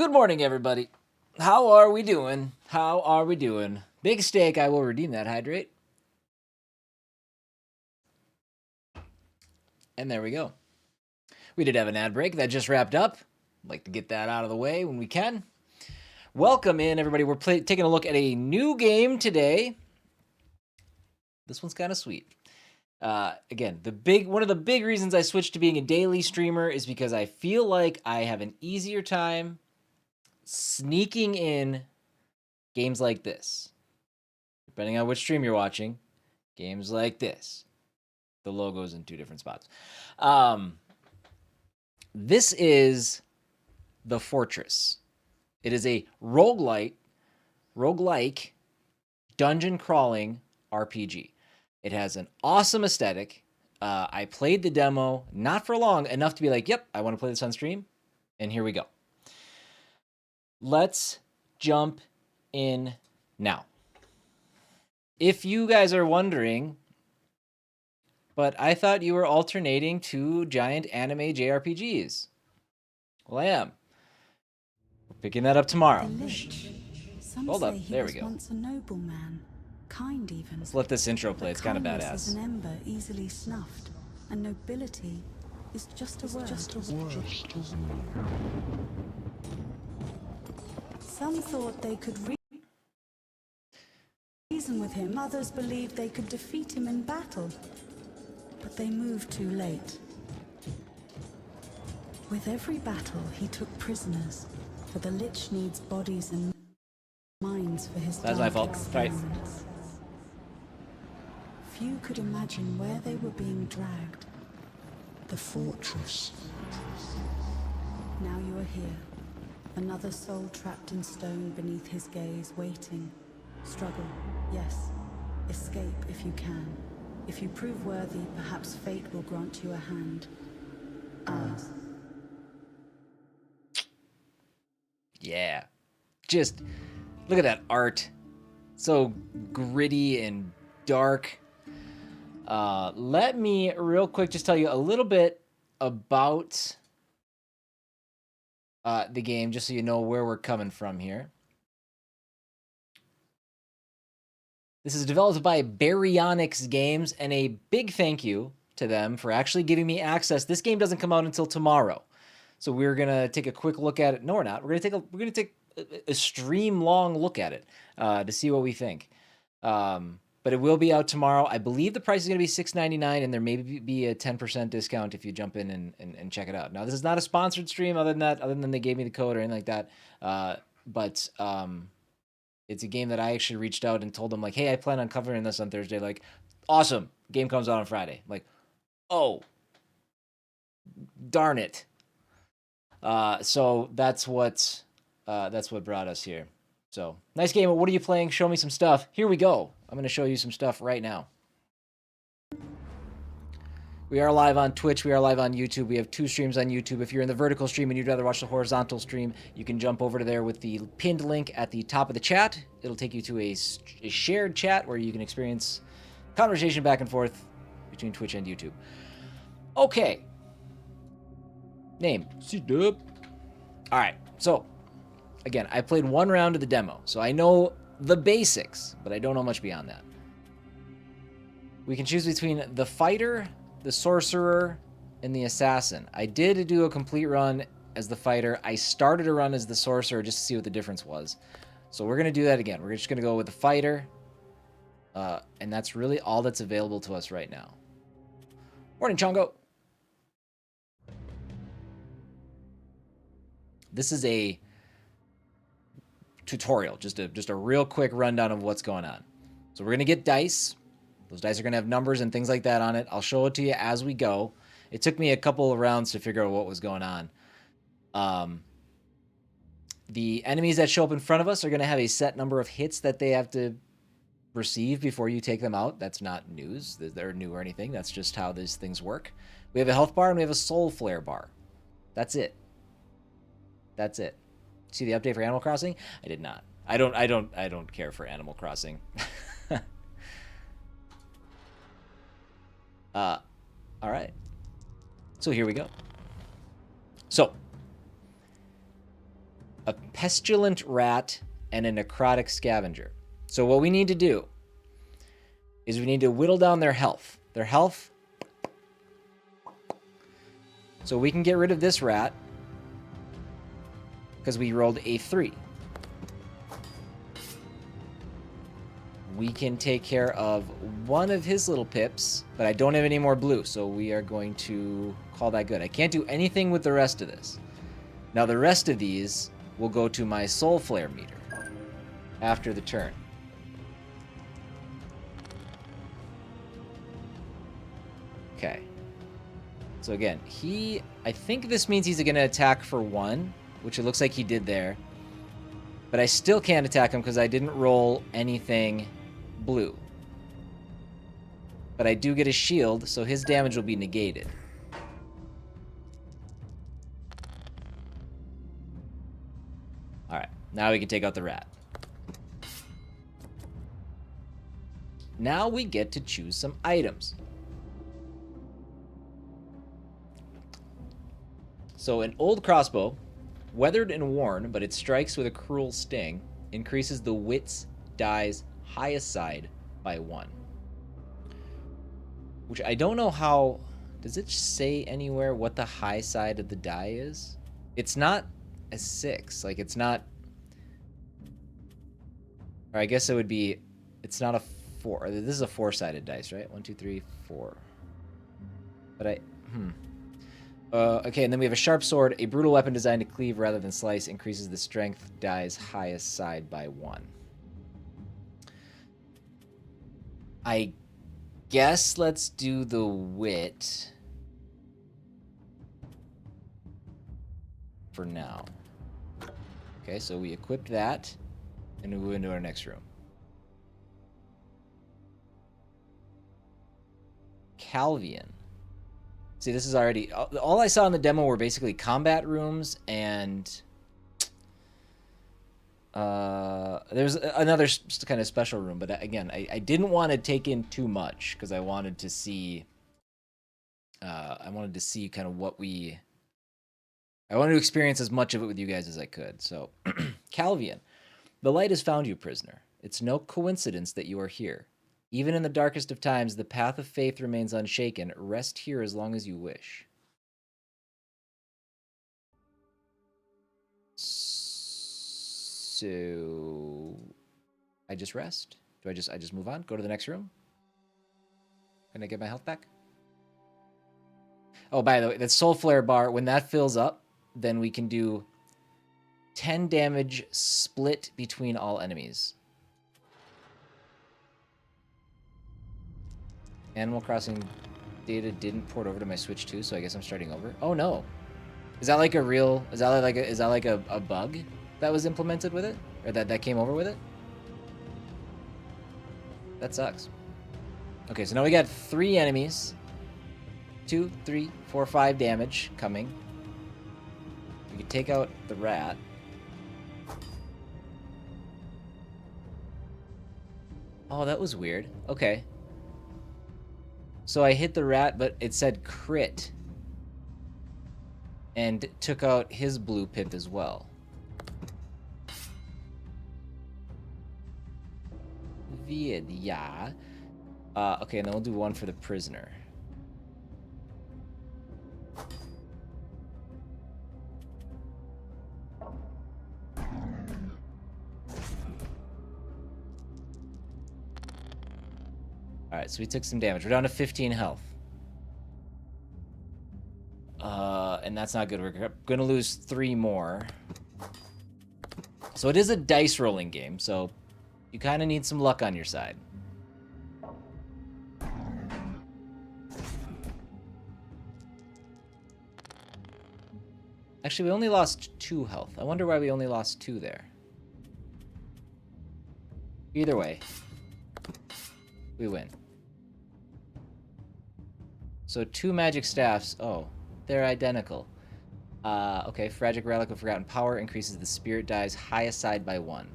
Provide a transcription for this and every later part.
Good morning, everybody. How are we doing? How are we doing? Big steak, I will redeem that hydrate. And there we go. We did have an ad break that just wrapped up. I'd like to get that out of the way when we can. Welcome in, everybody. We're taking a look at a new game today. This one's kind of sweet. Again, one of the big reasons I switched to being a daily streamer is because I feel like I have an easier time sneaking in games like this. Depending on which stream you're watching, games like this. The logo's in two different spots. This is The Fortress. It is a roguelike dungeon crawling RPG. It has an awesome aesthetic. I played the demo, not for long, enough to be like, yep, I want to play this on stream. And here we go. Let's jump in now. If you guys are wondering, but I thought you were alternating two giant anime JRPGs. Well, I am. We're picking that up tomorrow. Hold up, there we go. Once a noble man, kind even. Let's let this intro play. It's kind of badass. Is an ember easily snuffed, and nobility is just a word. Some thought they could reason with him. Others believed they could defeat him in battle. But they moved too late. With every battle, he took prisoners, for the Lich needs bodies and minds for his That's my fault. Right. Few could imagine where they were being dragged. The fortress. Now you are here. Another soul trapped in stone beneath his gaze, waiting. Struggle, yes. Escape if you can. If you prove worthy, perhaps fate will grant you a hand. Ours. Yeah. Just look at that art. So gritty and dark. Let me real quick just tell you a little bit about the game, just so you know where we're coming from here. This is developed by Baryonyx Games, and a big thank you to them for actually giving me access. This game doesn't come out until tomorrow, so we're gonna take a quick look at it. No, we're not. We're gonna take a stream long look at it to see what we think. But it will be out tomorrow. I believe the price is gonna be $6.99, and there may be a 10% discount if you jump in and check it out. Now, this is not a sponsored stream, other than they gave me the code or anything like that. But it's a game that I actually reached out and told them, like, hey, I plan on covering this on Thursday. Like, awesome. Game comes out on Friday. I'm like, oh, darn it. So that's what brought us here. So, nice game. What are you playing? Show me some stuff. Here we go. I'm going to show you some stuff right now. We are live on Twitch. We are live on YouTube. We have two streams on YouTube. If you're in the vertical stream and you'd rather watch the horizontal stream, you can jump over to there with the pinned link at the top of the chat. It'll take you to a shared chat where you can experience conversation back and forth between Twitch and YouTube. Okay. Name. C-Dub. All right. So, again, I played one round of the demo, so I know the basics, but I don't know much beyond that. We can choose between the fighter, the sorcerer, and the assassin. I did do a complete run as the fighter. I started a run as the sorcerer just to see what the difference was. So we're going to do that again. We're just going to go with the fighter. And that's really all that's available to us right now. Morning, Chongo. This is a tutorial, just a real quick rundown of what's going on. So we're going to get dice. Those dice are going to have numbers and things like that on it. I'll show it to you as we go. It took me a couple of rounds to figure out what was going on. The enemies that show up in front of us are going to have a set number of hits that they have to receive before you take them out. That's not news. They're new or anything. That's just how these things work. We have a health bar and we have a soul flare bar. That's it. That's it. See the update for Animal Crossing? I did not. I don't care for Animal Crossing. All right. So here we go. So a pestilent rat, and a necrotic scavenger. So what we need to do is we need to whittle down their health. Their health. So we can get rid of this rat because we rolled a 3. We can take care of one of his little pips, but I don't have any more blue, so we are going to call that good. I can't do anything with the rest of this. Now the rest of these will go to my soul flare meter after the turn. Okay. So again, I think this means he's going to attack for 1, which it looks like he did there. But I still can't attack him because I didn't roll anything blue. But I do get a shield, so his damage will be negated. Alright, now we can take out the rat. Now we get to choose some items. So an old crossbow, weathered and worn, but it strikes with a cruel sting, increases the wits die's highest side by 1. Which I don't know how... Does it say anywhere what the high side of the die is? It's not a 6. Like, it's not... Or I guess it would be... It's not a 4. This is a 4-sided dice, right? 1, 2, 3, 4. But I... okay, and then we have a sharp sword. A brutal weapon designed to cleave rather than slice increases the strength die's highest side by 1. I guess let's do the wit for now. Okay, so we equipped that, and we move into our next room. Calvian. See, this is already... All I saw in the demo were basically combat rooms, and... there's another kind of special room, but again, I didn't want to take in too much, because I wanted to see... I wanted to see kind of what we... I wanted to experience as much of it with you guys as I could, so... Calvian. The light has found you, prisoner. It's no coincidence that you are here. Even in the darkest of times, the path of faith remains unshaken. Rest here as long as you wish. So... I just rest? Do I just move on? Go to the next room? Can I get my health back? Oh, by the way, that soul flare bar, when that fills up, then we can do 10 damage split between all enemies. Animal Crossing data didn't port over to my Switch too, so I guess I'm starting over. Oh no. Is that like a real... Is that like a bug that was implemented with it? Or that came over with it? That sucks. Okay, so now we got 3 enemies. 2, 3, 4, 5 damage coming. We can take out the rat. Oh, that was weird. Okay. So I hit the rat, but it said crit. And took out his blue pip as well. Weird, yeah. Okay, and then we'll do one for the prisoner. Alright, so we took some damage. We're down to 15 health. And that's not good. We're going to lose 3 more. So it is a dice rolling game, so you kind of need some luck on your side. Actually, we only lost 2 health. I wonder why we only lost 2 there. Either way, we win. So 2 magic staffs. Oh, they're identical. Okay, Tragic Relic of Forgotten Power increases the spirit die's highest side by 1.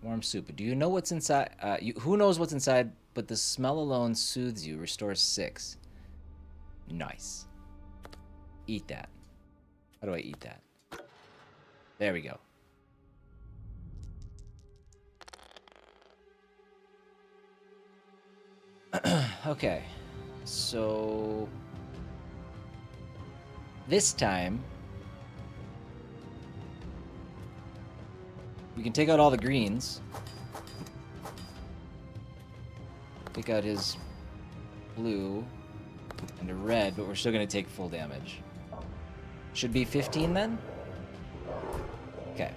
Warm soup. Do you know what's inside? Who knows what's inside, but the smell alone soothes you. Restores 6. Nice. Eat that. How do I eat that? There we go. Okay. So... this time... we can take out all the greens. Take out his blue and a red, but we're still going to take full damage. Should be 15 then? Okay.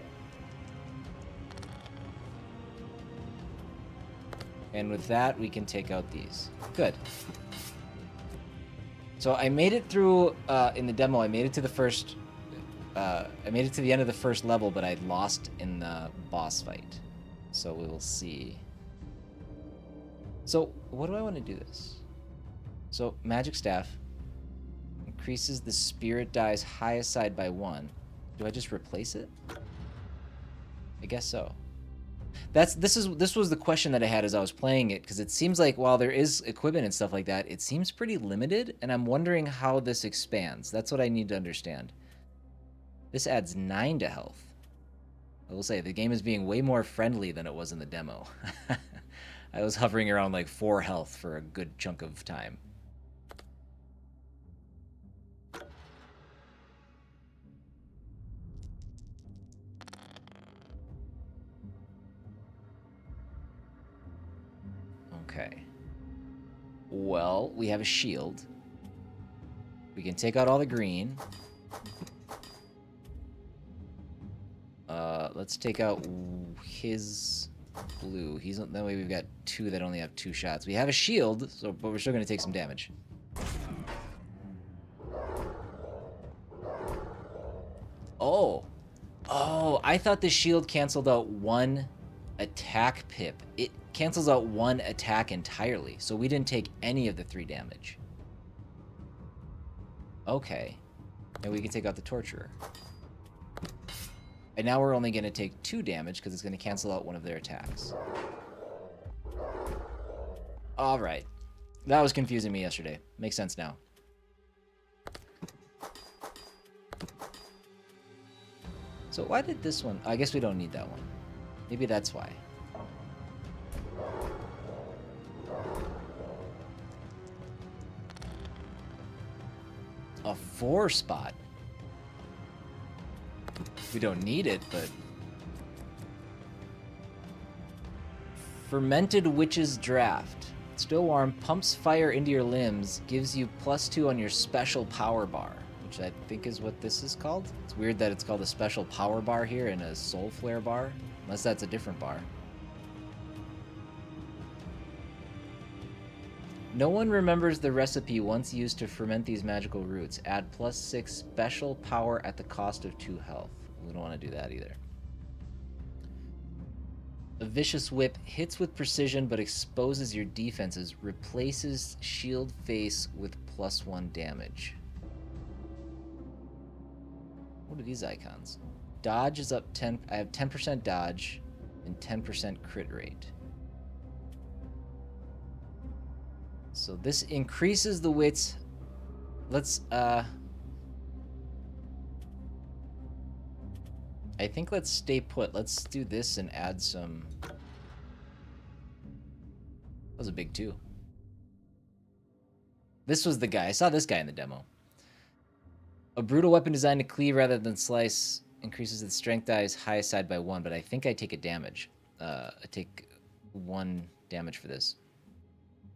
And with that, we can take out these. Good. So I made it through, in the demo, I made it to the first... I made it to the end of the first level, but I lost in the boss fight. So we will see. So, what do I want to do this? So, Magic Staff increases the spirit die's highest side by 1. Do I just replace it? I guess so. This was the question that I had as I was playing it, because it seems like while there is equipment and stuff like that, it seems pretty limited, and I'm wondering how this expands. That's what I need to understand. This adds 9 to health. I will say, the game is being way more friendly than it was in the demo. I was hovering around like 4 health for a good chunk of time. Okay. Well, we have a shield. We can take out all the green. Let's take out his blue. That way we've got 2 that only have 2 shots. We have a shield, but we're still going to take some damage. Oh. Oh, I thought the shield canceled out 1 attack pip. It cancels out 1 attack entirely, so we didn't take any of the 3 damage. Okay. And we can take out the torturer. And now we're only going to take 2 damage because it's going to cancel out 1 of their attacks. Alright. That was confusing me yesterday. Makes sense now. So why did this one... I guess we don't need that one. Maybe that's why. A 4 spot. We don't need it, but... Fermented Witch's Draft. Still warm, pumps fire into your limbs, gives you +2 on your special power bar, which I think is what this is called. It's weird that it's called a special power bar here and a soul flare bar, unless that's a different bar. No one remembers the recipe once used to ferment these magical roots. Add +6 special power at the cost of 2 health. We don't want to do that either. A vicious whip hits with precision but exposes your defenses. Replaces shield face with +1 damage. What are these icons? Dodge is up 10. I have 10% dodge and 10% crit rate. So this increases the wits. Let's I think let's stay put. Let's do this and add some... That was a big 2. This was the guy. I saw this guy in the demo. A brutal weapon designed to cleave rather than slice increases the strength die's highest side by 1, but I think I take a damage. I take 1 damage for this.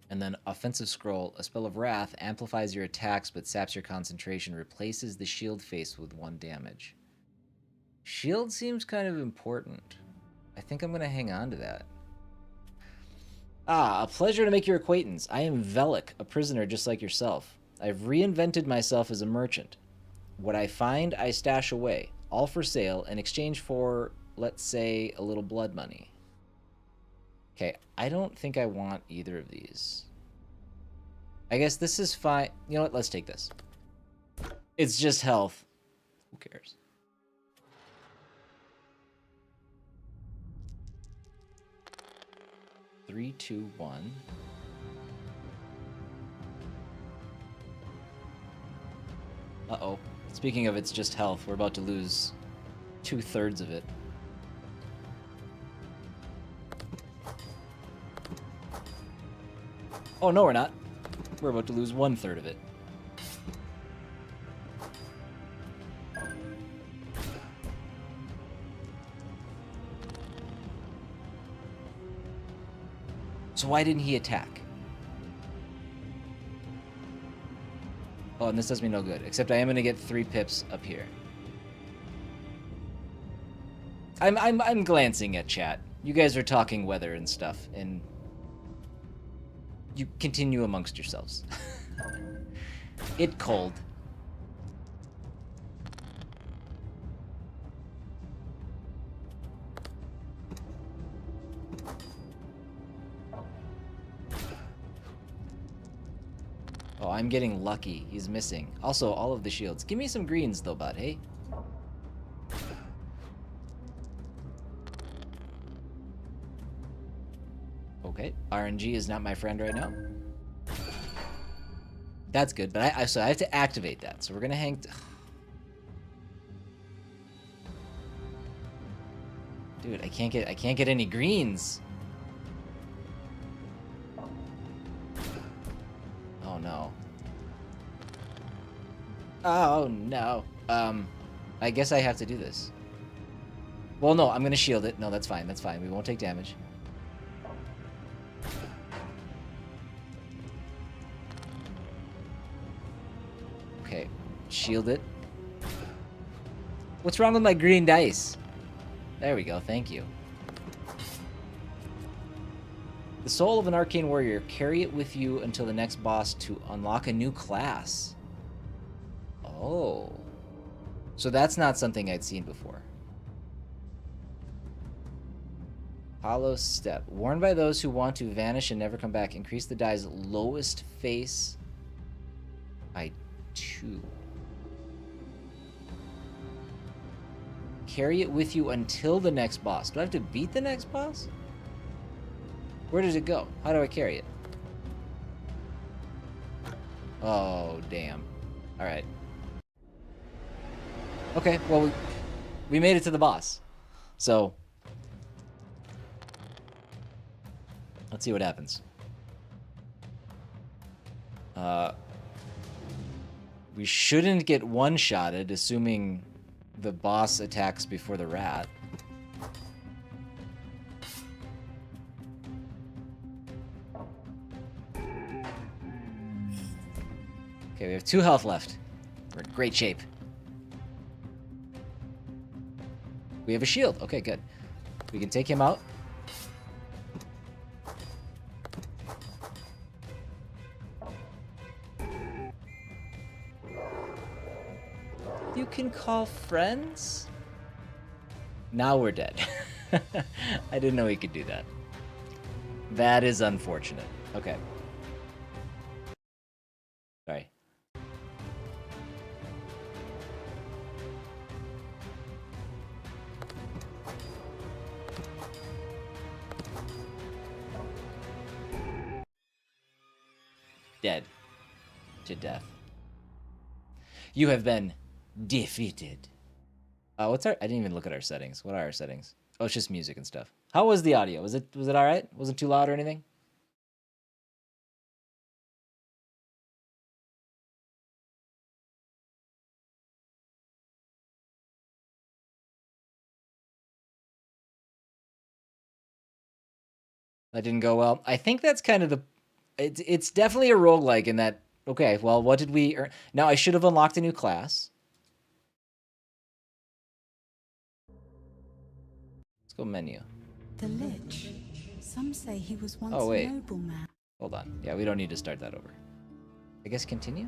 And then Offensive Scroll, a spell of wrath, amplifies your attacks but saps your concentration, replaces the shield face with 1 damage. Shield seems kind of important. I think I'm going to hang on to that. Ah, a pleasure to make your acquaintance. I am Velik, a prisoner just like yourself. I've reinvented myself as a merchant. What I find, I stash away, all for sale, in exchange for, let's say, a little blood money. Okay, I don't think I want either of these. I guess this is fine. You know what? Let's take this. It's just health. Who cares? 3, 2, 1. Uh-oh. Speaking of it's just health, we're about to lose 2/3 of it. Oh, no, we're not. We're about to lose 1/3 of it. So why didn't he attack? Oh, and this does me no good. Except I am gonna get 3 pips up here. I'm glancing at chat. You guys are talking weather and stuff, and you continue amongst yourselves. It cold. Oh, I'm getting lucky. He's missing. Also, all of the shields. Give me some greens, though, bud, hey? Okay, RNG is not my friend right now. That's good, but so I have to activate that. So we're gonna hang... Dude, I can't get any greens. Oh no. Oh no. I guess I have to do this. Well, no, I'm gonna shield it. No, that's fine. That's fine. We won't take damage. Okay, shield it. What's wrong with my green dice? There we go, thank you. The soul of an arcane warrior. Carry it with you until the next boss to unlock a new class. Oh. So that's not something I'd seen before. Hollow Step. Warned by those who want to vanish and never come back. Increase the die's lowest face by 2. Carry it with you until the next boss. Do I have to beat the next boss? Where does it go? How do I carry it? Oh, damn. Alright. Okay, well, we made it to the boss. So, let's see what happens. We shouldn't get one-shotted, assuming the boss attacks before the rat. Okay, we have 2 health left. We're in great shape. We have a shield. Okay, good. We can take him out. You can call friends? Now we're dead. I didn't know he could do that. That is unfortunate. Okay. Sorry. Dead. To death. You have been defeated. What's our... I didn't even look at our settings. What are our settings? Oh, it's just music and stuff. How was the audio? Was it all right? Wasn't too loud or anything? That didn't go well. I think that's kind of the... It's definitely a roguelike in that... Okay, well, what did we earn? Now, I should have unlocked a new class. Let's go menu. The Lich. Some say he was once Oh, wait. a nobleman. Hold on. Yeah, we don't need to start that over. I guess continue?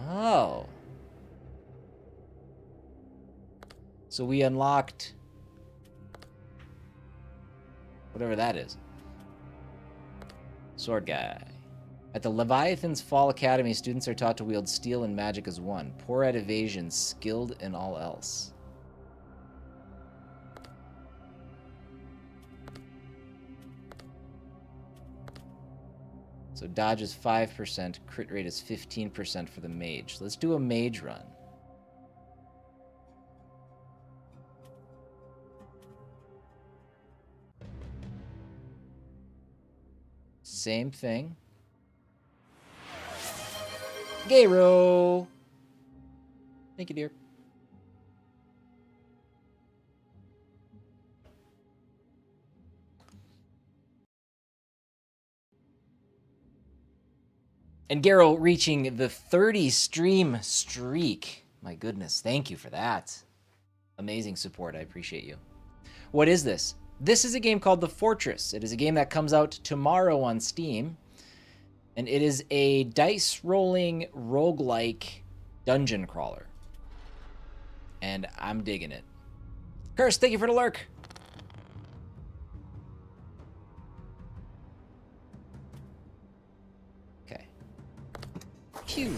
Oh. So we unlocked... whatever that is. Sword guy. At the Leviathan's Fall Academy, students are taught to wield steel and magic as one. Poor at evasion, skilled in all else. So dodge is 5%, crit rate is 15% for the mage. Let's do a mage run. Same thing. Gayro! Thank you, dear. And Garo reaching the 30 stream streak. My goodness, thank you for that. Amazing support, I appreciate you. What is this? This is a game called The Fortress. It is a game that comes out tomorrow on Steam. And it is a dice rolling roguelike dungeon crawler. And I'm digging it. Curse, thank you for the lurk. Okay. Phew.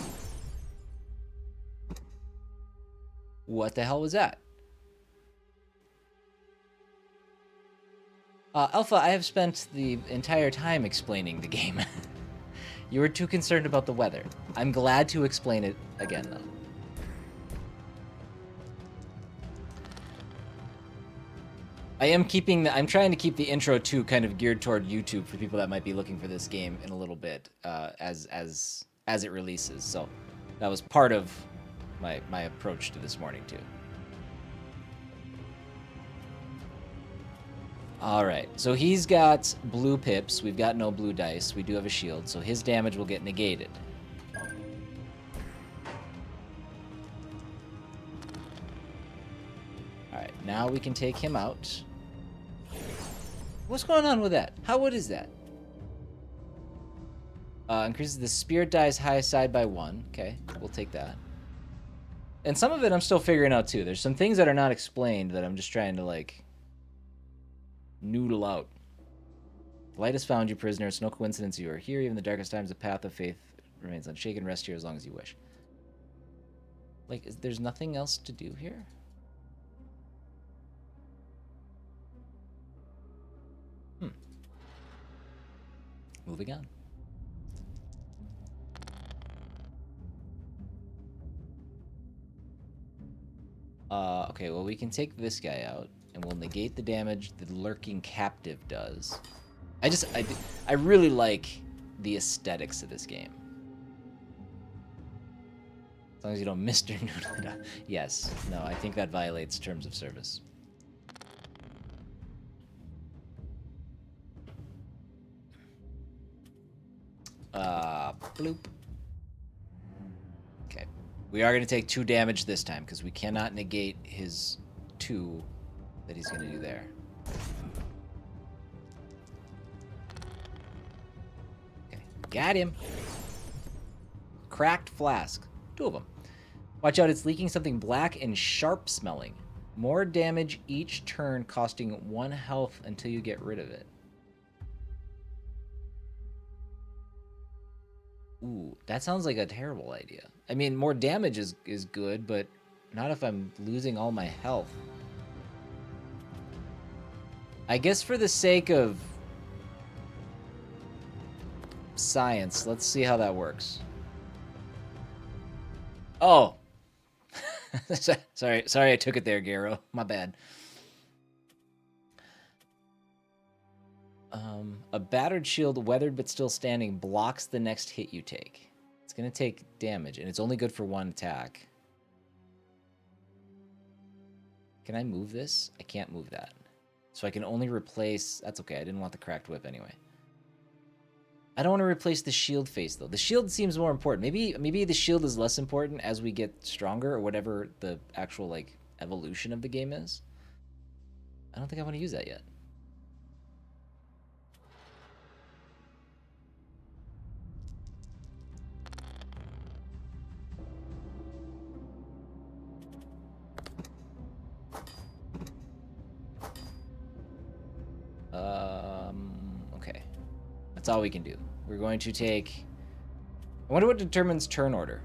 What the hell was that? Alpha, I have spent the entire time explaining the game. You were too concerned about the weather. I'm glad to explain it again, though. I'm trying to keep the intro too kind of geared toward YouTube for people that might be looking for this game in a little bit as it releases. So that was part of my approach to this morning too. All right, so he's got blue pips. We've got no blue dice. We do have a shield, so his damage will get negated. All right, now we can take him out. What's going on with that? What is that? Increases the spirit die's highest side by 1. Okay, we'll take that. And some of it I'm still figuring out too. There's some things that are not explained that I'm just trying to like noodle out. The light has found you, prisoner. It's no coincidence you are here. Even in the darkest times, the path of faith remains unshaken. Rest here as long as you wish. Like, there's nothing else to do here? Moving on. Okay, well, we can take this guy out, and we'll negate the damage the lurking captive does. I really like the aesthetics of this game. As long as you don't Mr. Noodle it up. Yes. No, I think that violates terms of service. Bloop. Okay. We are going to take 2 damage this time, because we cannot negate his 2 that he's going to do there. Okay. Got him. Cracked flask. 2 of them. Watch out, it's leaking something black and sharp smelling. More damage each turn, costing 1 health until you get rid of it. Ooh, that sounds like a terrible idea. I mean, more damage is good, but not if I'm losing all my health. I guess for the sake of science, let's see how that works. Oh. Sorry I took it there, Garo. My bad. A battered shield, weathered but still standing, blocks the next hit you take. It's going to take damage, and it's only good for 1 attack. Can I move this? I can't move that. So I can only replace... That's okay, I didn't want the cracked whip anyway. I don't want to replace the shield face, though. The shield seems more important. Maybe the shield is less important as we get stronger, or whatever the actual, like, evolution of the game is. I don't think I want to use that yet. Okay. That's all we can do. We're going to take... I wonder what determines turn order.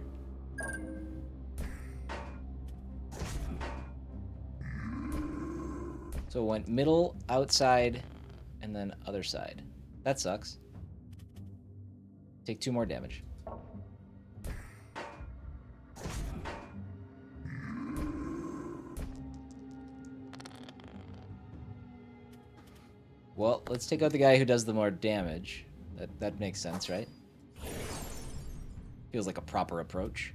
So it went middle, outside, and then other side. That sucks. Take 2 more damage. Well, let's take out the guy who does the more damage. That makes sense, right? Feels like a proper approach.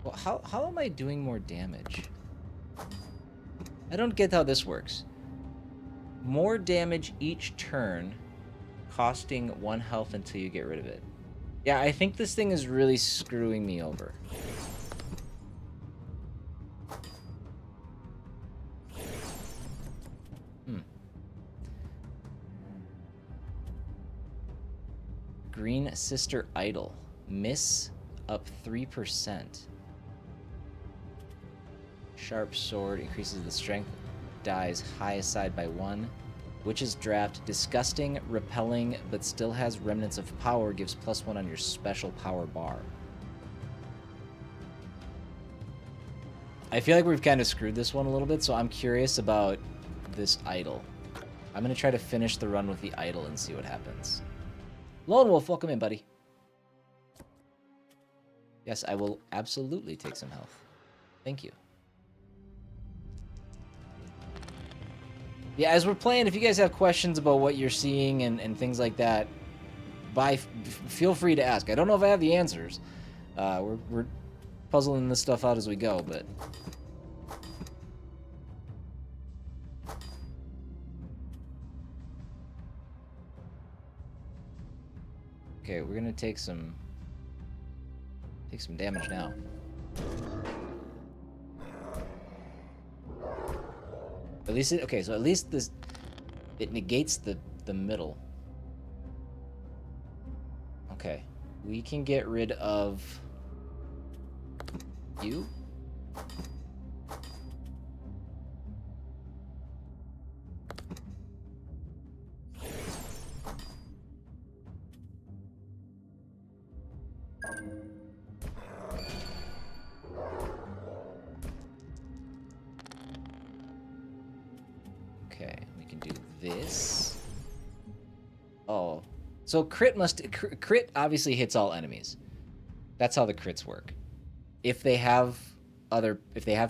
Well, how am I doing more damage? I don't get how this works. More damage each turn, costing 1 health until you get rid of it. Yeah, I think this thing is really screwing me over. Green Sister Idol. Miss up 3%. Sharp Sword increases the strength. Dies highest side by 1. Witch's Draft. Disgusting, repelling, but still has remnants of power. Gives +1 on your special power bar. I feel like we've kind of screwed this one a little bit, so I'm curious about this idol. I'm going to try to finish the run with the idol and see what happens. Lone Wolf, welcome in, buddy. Yes, I will absolutely take some health. Thank you. Yeah, as we're playing, if you guys have questions about what you're seeing and things like that, feel free to ask. I don't know if I have the answers. We're puzzling this stuff out as we go, but... Okay, we're gonna take some damage now. At least okay, so at least it negates the middle. Okay. We can get rid of you. Okay, we can do this. Oh, so crit obviously hits all enemies. That's how the crits work. If they have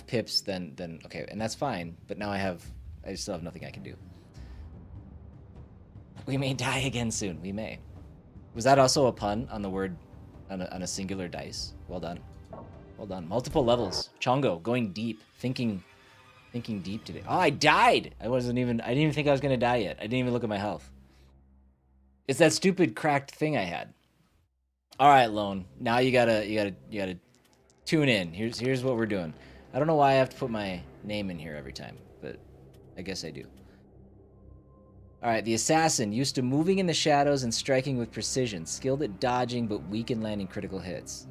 pips, then okay, and that's fine. But now I still have nothing I can do. We may die again soon. We may. Was that also a pun on the word on a singular dice? Well done. Well done. Multiple levels. Chongo going deep, thinking deep today. Oh, I died. I didn't even think I was gonna die yet. I didn't even look at my health. It's that stupid cracked thing I had. All right, Lone. Now you gotta tune in. Here's what we're doing. I don't know why I have to put my name in here every time, but I guess I do. All right, the assassin, used to moving in the shadows and striking with precision, skilled at dodging but weak in landing critical hits.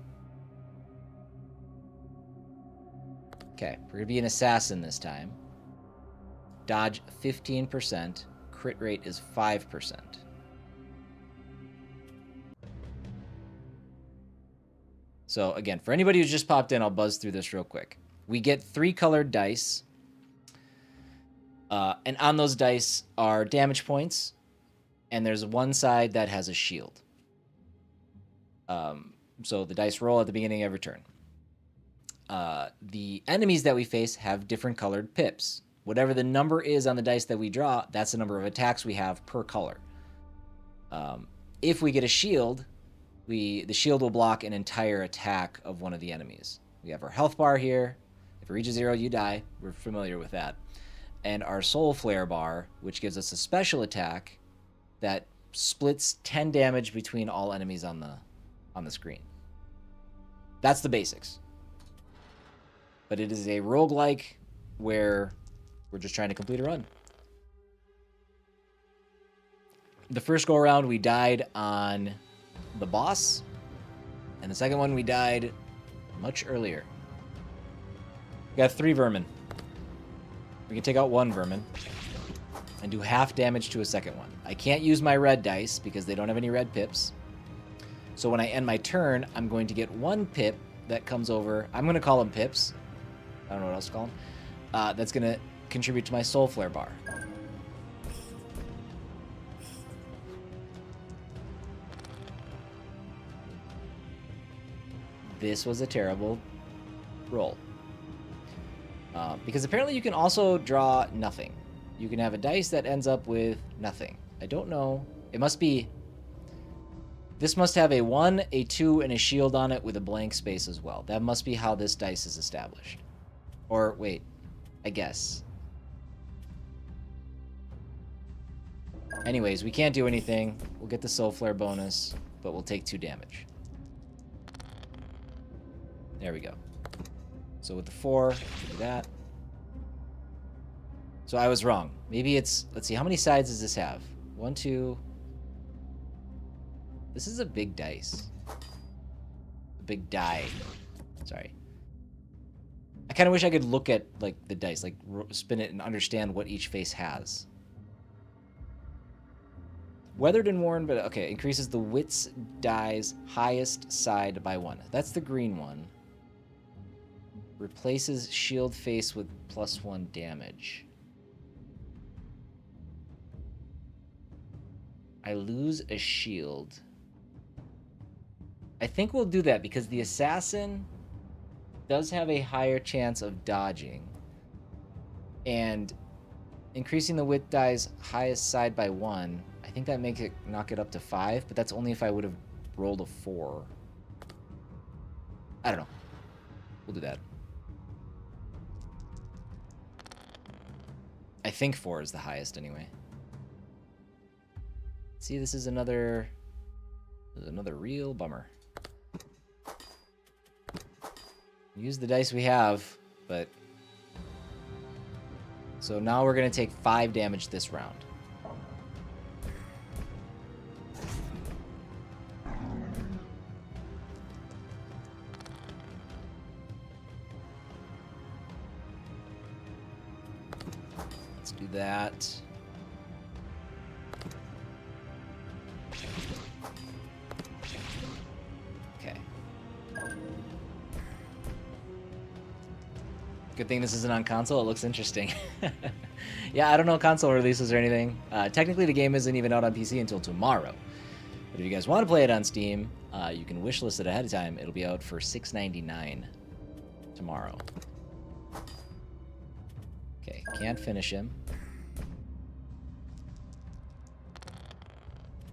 Okay, we're gonna be an assassin this time. Dodge 15%, crit rate is 5%. So again, for anybody who's just popped in, I'll buzz through this real quick. We get 3 colored dice. And on those dice are damage points, and there's one side that has a shield. So the dice roll at the beginning of every turn. The enemies that we face have different colored pips. Whatever the number is on the dice that we draw, that's the number of attacks we have per color. If we get a shield, the shield will block an entire attack of one of the enemies. We have our health bar here. If it reaches 0, you die. We're familiar with that. And our soul flare bar, which gives us a special attack that splits 10 damage between all enemies on the screen. That's the basics. But it is a roguelike where we're just trying to complete a run. The first go around we died on the boss, and the second one we died much earlier. We got 3 vermin. We can take out 1 vermin and do half damage to a second one. I can't use my red dice because they don't have any red pips. So when I end my turn, I'm going to get 1 pip that comes over. I'm going to call them pips. I don't know what else to call them. That's going to contribute to my soul flare bar. This was a terrible roll. Because apparently you can also draw nothing. You can have a dice that ends up with nothing. I don't know. It must be... This must have a 1, a 2, and a shield on it with a blank space as well. That must be how this dice is established. Or, wait. I guess. Anyways, we can't do anything. We'll get the soul flare bonus, but we'll take 2 damage. There we go. So with the 4, do that. So I was wrong. Maybe it's... Let's see, how many sides does this have? 1, 2... This is a big dice. A big die. Sorry. I kind of wish I could look at, like, the dice. Like, spin it and understand what each face has. Weathered and worn, but... Okay, increases the wits die's highest side by 1. That's the green one. Replaces shield face with +1 damage. I lose a shield. I think we'll do that because the assassin does have a higher chance of dodging. And increasing the wit die's highest side by 1, I think that makes it knock it up to 5, but that's only if I would have rolled a 4. I don't know. We'll do that. I think 4 is the highest anyway. See, this is another real bummer. Use the dice we have, but... So now we're going to take 5 damage this round. Let's do that. Good thing this isn't on console. It looks interesting. Yeah, I don't know console releases or anything. Technically, the game isn't even out on PC until tomorrow. But if you guys want to play it on Steam, you can wishlist it ahead of time. It'll be out for $6.99 tomorrow. Okay, can't finish him.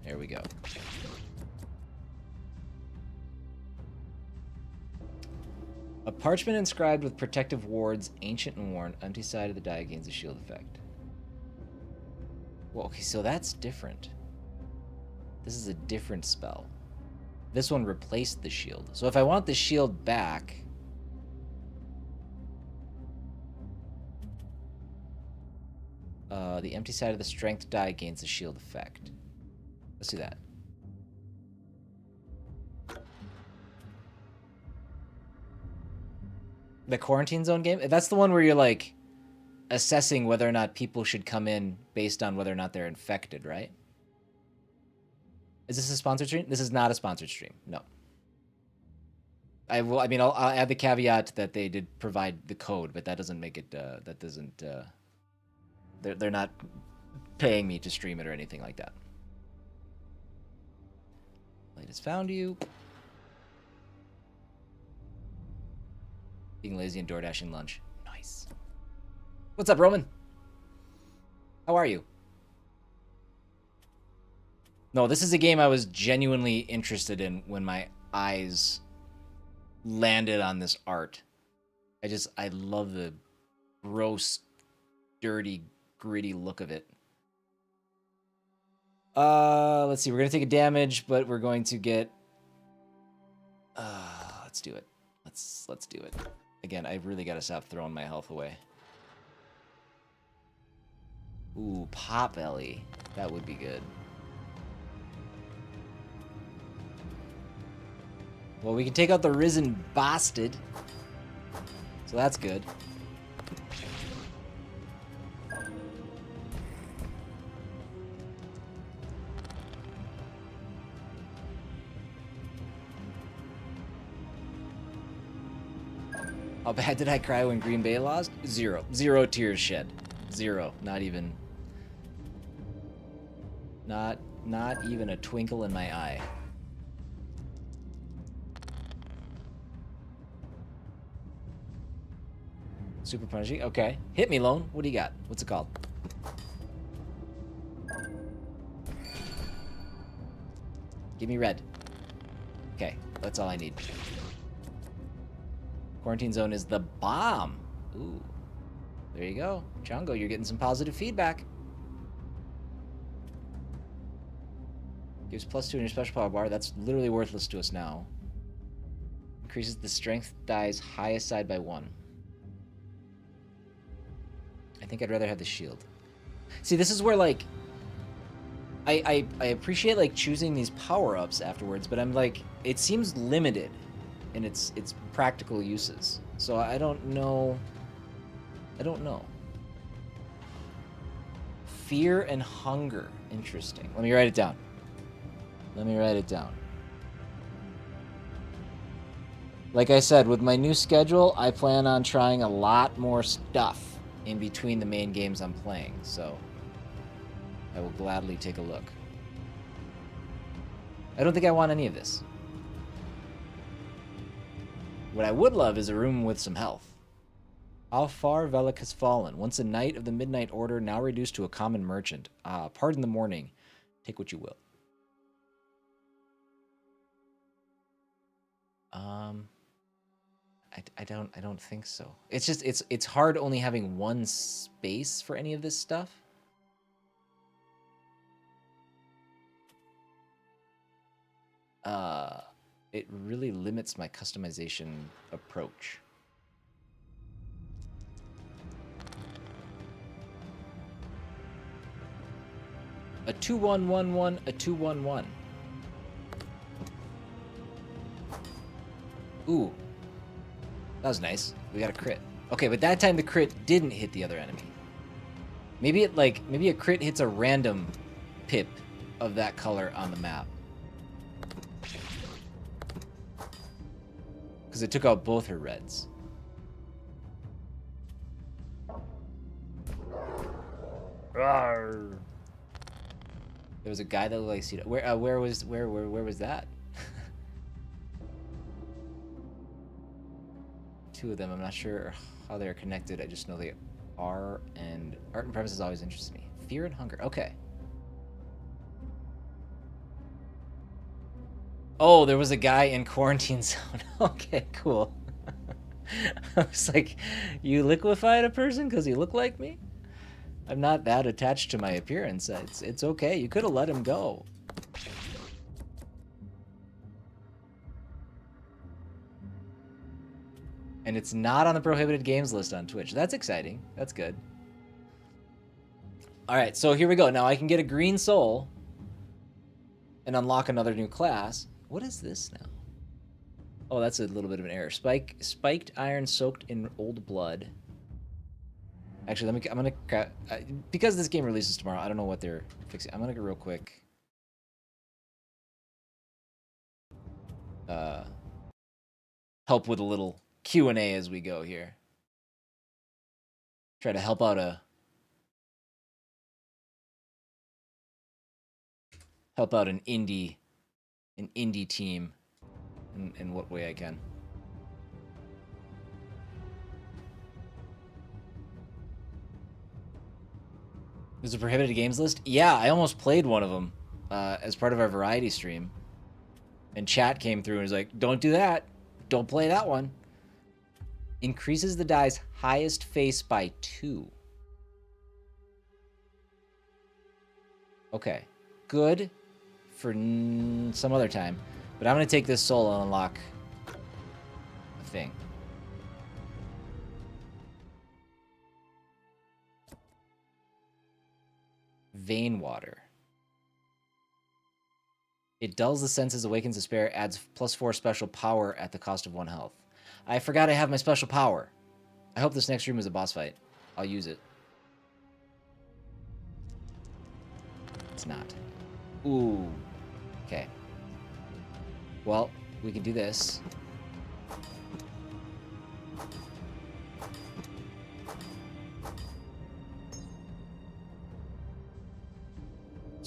There we go. A parchment inscribed with protective wards, ancient and worn, empty side of the die gains a shield effect. Well, okay, so that's different. This is a different spell. This one replaced the shield. So if I want the shield back... the empty side of the strength die gains a shield effect. Let's do that. The quarantine zone game? That's the one where you're like assessing whether or not people should come in based on whether or not they're infected, right? Is this a sponsored stream? This is not a sponsored stream. No. I'll add the caveat that they did provide the code, but that doesn't make it. That doesn't. They're not paying me to stream it or anything like that. Light has found you. Being lazy and door dashing lunch. Nice. What's up, Roman? How are you? No, this is a game I was genuinely interested in when my eyes landed on this art. I love the gross, dirty, gritty look of it. Let's see. We're going to take a damage, but we're going to get... let's do it. Let's do it. Again, I really got to stop throwing my health away. Ooh, Pop Belly. That would be good. Well, we can take out the Risen Bastard. So that's good. How bad did I cry when Green Bay lost? 0. 0 tears shed. Zero. Not even. Not even a twinkle in my eye. Super punchy. Okay. Hit me, Lone. What do you got? What's it called? Give me red. Okay. That's all I need. Quarantine zone is the bomb. Ooh. There you go. Chongo, you're getting some positive feedback. Gives +2 in your special power bar. That's literally worthless to us now. Increases the strength die's highest side by 1. I think I'd rather have the shield. See, this is where, like, I appreciate, like, choosing these power-ups afterwards, but I'm like, it seems limited in its practical uses. So I don't know. I don't know. Fear and hunger. Interesting. Let me write it down. Let me write it down. Like I said, with my new schedule, I plan on trying a lot more stuff in between the main games I'm playing, so I will gladly take a look. I don't think I want any of this. What I would love is a room with some health. How far Velik has fallen. Once a knight of the Midnight Order, now reduced to a common merchant. Pardon the morning. Take what you will. I don't think so. It's just it's hard only having one space for any of this stuff. It really limits my customization approach. A 2-1-1-1, a 2-1-1. Ooh. That was nice. We got a crit. Okay, but that time the crit didn't hit the other enemy. Maybe maybe a crit hits a random pip of that color on the map. Because it took out both her reds. Rawr. There was a guy that looked like Cedar. Where was that? Two of them. I'm not sure how they're connected. I just know they are. And art and premises always interests me. Fear and hunger. Okay. Oh, there was a guy in quarantine zone. Okay, cool. I was like, you liquefied a person because he looked like me? I'm not that attached to my appearance. It's okay. You could have let him go. And it's not on the prohibited games list on Twitch. That's exciting. That's good. All right, so here we go. Now I can get a green soul and unlock another new class. What is this now? Oh, that's a little bit of an error. Spiked iron soaked in old blood. Actually, I'm gonna because this game releases tomorrow. I don't know what they're fixing. I'm gonna go real quick. Help with a little Q&A as we go here. Try to help out an indie team in what way I can. There's a prohibited games list? Yeah, I almost played one of them as part of our variety stream. And chat came through and was like, don't do that. Don't play that one. Increases the die's highest face by 2. Okay. Good for some other time. But I'm going to take this soul and unlock a thing. Vein water. It dulls the senses, awakens despair, adds +4 special power at the cost of 1 health. I forgot I have my special power. I hope this next room is a boss fight. I'll use it. It's not. Ooh. Okay. Well, we can do this.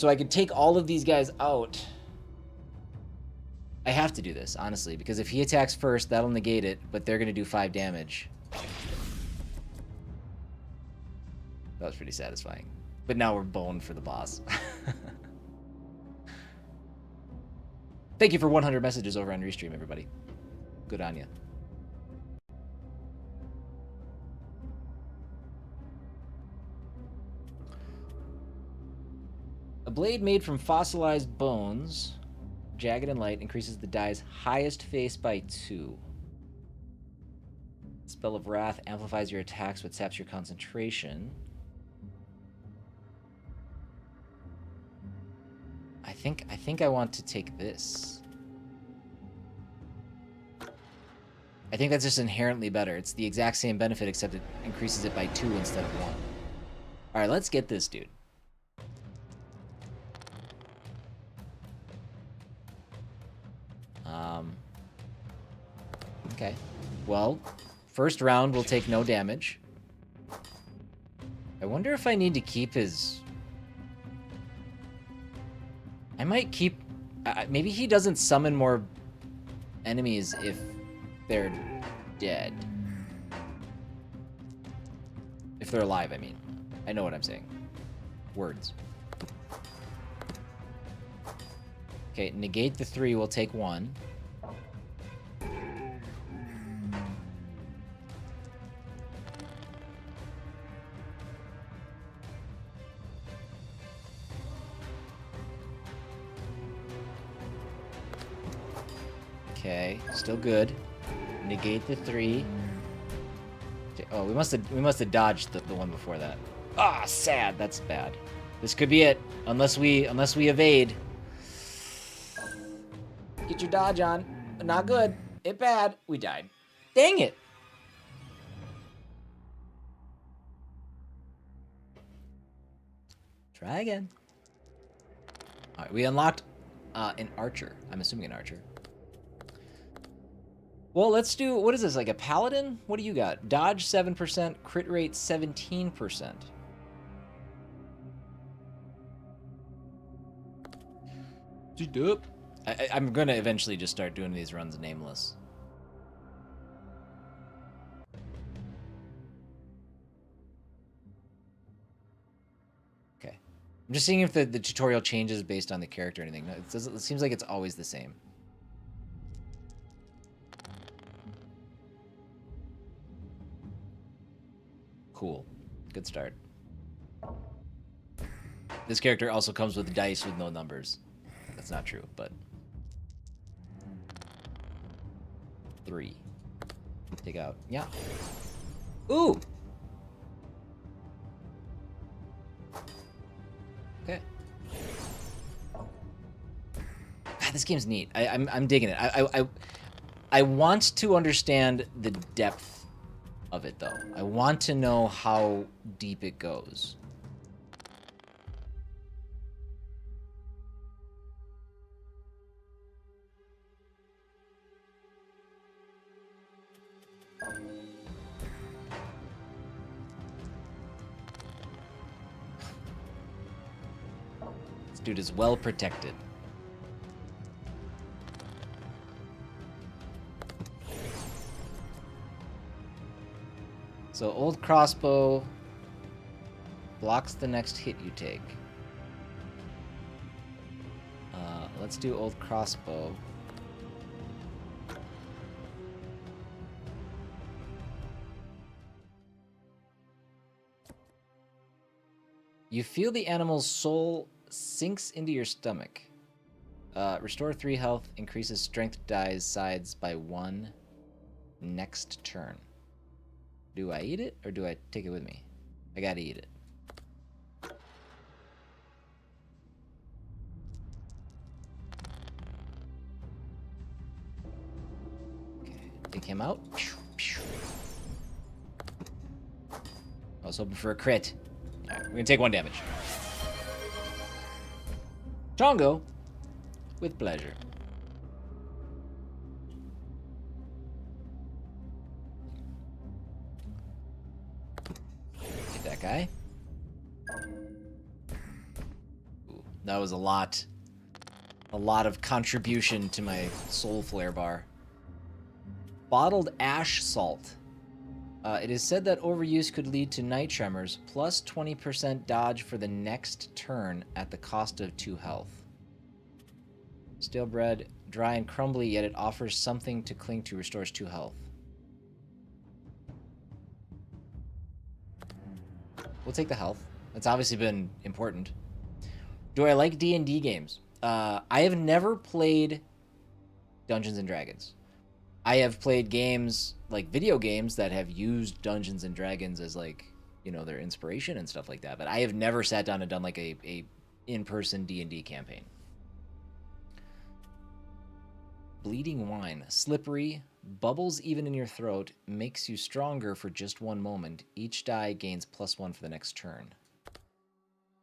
So I could take all of these guys out. I have to do this, honestly, because if he attacks first, that'll negate it, but they're going to do 5 damage. That was pretty satisfying. But now we're boned for the boss. Thank you for 100 messages over on Restream, everybody. Good on you. A blade made from fossilized bones, jagged and light, increases the die's highest face by 2. Spell of Wrath amplifies your attacks but saps your concentration. I think I want to take this. I think that's just inherently better. It's the exact same benefit, except it increases it by 2 instead of 1. Alright, let's get this dude. Okay. Well, first round will take no damage. I wonder if I need to keep his... I might keep... maybe he doesn't summon more enemies if they're dead. If they're alive, I mean. I know what I'm saying. Words. Okay, negate the 3, we'll take 1. Okay, still good. Negate the 3. Oh, we must have dodged the one before that. Ah, sad. That's bad. This could be it, unless we evade. Get your dodge on. Not good. It bad. We died. Dang it. Try again. All right, we unlocked an archer. I'm assuming an archer. Well, let's do, what is this, like a paladin? What do you got? Dodge 7%, crit rate 17%. I'm gonna eventually just start doing these runs nameless. Okay. I'm just seeing if the tutorial changes based on the character or anything. It seems like it's always the same. Cool. Good start. This character also comes with dice with no numbers. That's not true, but... 3. Take out. Yeah. Ooh! Okay. God, this game's neat. I'm digging it. I want to understand the depth of it, though. I want to know how deep it goes. This dude is well protected. So old crossbow blocks the next hit you take. Let's do old crossbow. You feel the animal's soul sinks into your stomach. Restore 3 health, increases strength dies sides by 1 next turn. Do I eat it, or do I take it with me? I gotta eat it. Okay, take him out. I was hoping for a crit. Alright, we're gonna take 1 damage. Chongo, with pleasure. Get that guy. Ooh. That was a lot of contribution to my soul flare bar. Bottled ash salt. It is said that overuse could lead to night tremors, plus 20% dodge for the next turn at the cost of 2 health. Stale bread, dry and crumbly, yet it offers something to cling to, restores 2 health. We'll take the health. That's obviously been important. Do I like D&D games? I have never played Dungeons and Dragons. I have played games, like video games, that have used Dungeons and Dragons as, like, you know, their inspiration and stuff like that. But I have never sat down and done like a in-person D&D campaign. Bleeding wine, slippery, bubbles even in your throat, makes you stronger for just 1 moment. Each die gains +1 for the next turn.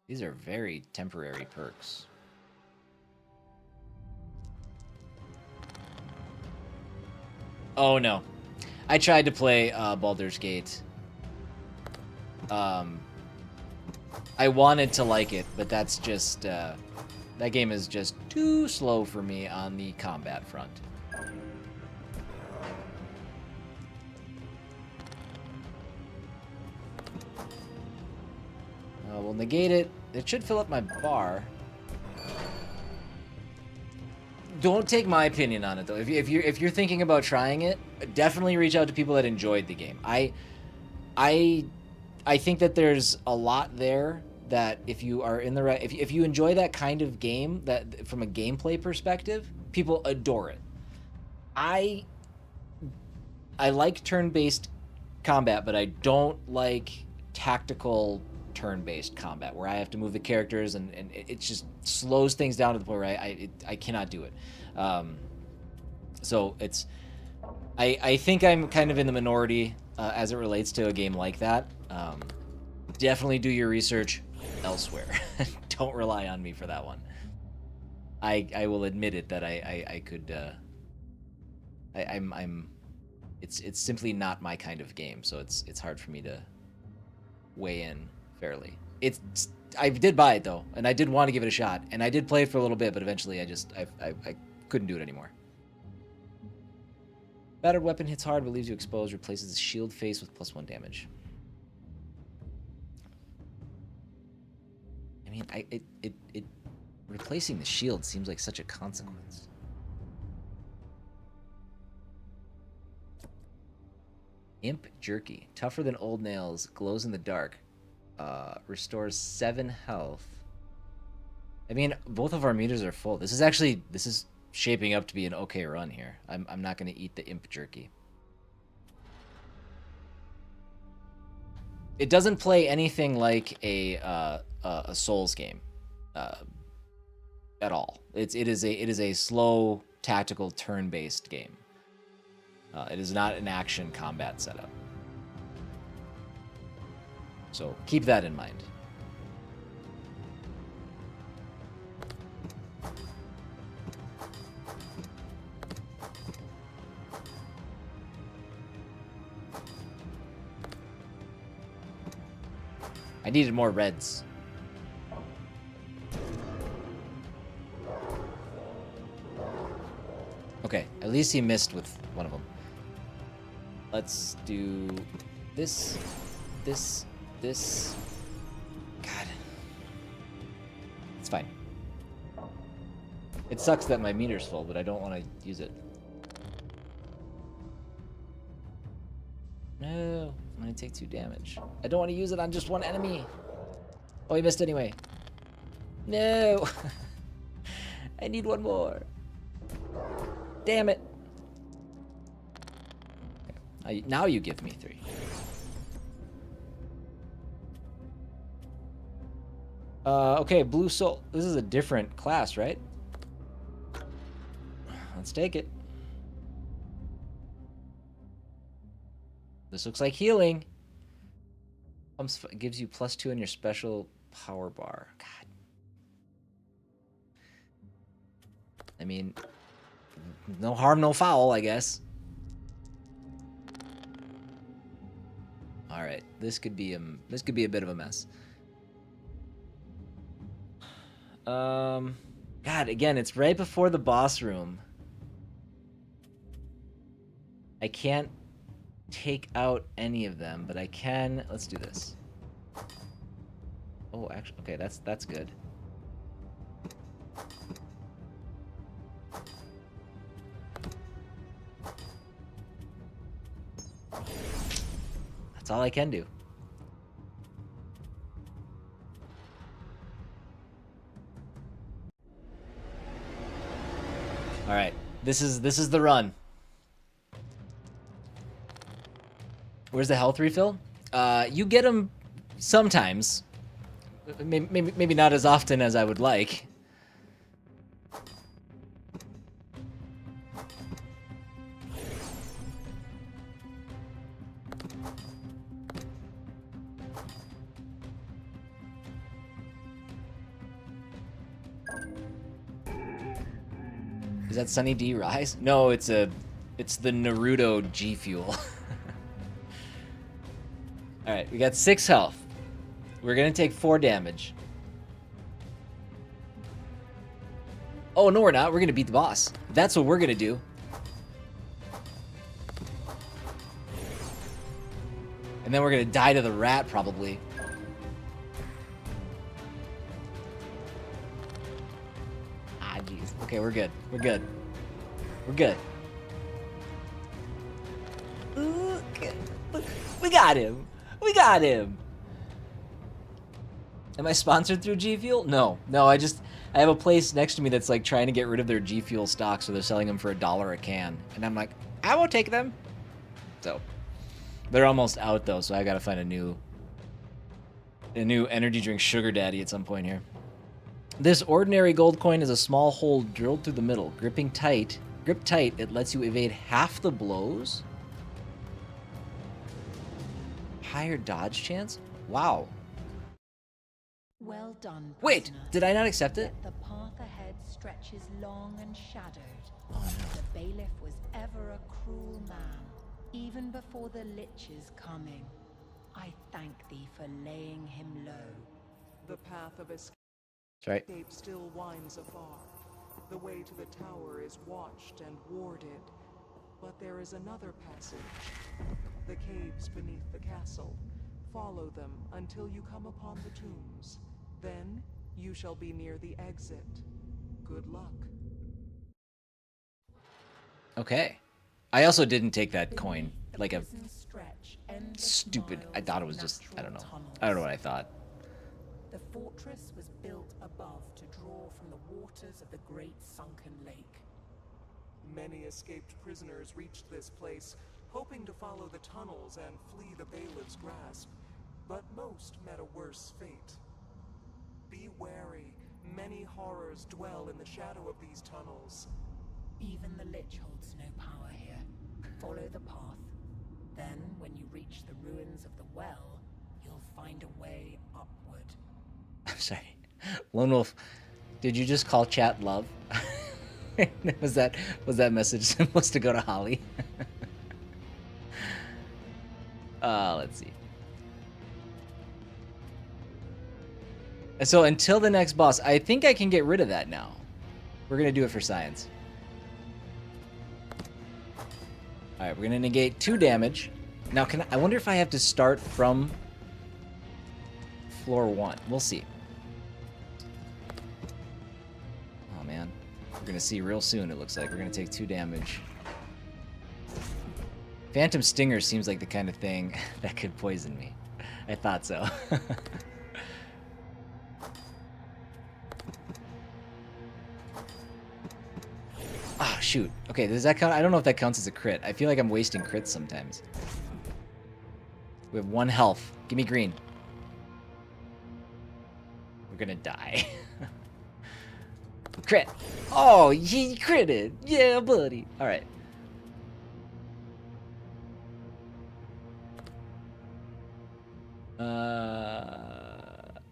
These are very temporary perks. Oh no. I tried to play Baldur's Gate. I wanted to like it, but that's just... that game is just too slow for me on the combat front. We'll negate it. It should fill up my bar. Don't take my opinion on it though. If you're thinking about trying it, definitely reach out to people that enjoyed the game. I think that there's a lot there that if you are in the right, if you enjoy that kind of game, that from a gameplay perspective, people adore it. I like turn-based combat, but I don't like tactical turn-based combat where I have to move the characters and it just slows things down to the point where I cannot do it. So it's I think I'm kind of in the minority as it relates to a game like that. Definitely do your research elsewhere. Don't rely on me for that one. I will admit it that I could I'm it's simply not my kind of game, so it's hard for me to weigh in fairly. I did buy it though, and I did want to give it a shot, and I did play it for a little bit, but eventually I couldn't do it anymore. Battered weapon hits hard but leaves you exposed, replaces the shield face with +1 damage. I mean, it replacing the shield seems like such a consequence. Imp jerky, tougher than old nails, glows in the dark, restores 7 health. I mean, both of our meters are full. This is shaping up to be an okay run here. I'm not going to eat the imp jerky. It doesn't play anything like a Souls game at all. It is a slow tactical turn-based game. It is not an action combat setup. So keep that in mind. I needed more reds. Okay, at least he missed with one of them. Let's do this. God. It's fine. It sucks that my meter's full, but I don't want to use it. No, I'm gonna take 2 damage. I don't want to use it on just one enemy. Oh, he missed anyway. No. I need 1 more. Damn it. Okay. Now you give me 3. Okay, blue soul. This is a different class, right? Let's take it. This looks like healing. Gives you +2 in your special power bar. God. I mean, no harm, no foul, I guess. All right, this could be a bit of a mess. God, again, it's right before the boss room. I can't take out any of them, but I can. Let's do this. Oh, actually, okay, that's good. That's all I can do. All right, this is the run. Where's the health refill? You get them sometimes. Maybe not as often as I would like. Is that Sunny D Rise? No, it's the Naruto G Fuel. All right, we got 6 health. We're gonna take 4 damage. Oh no, we're not. We're gonna beat the boss. That's what we're gonna do. And then we're gonna die to the rat probably. Ah, jeez. Okay, we're good. We're good. We're good. Ooh, we got him. We got him. Am I sponsored through G Fuel? No. I have a place next to me that's like trying to get rid of their G Fuel stock, so they're selling them for $1 a can. And I'm like, I won't take them. So they're almost out though, so I gotta find a new energy drink sugar daddy at some point here. This ordinary gold coin is a small hole drilled through the middle. Grip tight, it lets you evade half the blows. Higher dodge chance? Wow. Well done, Wait, prisoner. did I not accept it? Yet the path ahead stretches long and shadowed. Oh, no. The bailiff was ever a cruel man, even before the lich's coming. I thank thee for laying him low. The path of escape That's right. still winds afar. The way to the tower is watched and warded. But there is another passage. The caves beneath the castle. Follow them until you come upon the tombs. Then you shall be near the exit. Good luck. Okay. I also didn't take that coin. The Like a prison stretch, endless stupid. I miles thought it of was just. I don't know. natural I don't know tunnels. what I thought. The fortress was built above to draw from the waters of the great sunken lake. Many escaped prisoners reached this place, hoping to follow the tunnels and flee the bailiff's grasp. But most met a worse fate. Be wary. Many horrors dwell in the shadow of these tunnels. Even the lich holds no power here. Follow the path. Then, when you reach the ruins of the well, you'll find a way upward. I'm sorry. Lone Wolf, did you just call chat love? was that message supposed to go to Holly? Let's see. So until the next boss, I think I can get rid of that now. We're gonna do it for science. All right, we're gonna negate 2 damage. Now, I wonder if I have to start from floor 1. We'll see. Oh man, we're gonna see real soon. It looks like we're gonna take 2 damage. Phantom Stinger seems like the kind of thing that could poison me. I thought so. Oh, shoot. Okay, does that count? I don't know if that counts as a crit. I feel like I'm wasting crits sometimes. We have 1 health. Give me green. We're gonna die. Crit. Oh, he critted. Yeah, buddy. All right.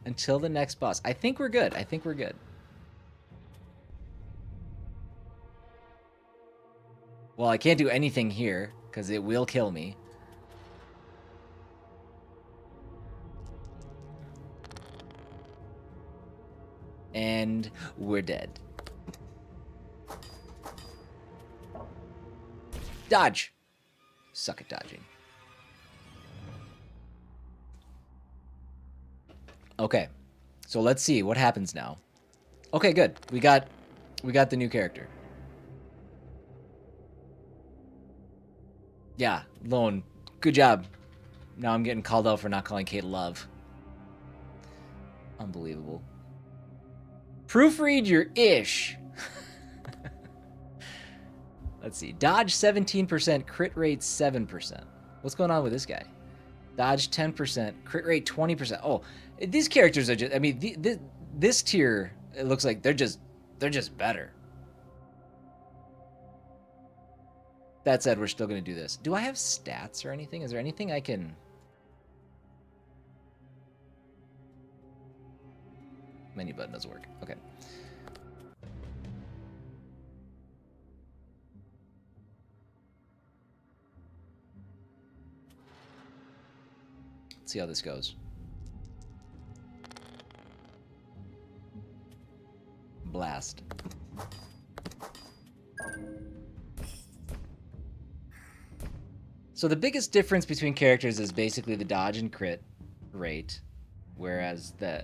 Until the next boss. I think we're good. I think we're good. Well, I can't do anything here, because it will kill me. And we're dead. Dodge. Suck at dodging. Okay. So let's see what happens now. Okay, good. We got the new character. Yeah, Lone. Good job. Now I'm getting called out for not calling Kate love. Unbelievable. Proofread your ish. Let's see. Dodge 17%, crit rate 7%. What's going on with this guy? Dodge 10%, crit rate 20%. Oh, these characters are just, I mean, this tier, it looks like they're just better. That said, we're still going to do this. Do I have stats or anything? Is there anything I can... Menu button doesn't work. Okay. Let's see how this goes. Blast. So the biggest difference between characters is basically the dodge and crit rate, whereas the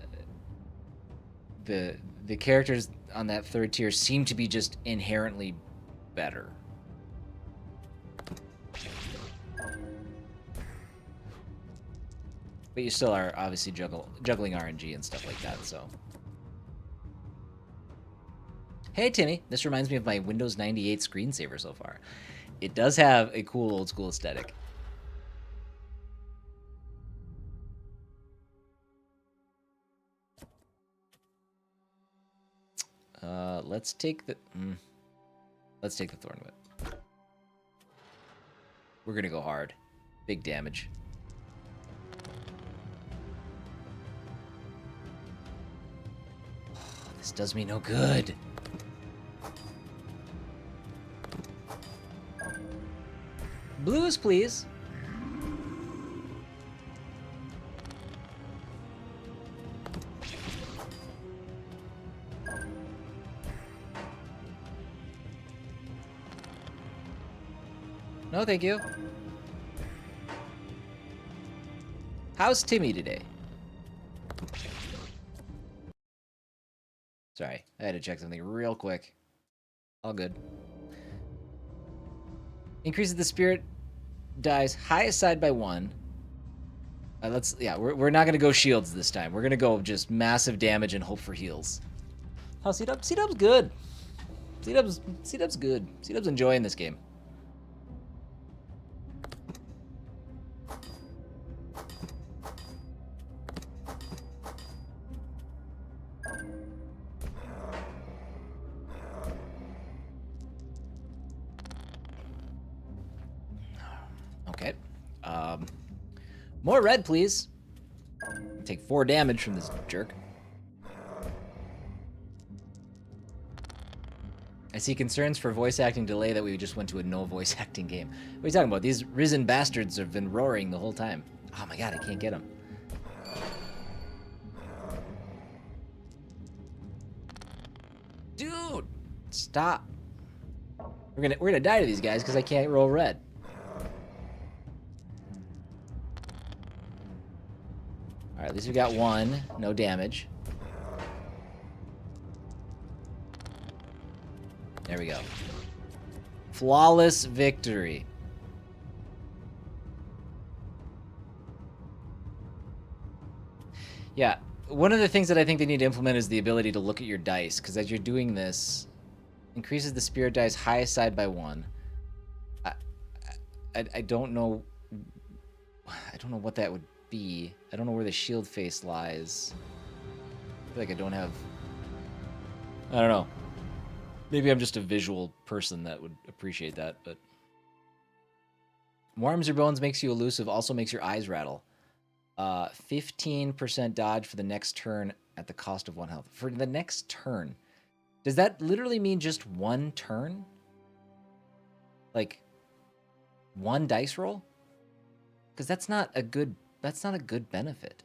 characters on that third tier seem to be just inherently better. But you still are obviously juggling RNG and stuff like that, so. Hey, Timmy. This reminds me of my Windows 98 screensaver so far. It does have a cool old school aesthetic. Let's take the Thorn Whip. We're gonna go hard. Big damage. This does me no good. Blues, please. No, thank you. How's Timmy today? Sorry, I had to check something real quick. All good. Increases the spirit dies highest side by 1. We're not gonna go shields this time. We're gonna go just massive damage and hope for heals. How's C-Dub? C-Dub's good. C-Dub's good. C-Dub's enjoying this game. Okay. More red, please. Take 4 damage from this jerk. I see concerns for voice acting delay that we just went to a no voice acting game. What are you talking about? These risen bastards have been roaring the whole time. Oh my god, I can't get them. Dude, stop. We're gonna die to these guys because I can't roll red. Alright, at least we got 1. No damage. There we go. Flawless victory. Yeah, one of the things that I think they need to implement is the ability to look at your dice, because as you're doing this, increases the spirit dice highest side by 1. I don't know. I don't know what that would be. I don't know where the shield face lies. I feel like I don't have... I don't know. Maybe I'm just a visual person that would appreciate that, but... Warms your bones, makes you elusive, also makes your eyes rattle. 15% dodge for the next turn at the cost of 1 health. For the next turn. Does that literally mean just 1 turn? Like, 1 dice roll? Because that's not a good benefit.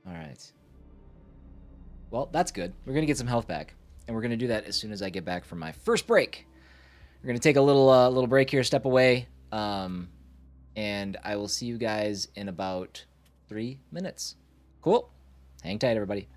All right. Well, that's good. We're going to get some health back. And we're going to do that as soon as I get back from my first break. We're going to take a little break here, step away. And I will see you guys in about 3 minutes. Cool. Hang tight, everybody.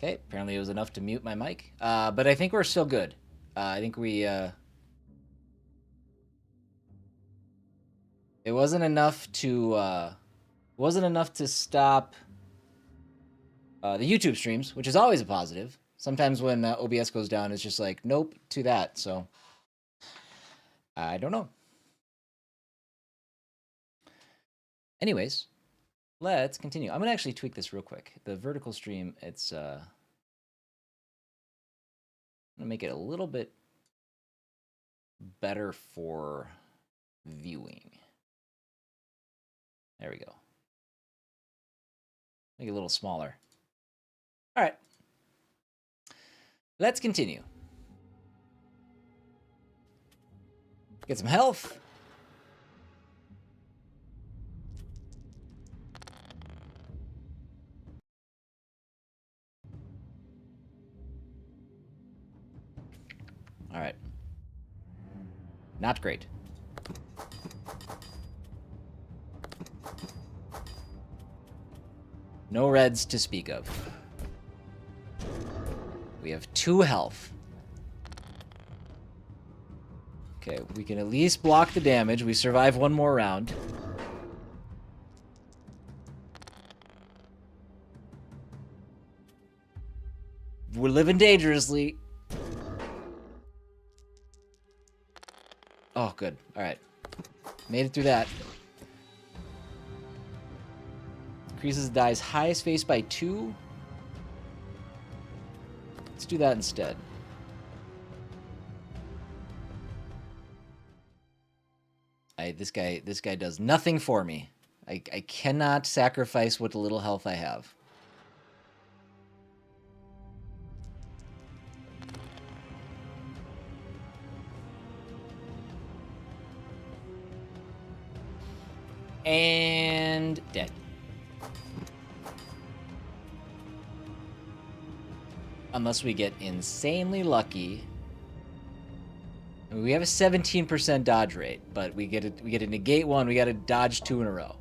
Okay, apparently it was enough to mute my mic. But I think we're still good. I think we... It wasn't enough to... wasn't enough to stop the YouTube streams, which is always a positive. Sometimes when OBS goes down, it's just like, nope, to that. So, I don't know. Anyways, let's continue. I'm going to actually tweak this real quick. The vertical stream, it's... I'm going to make it a little bit better for viewing. There we go. Make it a little smaller. All right. Let's continue. Get some health. All right. Not great. No reds to speak of. We have 2 health. Okay, we can at least block the damage. We survive 1 more round. We're living dangerously. Oh, good. All right. Made it through that. Increases the die's highest face by 2. Let's do that instead. This guy does nothing for me. I cannot sacrifice what little health I have. And dead. Unless we get insanely lucky. I mean, we have a 17% dodge rate, but we get to negate 1. We got to dodge 2 in a row.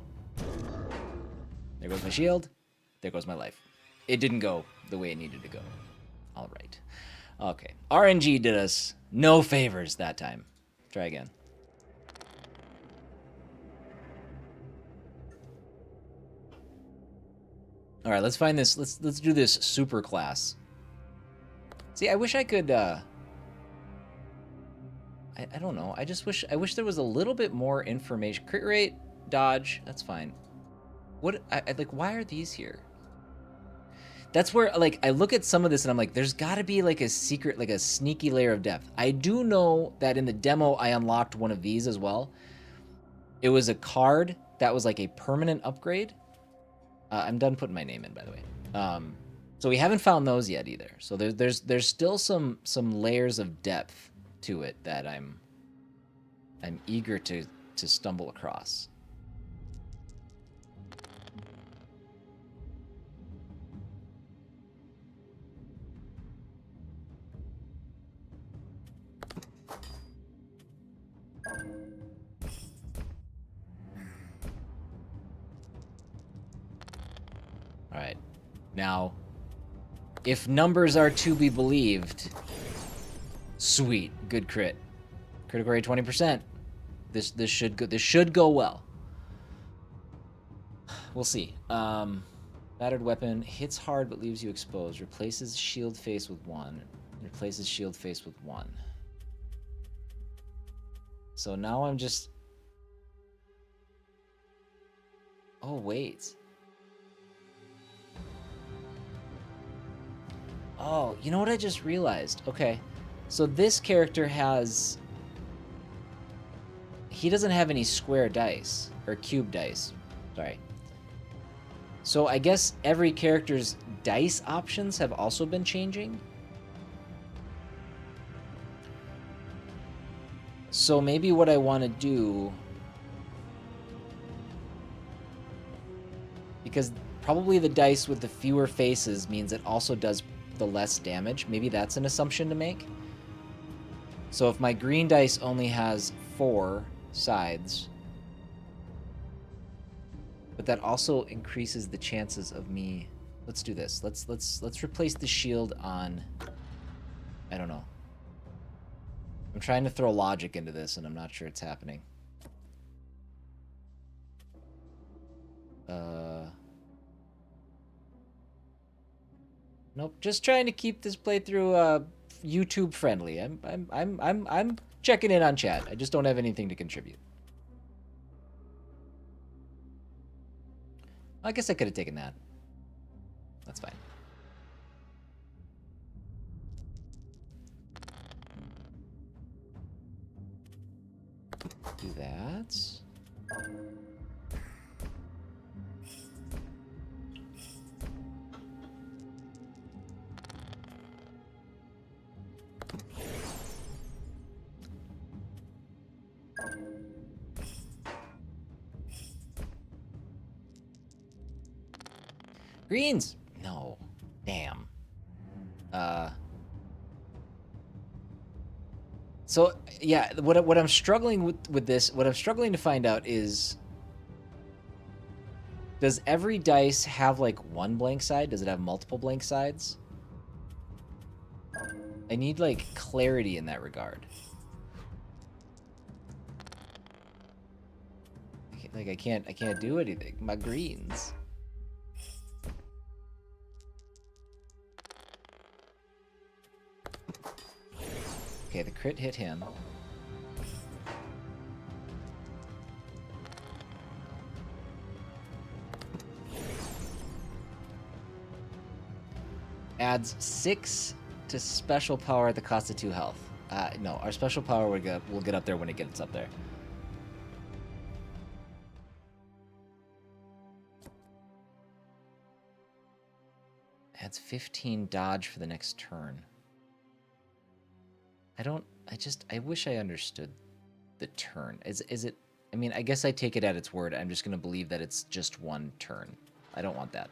There goes my shield. There goes my life. It didn't go the way it needed to go. All right. Okay. RNG did us no favors that time. Try again. All right, let's find this. Let's do this super class. See, I wish I could. I don't know. I wish there was a little bit more information. Crit rate, dodge. That's fine. What? Like. Why are these here? That's where, like, I look at some of this and I'm like, there's got to be like a secret, like a sneaky layer of depth. I do know that in the demo I unlocked one of these as well. It was a card that was like a permanent upgrade. I'm done putting my name in, by the way. So we haven't found those yet either. So there's still some layers of depth to it that I'm eager to stumble across. All right. Now, if numbers are to be believed, sweet, good crit. Critical rate 20%. This should go well. We'll see. Battered weapon hits hard but leaves you exposed. Replaces shield face with 1. Replaces shield face with 1. So now I'm just. Oh wait. Oh, you know what I just realized? Okay, so this character he doesn't have any square dice, or cube dice, sorry. So I guess every character's dice options have also been changing? So maybe what I want to do, because probably the dice with the fewer faces means it also does the less damage. Maybe that's an assumption to make. So if my green dice only has 4 sides, but that also increases the chances of me. Let's do this. Let's replace the shield on. I don't know. I'm trying to throw logic into this, and I'm not sure it's happening. Nope. Just trying to keep this playthrough YouTube friendly. I'm checking in on chat. I just don't have anything to contribute. I guess I could have taken that. That's fine. Do that. Greens! No. Damn. So yeah, what I'm struggling with this, what I'm struggling to find out is, does every dice have like one blank side? Does it have multiple blank sides? I need like clarity in that regard. Like I can't do anything. My greens. Okay, the crit hit him. Adds 6 to special power at the cost of 2 health. No, our special power will get up there when it gets up there. Adds 15 dodge for the next turn. I wish I understood the turn. Is it, I mean, I guess I take it at its word. I'm just going to believe that it's just one turn. I don't want that.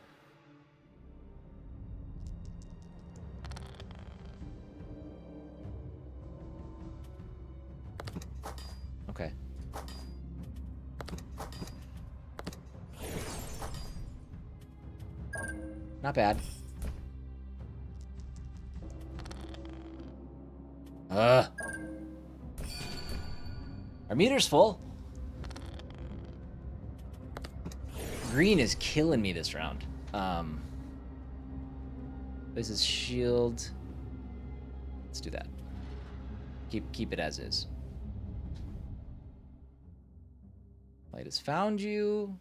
Okay. Not bad. Our meter's full. Green is killing me this round. This is shield. Let's do that. Keep it as is. Light has found you.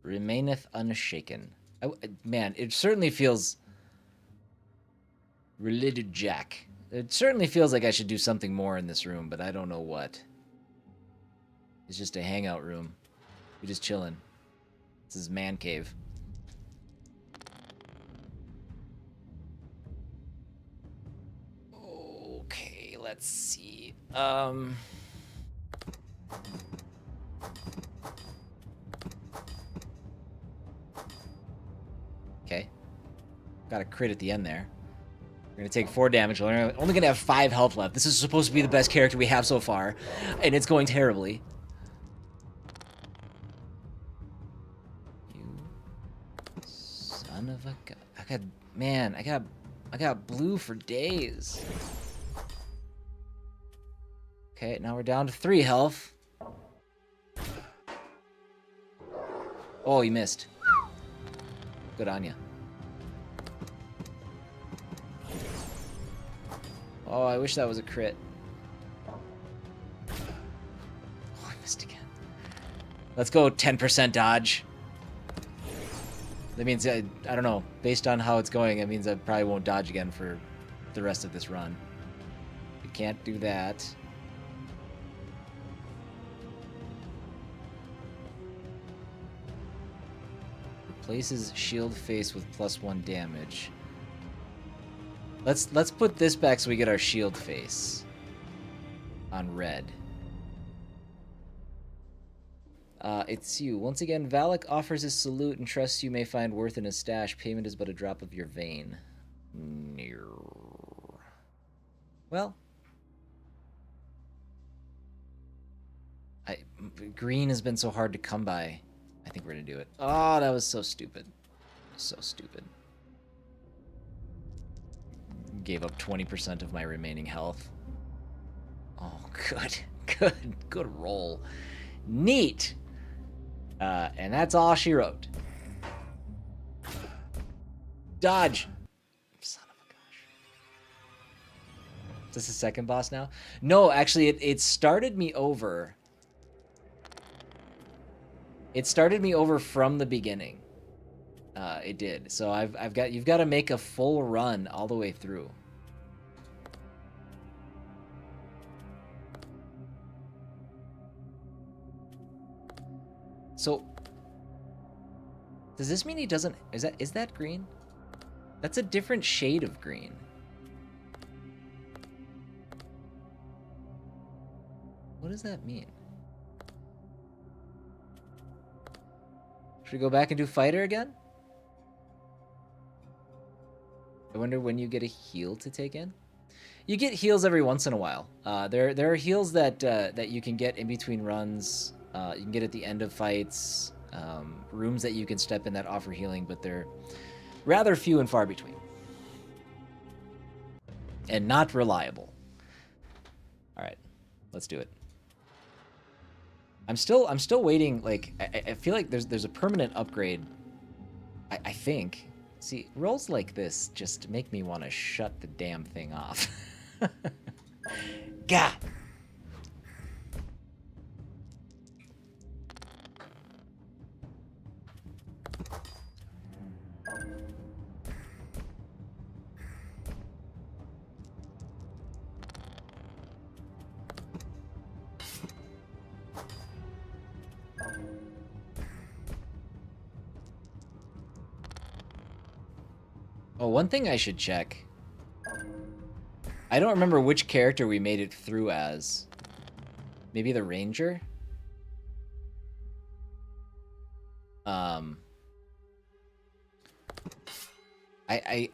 Remaineth unshaken. Man, it certainly feels related Jack. It certainly feels like I should do something more in this room, but I don't know what. It's just a hangout room. We're just chilling. This is man cave. Okay, let's see. Okay. Got a crit at the end there. We're gonna take 4 damage. We're only gonna have 5 health left. This is supposed to be the best character we have so far, and it's going terribly. You son of a gun. I got blue for days. Okay, now we're down to 3 health. Oh, you missed. Good on you. Oh, I wish that was a crit. Oh, I missed again. Let's go 10% dodge. That means, I don't know, based on how it's going, it means I probably won't dodge again for the rest of this run. We can't do that. Replaces shield face with +1 damage. Let's put this back so we get our shield face on red. It's you. Once again, Valak offers his salute and trusts you may find worth in his stash. Payment is but a drop of your vein. Well, green has been so hard to come by. I think we're gonna do it. Oh, that was so stupid. So stupid. Gave up 20% of my remaining health. Oh, good roll. Neat. And that's all she wrote. Dodge. Son of a gosh. Is this the second boss now? No, actually, it started me over. It started me over from the beginning. It did. So you've got to make a full run all the way through. So does this mean he doesn't, is that green? That's a different shade of green. What does that mean? Should we go back and do fighter again? wonder when you get a heal to take in. You get heals every once in a while. There are heals that you can get in between runs. You can get at the end of fights. Rooms that you can step in that offer healing, but they're rather few and far between, and not reliable. All right, let's do it. I'm still waiting. Like I feel like there's a permanent upgrade. I think. See, rolls like this just make me want to shut the damn thing off. God. Oh, one thing I should check. I don't remember which character we made it through as. Maybe the Ranger? I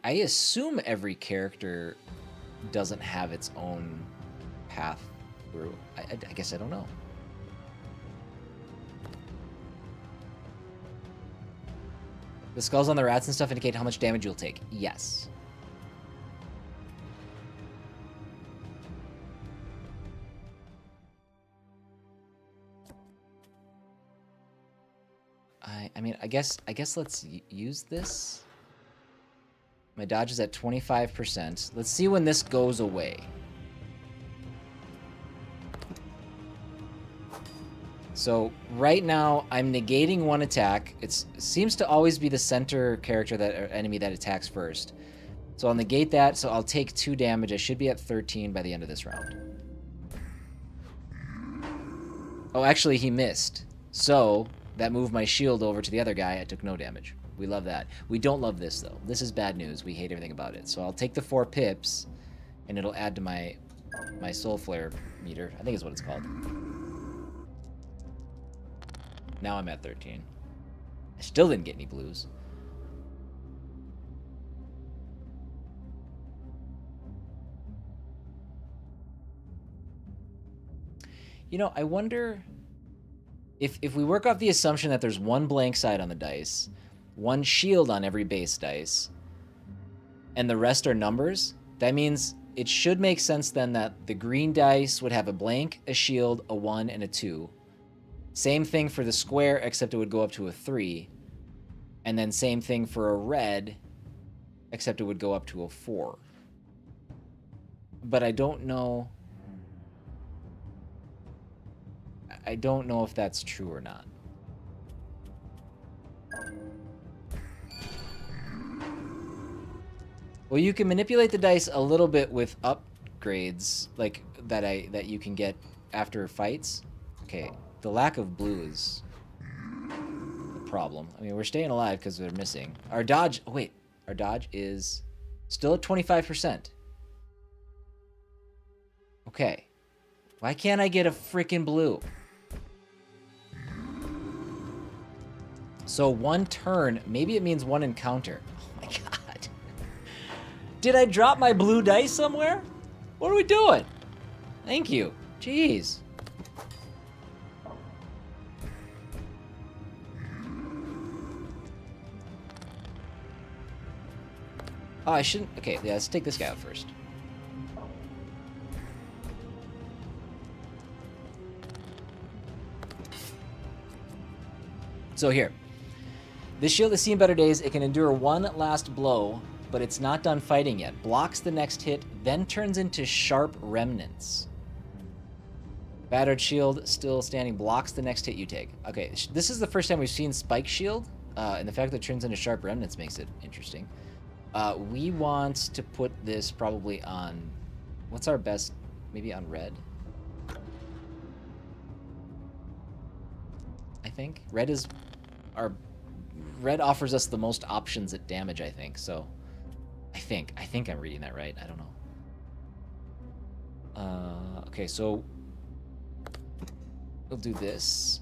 assume every character doesn't have its own path through. I guess I don't know. The skulls on the rats and stuff indicate how much damage you'll take. Yes. I mean, I guess let's use this. My dodge is at 25%. Let's see when this goes away. So right now I'm negating one attack. It seems to always be the center character or enemy that attacks first. So I'll negate that. So I'll take 2 damage. I should be at 13 by the end of this round. Oh, actually he missed. So that moved my shield over to the other guy. I took no damage. We love that. We don't love this though. This is bad news. We hate everything about it. So I'll take the 4 pips and it'll add to my soul flare meter. I think is what it's called. Now I'm at 13. I still didn't get any blues. You know, I wonder if we work off the assumption that there's 1 blank side on the dice, 1 shield on every base dice, and the rest are numbers, that means it should make sense then that the green dice would have a blank, a shield, a 1, and a 2. Same thing for the square, except it would go up to a 3. And then same thing for a red, except it would go up to a 4. But I don't know... I don't know if that's true or not. Well, you can manipulate the dice a little bit with upgrades, like that you can get after fights. Okay. The lack of blue is a problem. I mean, we're staying alive because they're missing. Our dodge... Oh, wait. Our dodge is still at 25%. Okay. Why can't I get a freaking blue? So 1 turn. Maybe it means 1 encounter. Oh, my God. Did I drop my blue dice somewhere? What are we doing? Thank you. Jeez. Oh, I shouldn't... Okay, yeah, let's take this guy out first. So here. This shield has seen better days. It can endure 1 last blow, but it's not done fighting yet. Blocks the next hit, then turns into sharp remnants. Battered shield, still standing, blocks the next hit you take. Okay, this is the first time we've seen Spike Shield, and the fact that it turns into sharp remnants makes it interesting. We want to put this probably on... What's our best? Maybe on red? I think. Red is... Red offers us the most options at damage, I think. So, I think I'm reading that right. I don't know. Okay, so... We'll do this.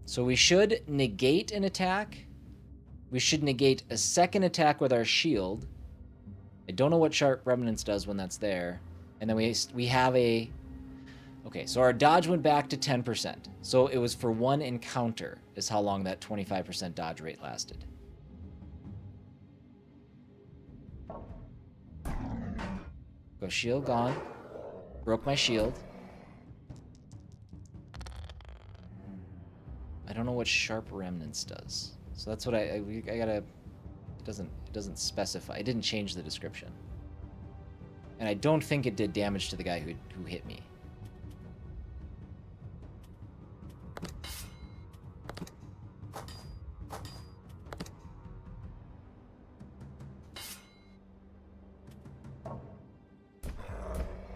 So we should negate an attack We should negate a second attack with our shield. I don't know what Sharp Remnants does when that's there. And then we have a... Okay, so our dodge went back to 10%. So it was for one encounter is how long that 25% dodge rate lasted. Go shield, gone. Broke my shield. I don't know what Sharp Remnants does. So that's what I gotta... It doesn't specify. It didn't change the description. And I don't think it did damage to the guy who hit me.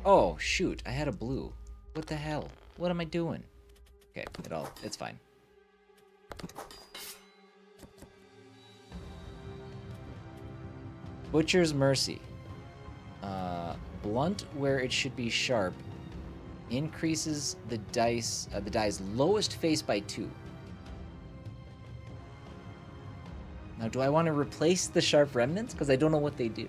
Oh, shoot. I had a blue. What the hell? What am I doing? Okay, it's fine. Butcher's Mercy. Blunt where it should be sharp. Increases the die's lowest face by 2. Now, do I want to replace the Sharp Remnants? Because I don't know what they do.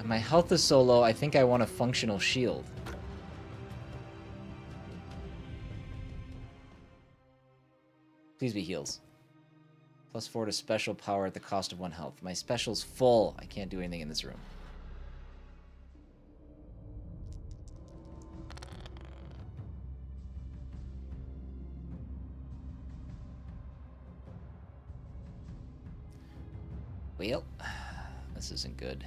And my health is so low, I think I want a functional shield. Please be heals. +4 to special power at the cost of 1 health. My special's full. I can't do anything in this room. Well, this isn't good.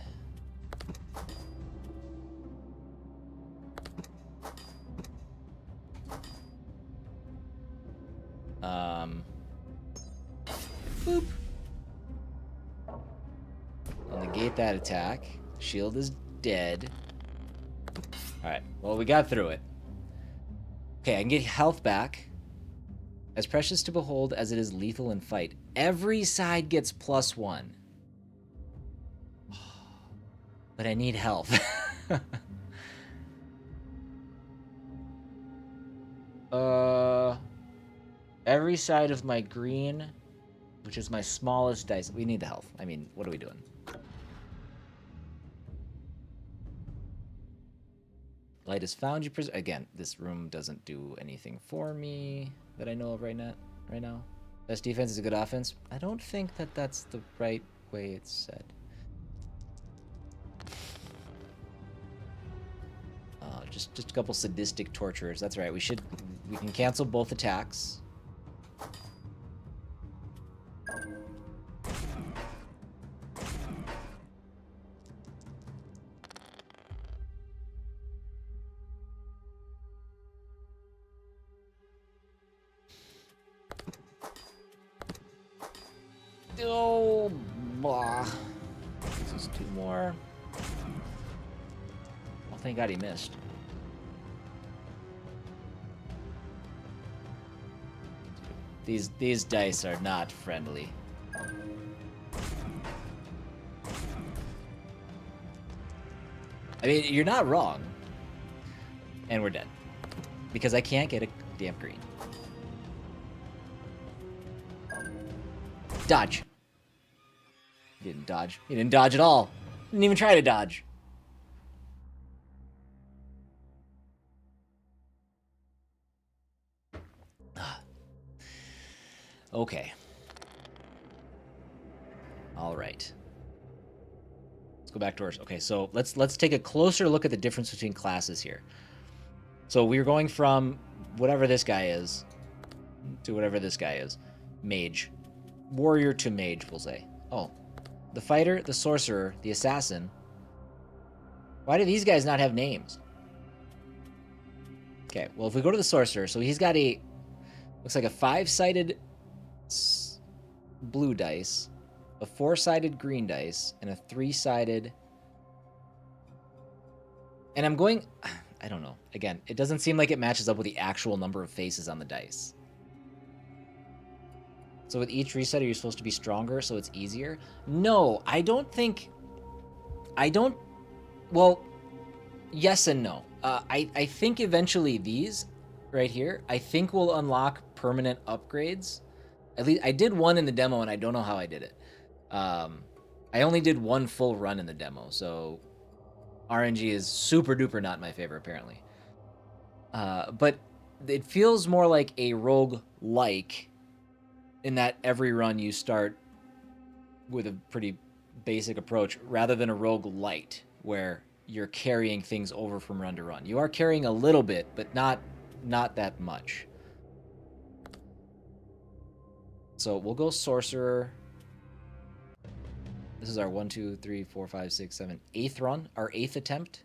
Boop. I'll negate that attack. Shield is dead. Alright, well, we got through it. Okay, I can get health back. As precious to behold as it is lethal in fight. Every side gets +1. But I need health. Every side of my green, which is my smallest dice. We need the health. I mean, what are we doing? Light is found. You again. This room doesn't do anything for me that I know of right now. Best defense is a good offense. I don't think that that's the right way it's said. Just a couple sadistic torturers. That's right. We can cancel both attacks. Oh, blah. This is 2 more. Oh, thank God he missed. These dice are not friendly. I mean, you're not wrong. And we're dead. Because I can't get a damn green. Dodge. He didn't dodge. He didn't dodge at all. Didn't even try to dodge. Okay. All right. Let's go back to ours. Okay, so let's take a closer look at the difference between classes here. So we're going from whatever this guy is to whatever this guy is. Mage. Warrior to mage, we'll say. Oh. The fighter, the sorcerer, the assassin. Why do these guys not have names? Okay, well, if we go to the sorcerer, so he's got a... Looks like a 5-sided blue dice, a 4-sided green dice, and a 3-sided... And I'm going... I don't know. Again, it doesn't seem like it matches up with the actual number of faces on the dice. So with each reset, are you supposed to be stronger so it's easier? No, I don't think... Well, Yes and no. I think eventually these right here, I think will unlock permanent upgrades. At least I did one in the demo, and I don't know how I did it. I only did one full run in the demo, so RNG is super duper not my favorite, apparently. But it feels more like a rogue-like in that every run you start with a pretty basic approach, rather than a roguelite, where you're carrying things over from run to run. You are carrying a little bit, but not that much. So we'll go Sorcerer. This is our 1, 2, 3, 4, 5, 6, 7, 8th run, our 8th attempt.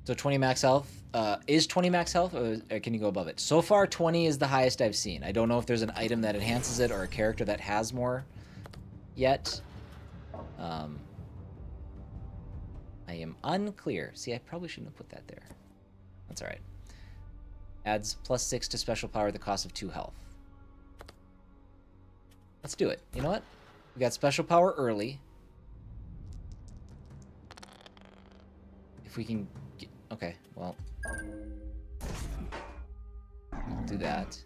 So 20 max health. Is 20 max health, or can you go above it? So far, 20 is the highest I've seen. I don't know if there's an item that enhances it or a character that has more yet. I am unclear. See, I probably shouldn't have put that there. That's all right. Adds +6 to special power at the cost of 2 health. Let's do it. You know what? We got special power early. If we can get... Okay, well... I'll do that.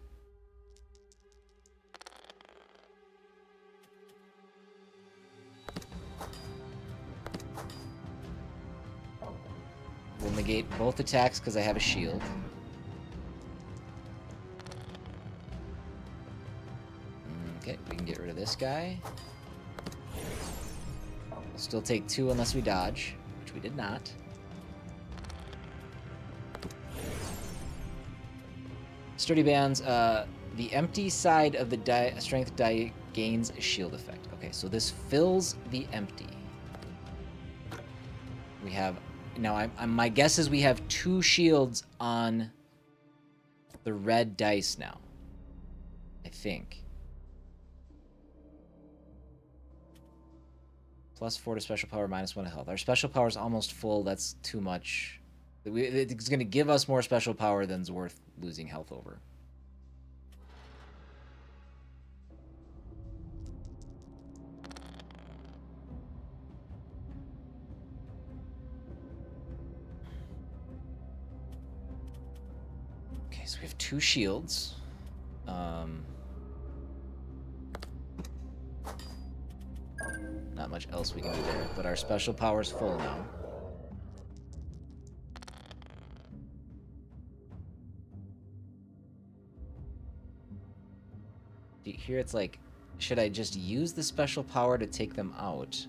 We'll negate both attacks because I have a shield. Okay, we can get rid of this guy. We'll still take 2 unless we dodge, which we did not. Sturdy bands, the empty side of the strength die gains a shield effect. Okay, so this fills the empty. We have, now my guess is we have 2 shields on the red dice now. I think. +4 to special power, -1 to health. Our special power is almost full. That's too much. It's going to give us more special power than's worth losing health over. Okay, so we have 2 shields. Not much else we can do there, but our special power is full now. Here it's like, should I just use the special power to take them out?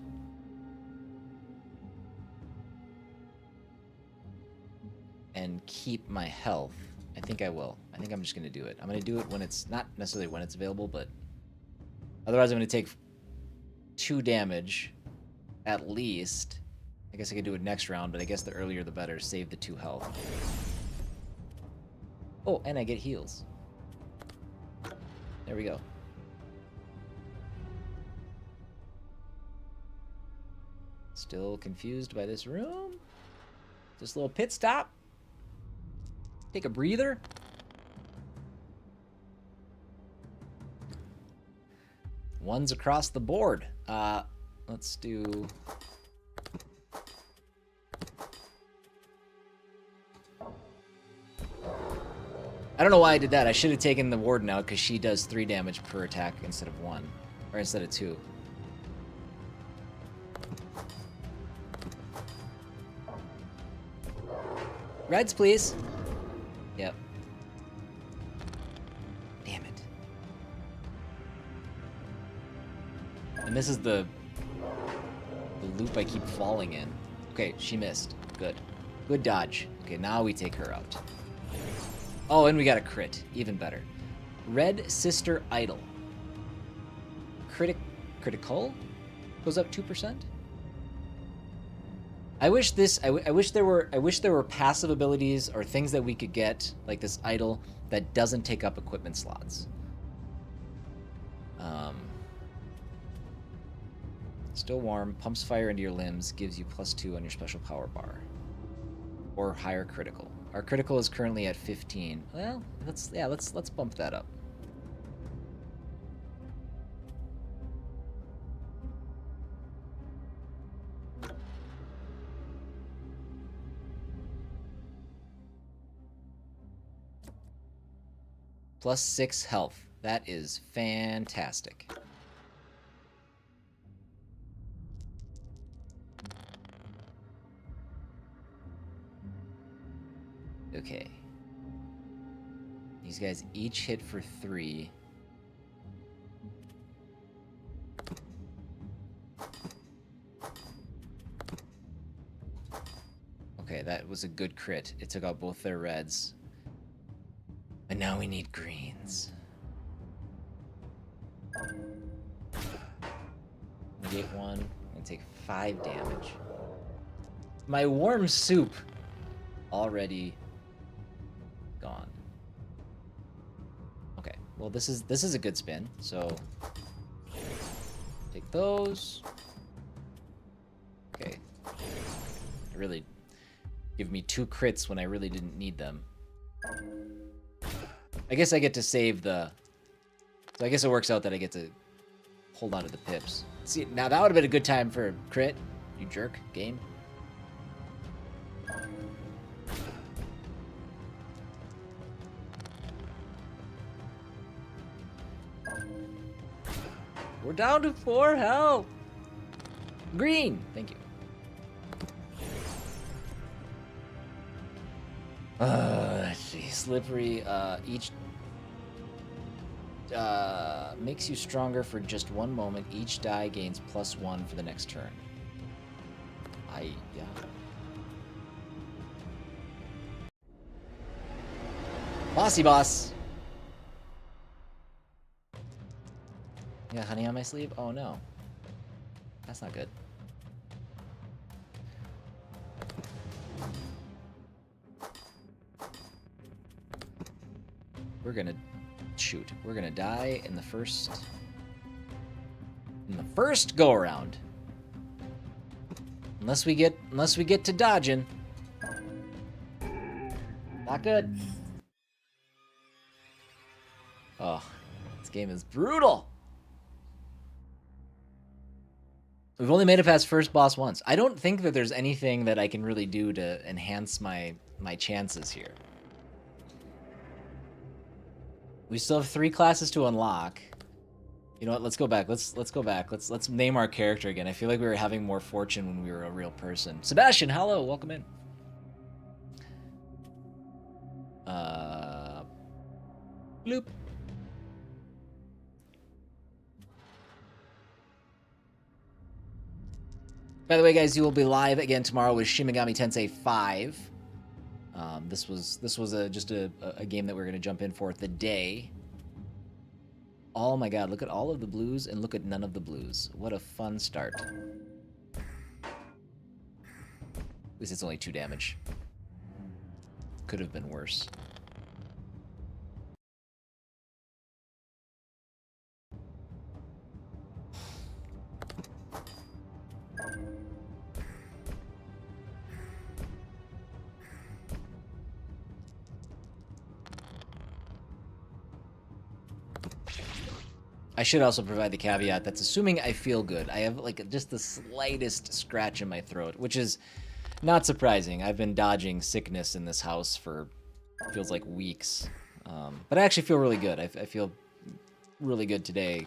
And keep my health? I think I will. I think I'm just going to do it. I'm going to do it when it's, not necessarily when it's available, but otherwise I'm going to take 2 damage, at least. I guess I could do it next round, but I guess the earlier the better. Save the 2 health. Oh, and I get heals. There we go. Still confused by this room. This little pit stop. Take a breather. Ones across the board. Let's do... I don't know why I did that. I should have taken the Warden out because she does 3 damage per attack instead of 1. Or instead of 2. Reds, please. Yep. Damn it. And this is the loop I keep falling in. Okay, she missed. Good. Good dodge. Okay, now we take her out. Oh, and we got a crit. Even better. Red Sister Idol. Critical? Goes up 2%? I wish there were passive abilities or things that we could get, like this idol, that doesn't take up equipment slots. Still warm, pumps fire into your limbs, gives you +2 on your special power bar. or higher critical. Our critical is currently at 15. Well, let's bump that up. Plus 6 health. That is fantastic. Okay. These guys each hit for 3. Okay, that was a good crit. It took out both their reds. And now we need greens. Negate 1 and take 5 damage. My warm soup already gone. Okay, well this is a good spin. So take those. Okay. Really give me 2 crits when I really didn't need them. I guess I get to save the... So I guess it works out that I get to hold on to the pips. See, now that would have been a good time for a crit, you jerk, game. We're down to 4 health. Green, thank you. Let's see. Slippery, each makes you stronger for just 1 moment. Each die gains +1 for the next turn. Yeah. Bossy boss. Yeah, honey on my sleeve? Oh no. That's not good. We're gonna shoot. We're gonna die in the first go around. Unless we get to dodging. Not good. Oh, this game is brutal. We've only made it past first boss once. I don't think that there's anything that I can really do to enhance my chances here. We still have 3 classes to unlock. You know what? Let's go back. Let's go back. Let's name our character again. I feel like we were having more fortune when we were a real person. Sebastian, hello, welcome in. Bloop. By the way, guys, you will be live again tomorrow with Shin Megami Tensei 5. This was just a game that we're gonna jump in for the day. Oh my god, look at all of the blues and look at none of the blues. What a fun start. At least it's only 2 damage. Could have been worse. I should also provide the caveat that's assuming I feel good. I have like just the slightest scratch in my throat, which is not surprising. I've been dodging sickness in this house for feels like weeks. But I actually feel really good. I feel really good today.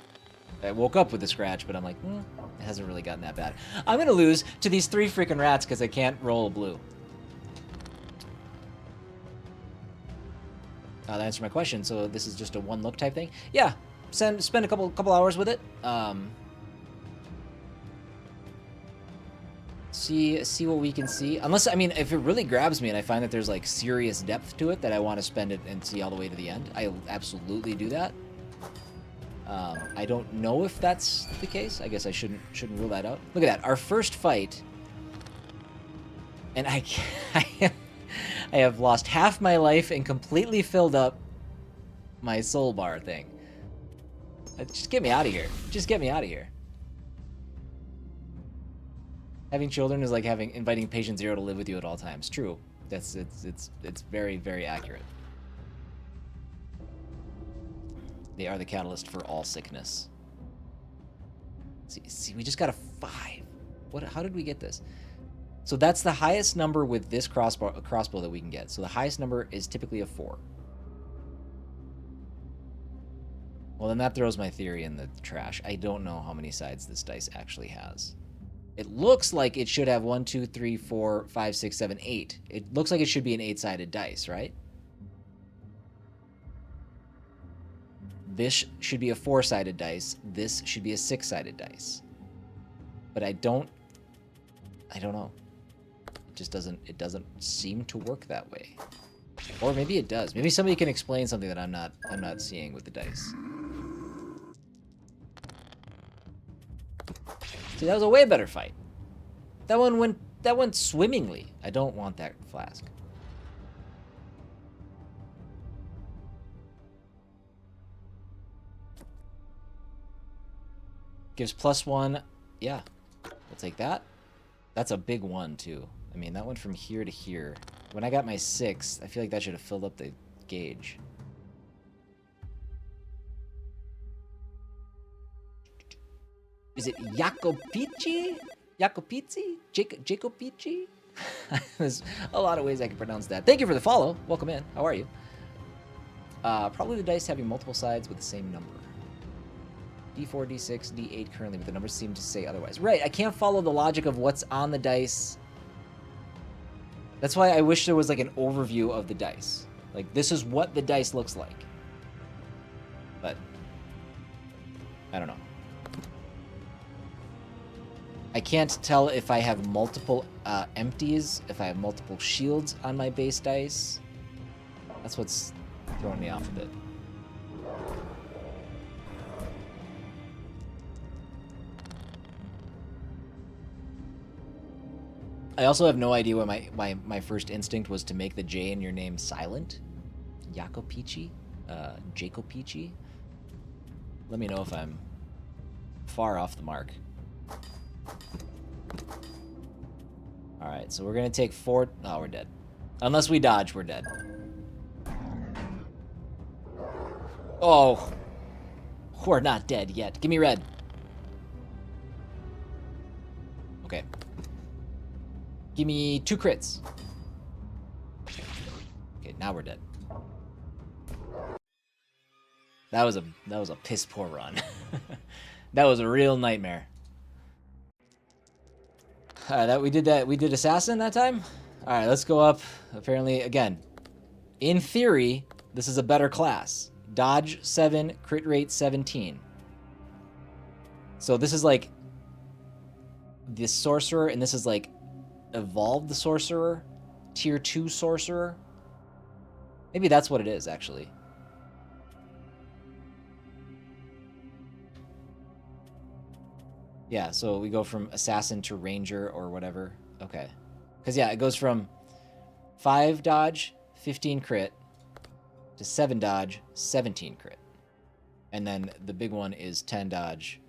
I woke up with a scratch, but I'm like, it hasn't really gotten that bad. I'm going to lose to these 3 freaking rats because I can't roll a blue. That answered my question. So this is just a 1 look type thing? Yeah. Spend a couple hours with it. See what we can see. Unless, I mean, if it really grabs me and I find that there's like serious depth to it that I want to spend it and see all the way to the end, I'll absolutely do that. I don't know if that's the case. I guess I shouldn't rule that out. Look at that, our first fight, and I have lost half my life and completely filled up my soul bar thing. Just get me out of here. Just get me out of here. Having children is like inviting patient 0 to live with you at all times. True. It's very, very accurate. They are the catalyst for all sickness. See, we just got a 5. How did we get this? So that's the highest number with this crossbow that we can get. So the highest number is typically a 4. Well, then that throws my theory in the trash. I don't know how many sides this dice actually has. It looks like it should have 1, 2, 3, 4, 5, 6, 7, 8. It looks like it should be an 8-sided dice, right? This should be a 4-sided dice. This should be a 6-sided dice. But I don't know. It doesn't seem to work that way. Or maybe it does. Maybe somebody can explain something that I'm not seeing with the dice. See, that was a way better fight. That one went swimmingly. I don't want that flask. Gives +1. Yeah, we'll take that. That's a big 1 too. I mean, that went from here to here. When I got my 6, I feel like that should have filled up the gauge. Is it Jacopici? Jacopici? Jacopici? There's a lot of ways I can pronounce that. Thank you for the follow. Welcome in. How are you? Probably the dice having multiple sides with the same number. D4, D6, D8 currently, but the numbers seem to say otherwise. Right, I can't follow the logic of what's on the dice. That's why I wish there was like an overview of the dice. Like, this is what the dice looks like. But, I don't know. I can't tell if I have multiple empties, if I have multiple shields on my base dice. That's what's throwing me off a bit. I also have no idea why my first instinct was to make the J in your name silent. Jacopici? Jacopici? Let me know if I'm far off the mark. Alright, so we're gonna take 4... Oh, we're dead. Unless we dodge, we're dead. Oh! We're not dead yet. Give me red. Okay. Give me 2 crits. Okay, now we're dead. That was a piss poor run. That was a real nightmare. We did assassin that time? All right, let's go up. Apparently, again, in theory, this is a better class. Dodge 7, crit rate 17. So this is like the sorcerer, and this is like evolved the sorcerer, tier 2 sorcerer. Maybe that's what it is, actually. Yeah, so we go from assassin to ranger or whatever. Okay. Because, yeah, it goes from 5 dodge, 15 crit, to 7 dodge, 17 crit. And then the big one is 10 dodge,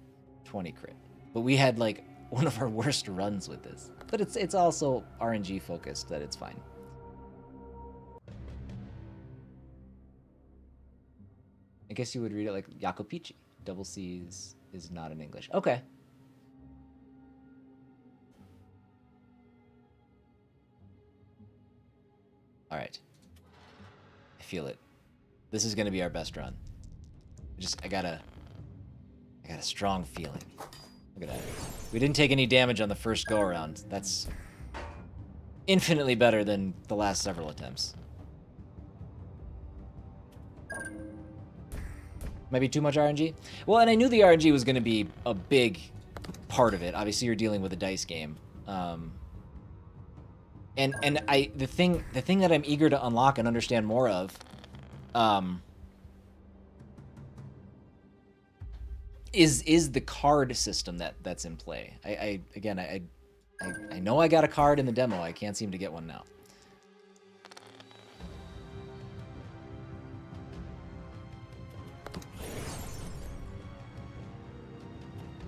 20 crit. But we had, like, one of our worst runs with this. But it's also RNG focused that it's fine. I guess you would read it like Jacopici. Double C's is not in English. Okay. All right. I feel it. This is going to be our best run. I got a strong feeling. Look at that. We didn't take any damage on the first go around. That's infinitely better than the last several attempts. Might be too much RNG? Well, and I knew the RNG was going to be a big part of it. Obviously, you're dealing with a dice game. And the thing that I'm eager to unlock and understand more of, is the card system that's in play. I know I got a card in the demo. I can't seem to get one now.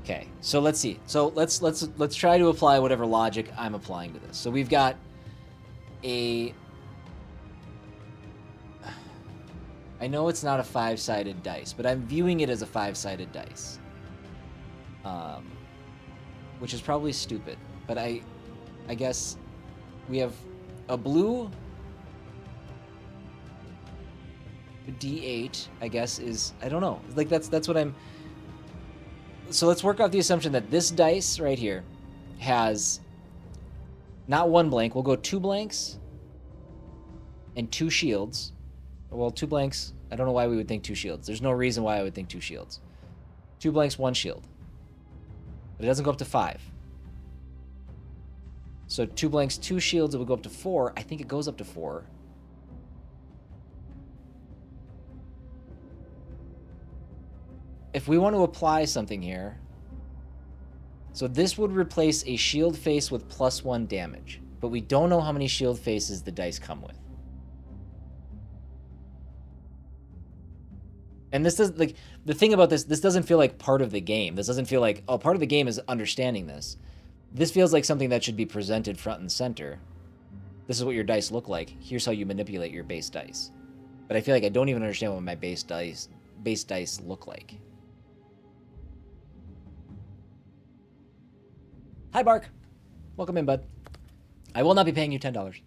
Okay, so let's see. So let's try to apply whatever logic I'm applying to this. So we've got a... I know it's not a 5-sided dice, but I'm viewing it as a 5-sided dice. Which is probably stupid, but I guess we have a blue D8, I guess, is, I don't know. Like, that's what I'm... So let's work off the assumption that this dice right here has not one blank. We'll go 2 blanks and 2 shields. Well, 2 blanks. I don't know why we would think 2 shields. There's no reason why I would think 2 shields. 2 blanks, 1 shield. But it doesn't go up to 5. So 2 blanks, 2 shields, it would go up to 4. I think it goes up to 4. If we want to apply something here, so this would replace a shield face with +1 damage, but we don't know how many shield faces the dice come with. And this does, like, the thing about this doesn't feel like part of the game. This doesn't feel like, oh, part of the game is understanding this. This feels like something that should be presented front and center. This is what your dice look like. Here's how you manipulate your base dice. But I feel like I don't even understand what my base dice look like. Hi, Bark. Welcome in, bud. I will not be paying you $10.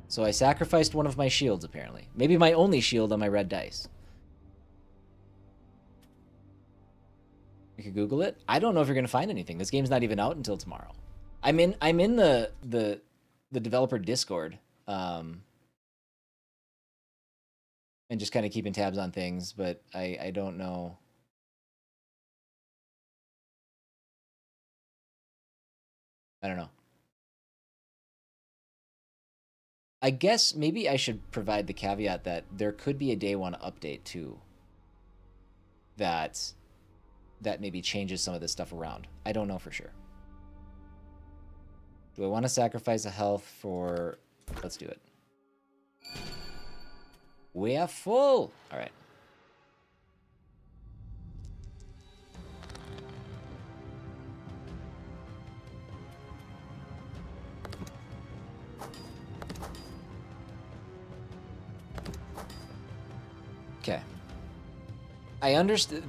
So I sacrificed one of my shields, apparently. Maybe my only shield on my red dice. You could Google it. I don't know if you're going to find anything. This game's not even out until tomorrow. I'm in the developer Discord, and just kind of keeping tabs on things, but I don't know. I don't know. I guess maybe I should provide the caveat that there could be a day 1 update too. That maybe changes some of this stuff around. I don't know for sure. Do I want to sacrifice a health for... Let's do it. We are full! Alright. Okay. I understand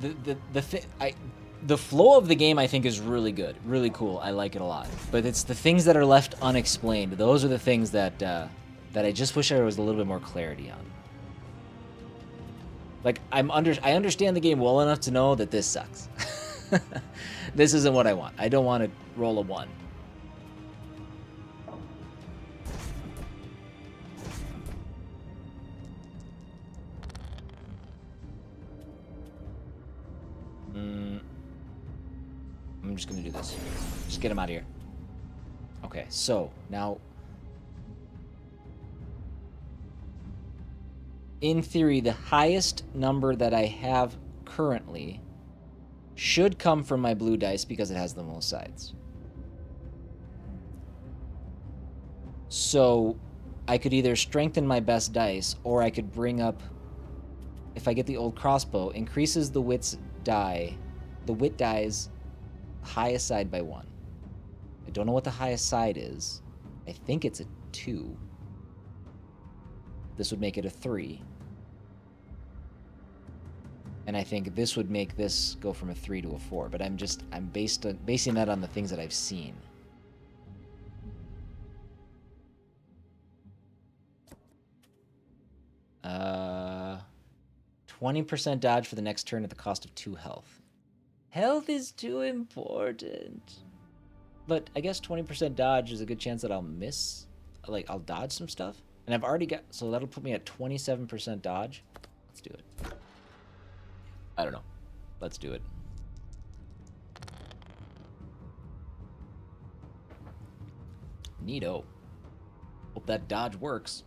the flow of the game. I think is really good, really cool. I like it a lot. But it's the things that are left unexplained. Those are the things that I just wish there was a little bit more clarity on. Like I understand the game well enough to know that this sucks. This isn't what I want. I don't want to roll a 1. I'm just gonna do this. Just get him out of here. Okay, so now, in theory, the highest number that I have currently should come from my blue dice because it has the most sides. So I could either strengthen my best dice, or I could bring up, if I get the old crossbow, increases the wit die's highest side by 1. I don't know what the highest side is. I think it's a 2. This would make it a 3. And I think this would make this go from a 3 to a 4. But I'm basing that on the things that I've seen. Uh, 20% dodge for the next turn at the cost of 2 health. Health is too important. But I guess 20% dodge is a good chance that I'll miss. Like, I'll dodge some stuff. And I've already got... So that'll put me at 27% dodge. Let's do it. I don't know. Let's do it. Neato. Hope that dodge works.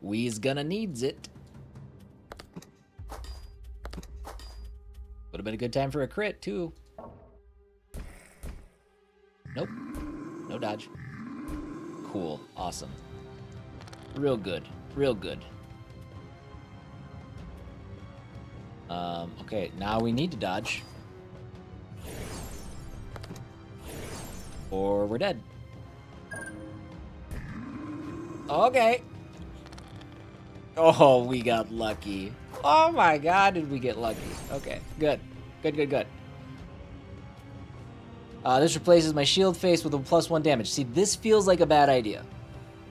We's gonna needs it. Would have been a good time for a crit, too. Nope. No dodge. Cool. Awesome. Real good. Real good. Okay, now we need to dodge. Or we're dead. Okay. Oh, we got lucky. Oh my god, did we get lucky. Okay, good. Good, good, good. This replaces my shield face with a +1 damage. See, this feels like a bad idea.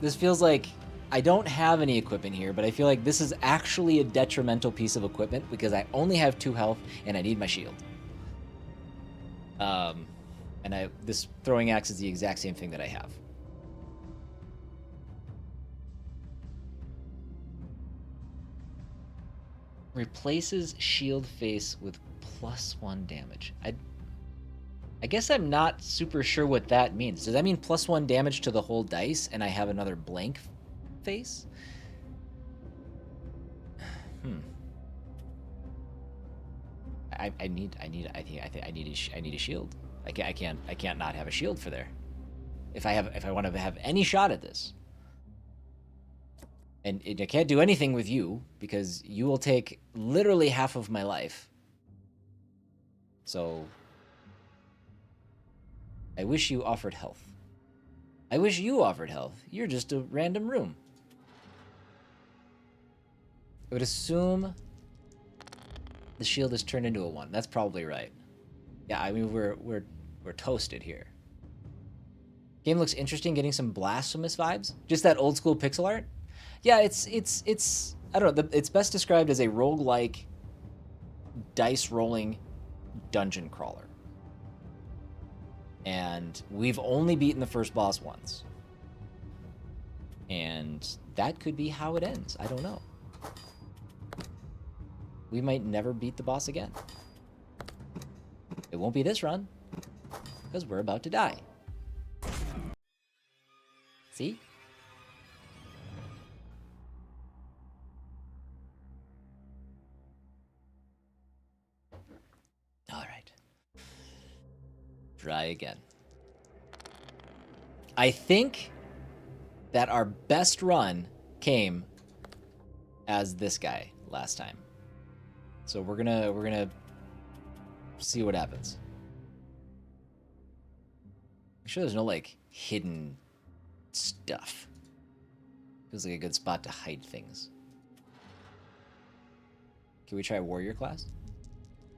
This feels like I don't have any equipment here, but I feel like this is actually a detrimental piece of equipment because I only have 2 health and I need my shield. And this throwing axe is the exact same thing that I have. Replaces shield face with +1 damage. I guess I'm not super sure what that means. Does that mean +1 damage to the whole dice and I have another blank face? I need a shield. I can't not have a shield for there. If I want to have any shot at this. And I can't do anything with you because you will take literally half of my life. So I wish you offered health. I wish you offered health. You're just a random room. I would assume the shield is turned into a 1. That's probably right. Yeah, I mean we're toasted here. Game looks interesting, getting some blasphemous vibes. Just that old school pixel art. Yeah, it's I don't know. It's best described as a roguelike dice rolling dungeon crawler. And we've only beaten the first boss once. And that could be how it ends. I don't know. We might never beat the boss again. It won't be this run, because we're about to die. See? All right. Try again. I think that our best run came as this guy last time. So we're gonna see what happens. I'm sure there's no like hidden stuff. Feels like a good spot to hide things. Can we try warrior class?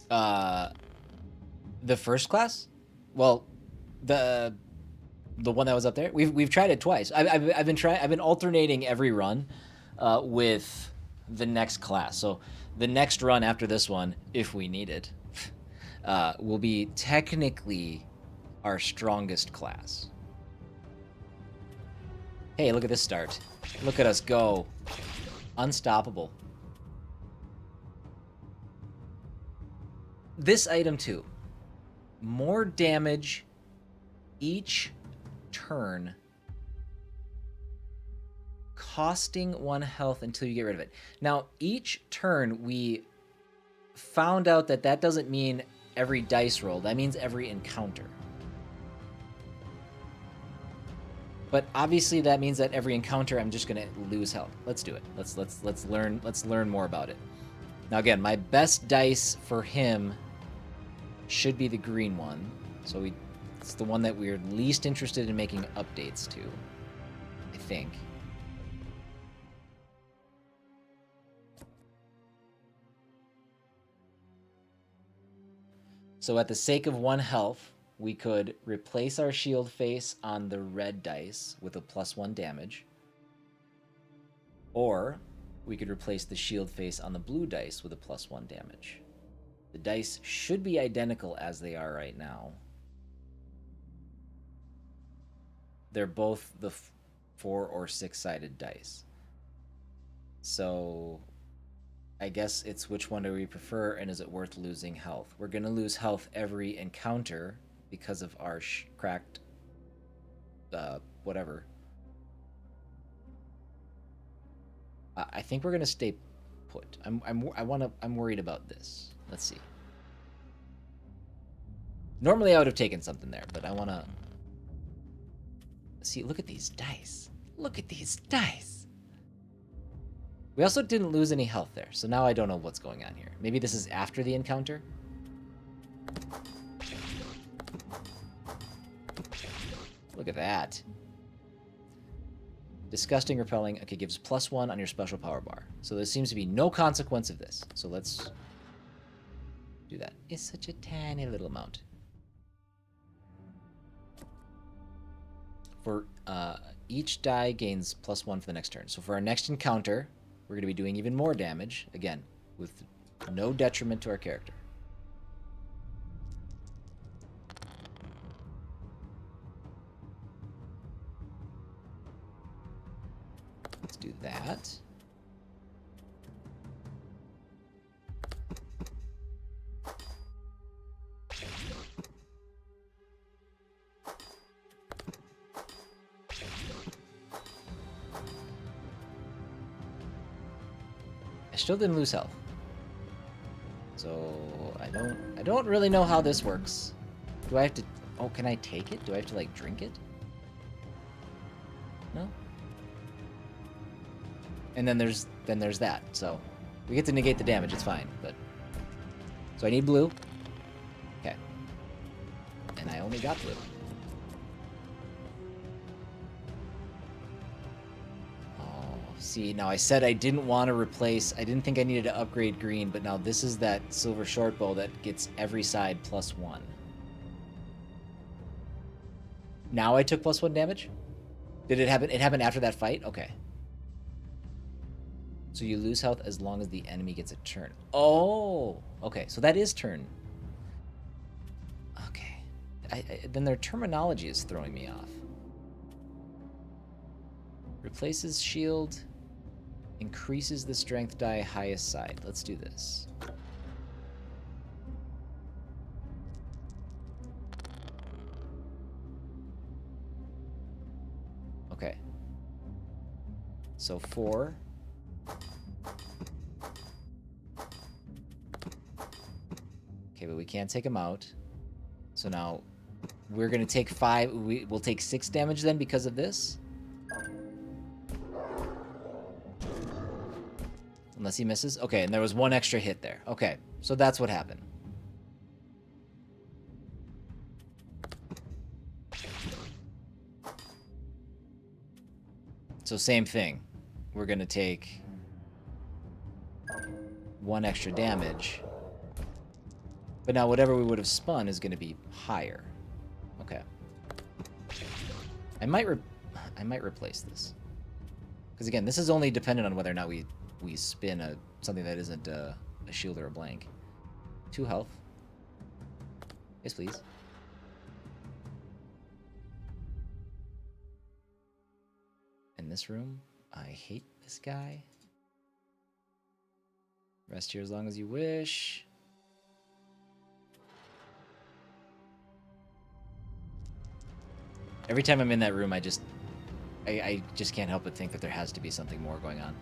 The first class? Well, the one that was up there. We've tried it twice. I've been alternating every run with the next class. So the next run after this one, if we need it, will be technically our strongest class. Hey, look at this start. Look at us go. Unstoppable. This item too. More damage each turn, costing 1 health until you get rid of it. Now, each turn we found out that doesn't mean every dice roll. That means every encounter. But obviously that means that every encounter I'm just gonna lose health. Let's do it. Let's learn more about it. Now again, my best dice for him should be the green one. So it's the one that we're least interested in making updates to, I think. So at the sake of 1 health, we could replace our shield face on the red dice with a +1 damage. Or we could replace the shield face on the blue dice with a +1 damage. The dice should be identical as they are right now. They're both the 4 or 6-sided dice. So I guess it's which one do we prefer, and is it worth losing health? We're going to lose health every encounter because of our cracked whatever. I think we're going to stay put. I'm worried about this. Let's see. Normally I would have taken something there, but I want to see. Look at these dice. Look at these dice. We also didn't lose any health there, so now I don't know what's going on here. Maybe this is after the encounter. Look at that. Disgusting, repelling. Okay, gives +1 on your special power bar. So there seems to be no consequence of this. So let's do that. It's such a tiny little amount. For each die gains +1 for the next turn. So for our next encounter, we're going to be doing even more damage. Again, with no detriment to our character. Let's do that. I still didn't lose health. So I don't really know how this works. Do I have to... Oh, can I take it? Do I have to, like, drink it? No? And then there's that. So we get to negate the damage. It's fine. But so I need blue. Okay. And I only got blue. Oh, see, now I said I didn't want to replace... I didn't think I needed to upgrade green, but now this is that silver short bow that gets every side +1. Now I took +1 damage? Did it happen? It happened after that fight? Okay. So you lose health as long as the enemy gets a turn. Oh! Okay, so that is turn. Okay. Then their terminology is throwing me off. Replaces shield. Increases the strength die highest side. Let's do this. Okay. So 4. Okay, but we can't take him out. So now we're going to take 5. We'll take 6 damage then because of this. Unless he misses. Okay, and there was 1 extra hit there. Okay, so that's what happened. So same thing. We're going to take 1 extra damage. But now whatever we would have spun is going to be higher. Okay. I might replace this. Because again, this is only dependent on whether or not we spin something that isn't a shield or a blank. 2 health. Yes, please. In this room, I hate this guy. Rest here as long as you wish. Every time I'm in that room, I just can't help but think that there has to be something more going on.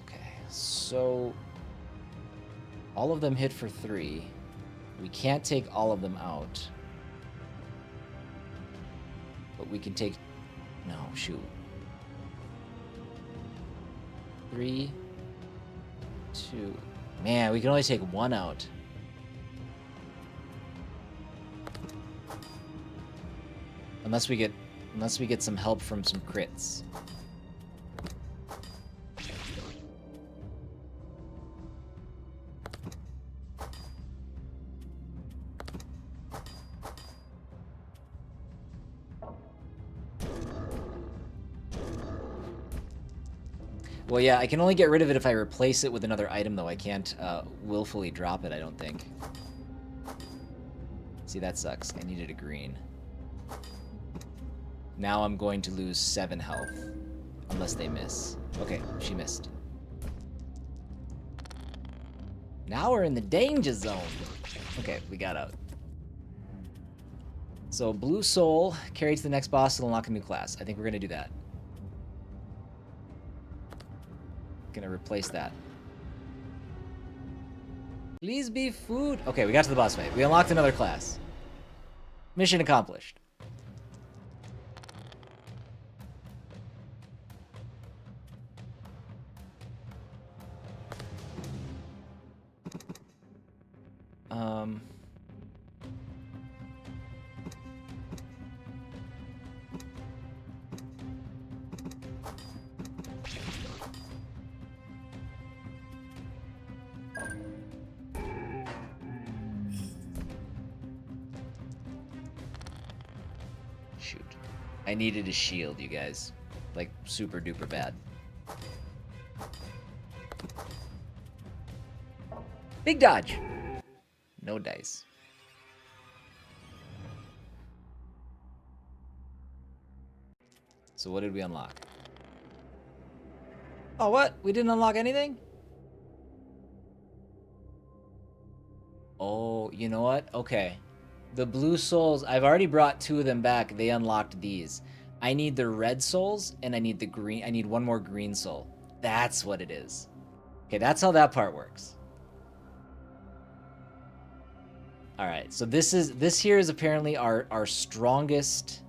Okay, so all of them hit for 3. We can't take all of them out. But we can take... No, shoot. 3, 2... Man, we can only take 1 out. Unless we get some help from some crits. Well, yeah, I can only get rid of it if I replace it with another item, though. I can't willfully drop it, I don't think. See, that sucks. I needed a green. Now I'm going to lose 7 health. Unless they miss. Okay, she missed. Now we're in the danger zone. Okay, we got out. So, Blue Soul, carry to the next boss to unlock a new class. I think we're going to do that. Gonna replace that. Please be food. Okay, we got to the boss fight. We unlocked another class. Mission accomplished. Shoot. I needed a shield, you guys. Like, super duper bad. Big dodge. No dice. So what did we unlock? Oh, what? We didn't unlock anything? Oh, you know what? Okay. The blue souls, I've already brought 2 of them back. They unlocked these. I need the red souls, and I need the green. I need 1 more green soul. That's what it is. Okay, that's how that part works. All right, so this here is apparently our strongest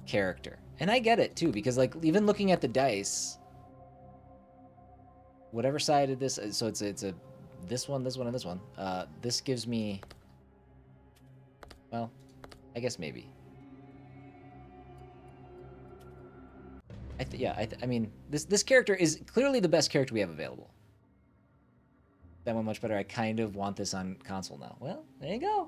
character. And I get it too, because like even looking at the dice, whatever side of this, so it's a this one, and this one. This gives me, well, I guess maybe. I mean, this character is clearly the best character we have available. That one much better. I kind of want this on console now. Well, there you go.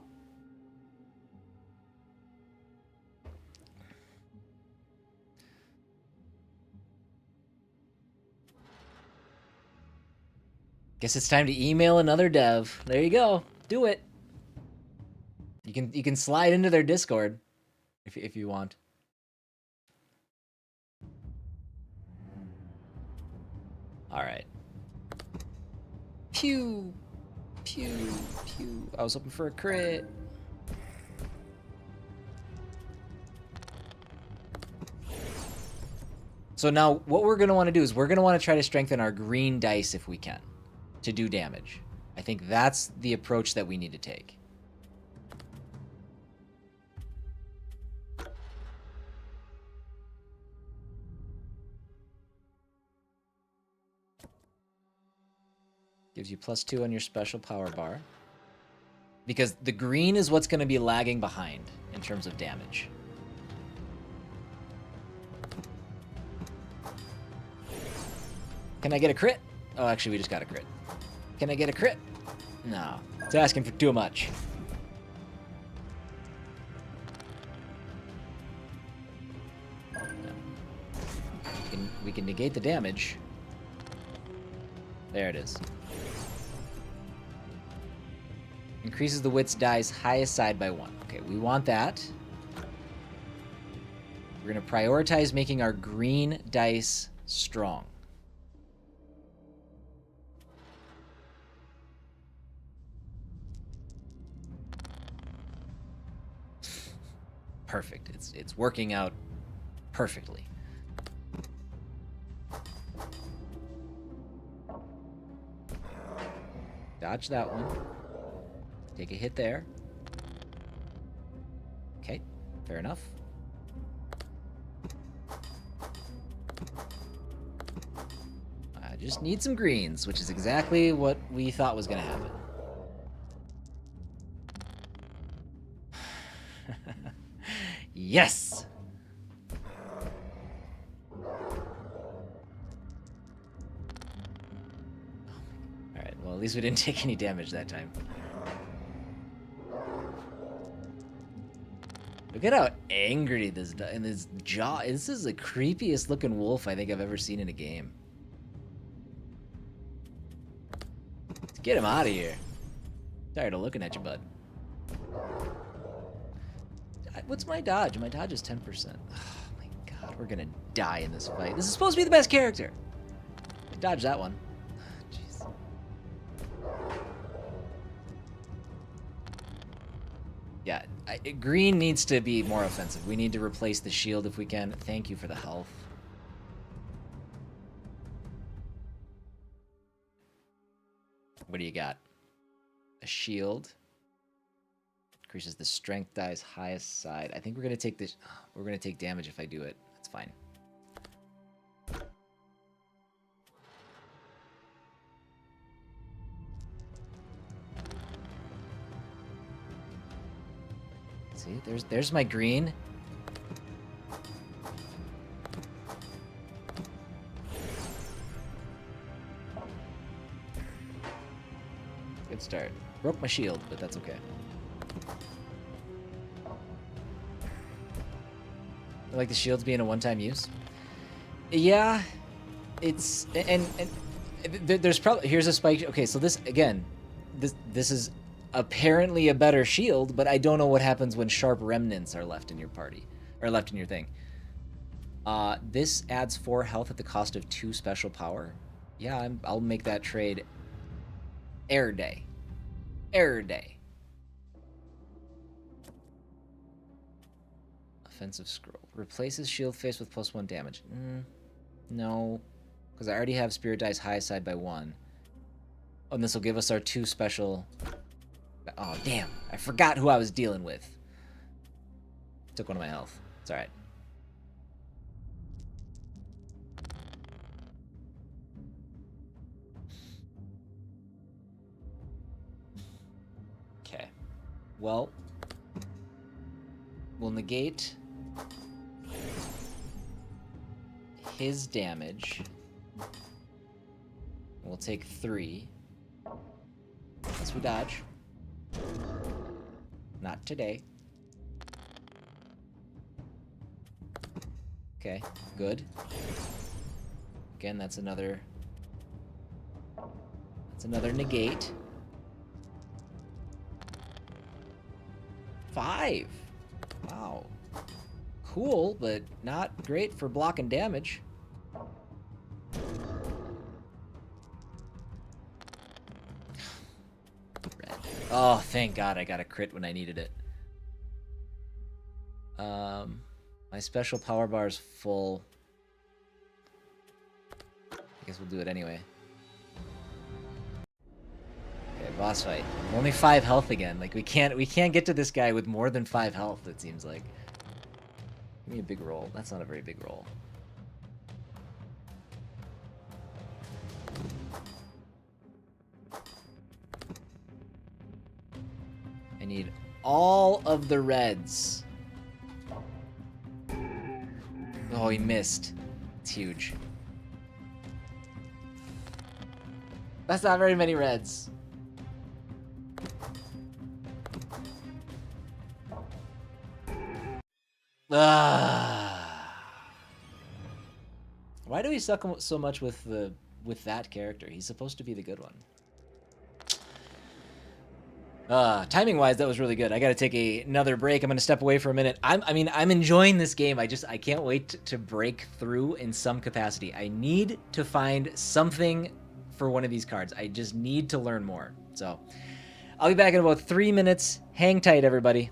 Guess it's time to email another dev. There you go. Do it. You can slide into their Discord if you want. All right. Pew, pew, pew. I was hoping for a crit. So now what we're going to want to do is we're going to want to try to strengthen our green dice if we can to do damage. I think that's the approach that we need to take. Gives you +2 on your special power bar. Because the green is what's going to be lagging behind in terms of damage. Can I get a crit? Oh, actually, we just got a crit. Can I get a crit? No. It's asking for too much. We can negate the damage. There it is. Increases the wit's dice highest side by 1. Okay, we want that. We're going to prioritize making our green dice strong. Perfect. It's working out perfectly. Dodge that one. Take a hit there. Okay, fair enough. I just need some greens, which is exactly what we thought was going to happen. Yes! Alright, well, at least we didn't take any damage that time. Look at how angry this and his jaw. This is the creepiest looking wolf I think I've ever seen in a game. Let's get him out of here. Tired of looking at you, bud. What's my dodge? My dodge is 10%. Oh my god, we're gonna die in this fight. This is supposed to be the best character. Dodge that one. Jeez. Yeah, green needs to be more offensive. We need to replace the shield if we can. Thank you for the health. What do you got? A shield. Increases the strength dice highest side. I think we're gonna take this. We're gonna take damage if I do it. That's fine. See, there's my green. Good start. Broke my shield, but that's okay. Like the shields being a one-time use. Yeah, it's and there's probably here's a spike. Okay, so this again, this is apparently a better shield, but I don't know what happens when sharp remnants are left in your party or left in your thing. This adds 4 health at the cost of 2 special power. Yeah, I'll make that trade. Air day. Air day. Offensive scroll. Replaces shield face with +1 damage. No. Because I already have Spirit Dice high side by 1. Oh, and this will give us our 2 special... Oh, damn. I forgot who I was dealing with. Took 1 of my health. It's alright. Okay. Well, we'll negate his damage. We'll take 3. Unless we dodge. Not today. Okay, good. Again, that's another negate. 5. Wow. Cool, but not great for blocking damage. Red. Oh, thank God I got a crit when I needed it. My special power bar is full. I guess we'll do it anyway. Okay, boss fight. Only 5 health again. Like we can't get to this guy with more than 5 health, it seems like. Give me a big roll. That's not a very big roll. I need all of the reds. Oh, he missed. It's huge. That's not very many reds. Why do we suck so much with that character? He's supposed to be the good one. Timing wise, that was really good. I got to take another break. I'm going to step away for a minute. I'm enjoying this game. I can't wait to break through in some capacity. I need to find something for one of these cards. I just need to learn more. So I'll be back in about 3 minutes. Hang tight, everybody.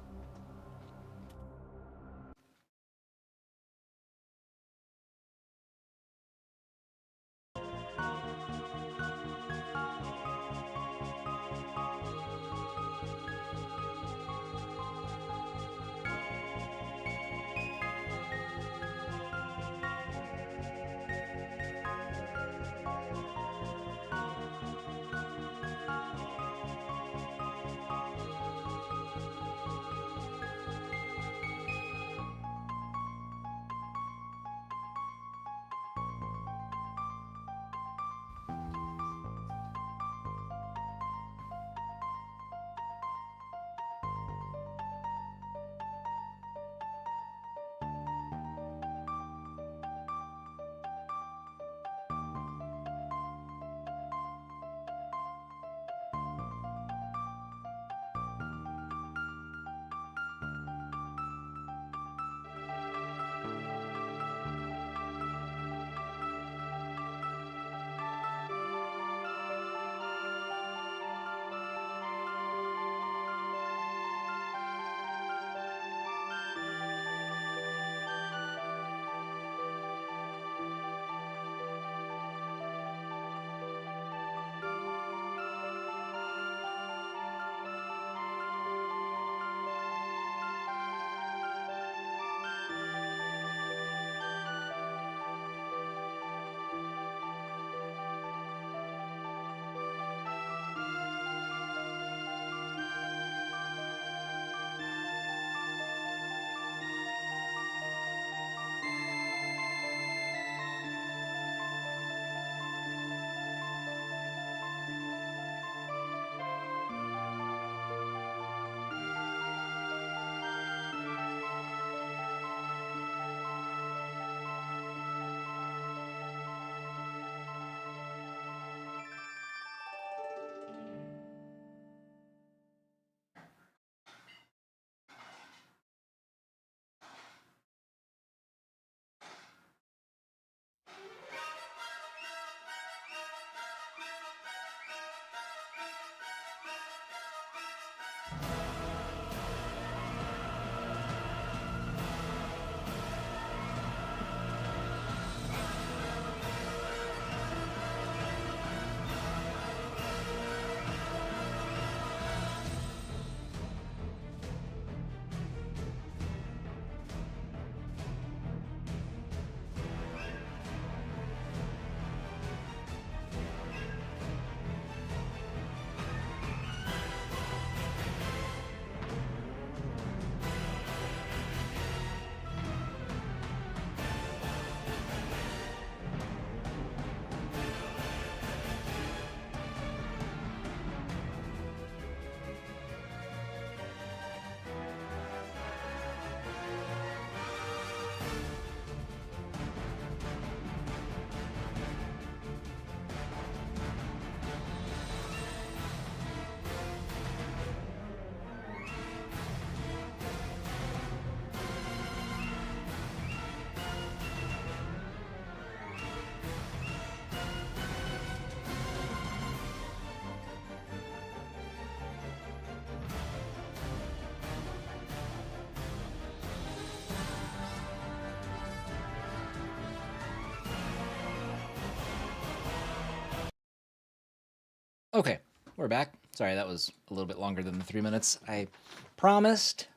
Okay, we're back. Sorry, that was a little bit longer than the 3 minutes I promised.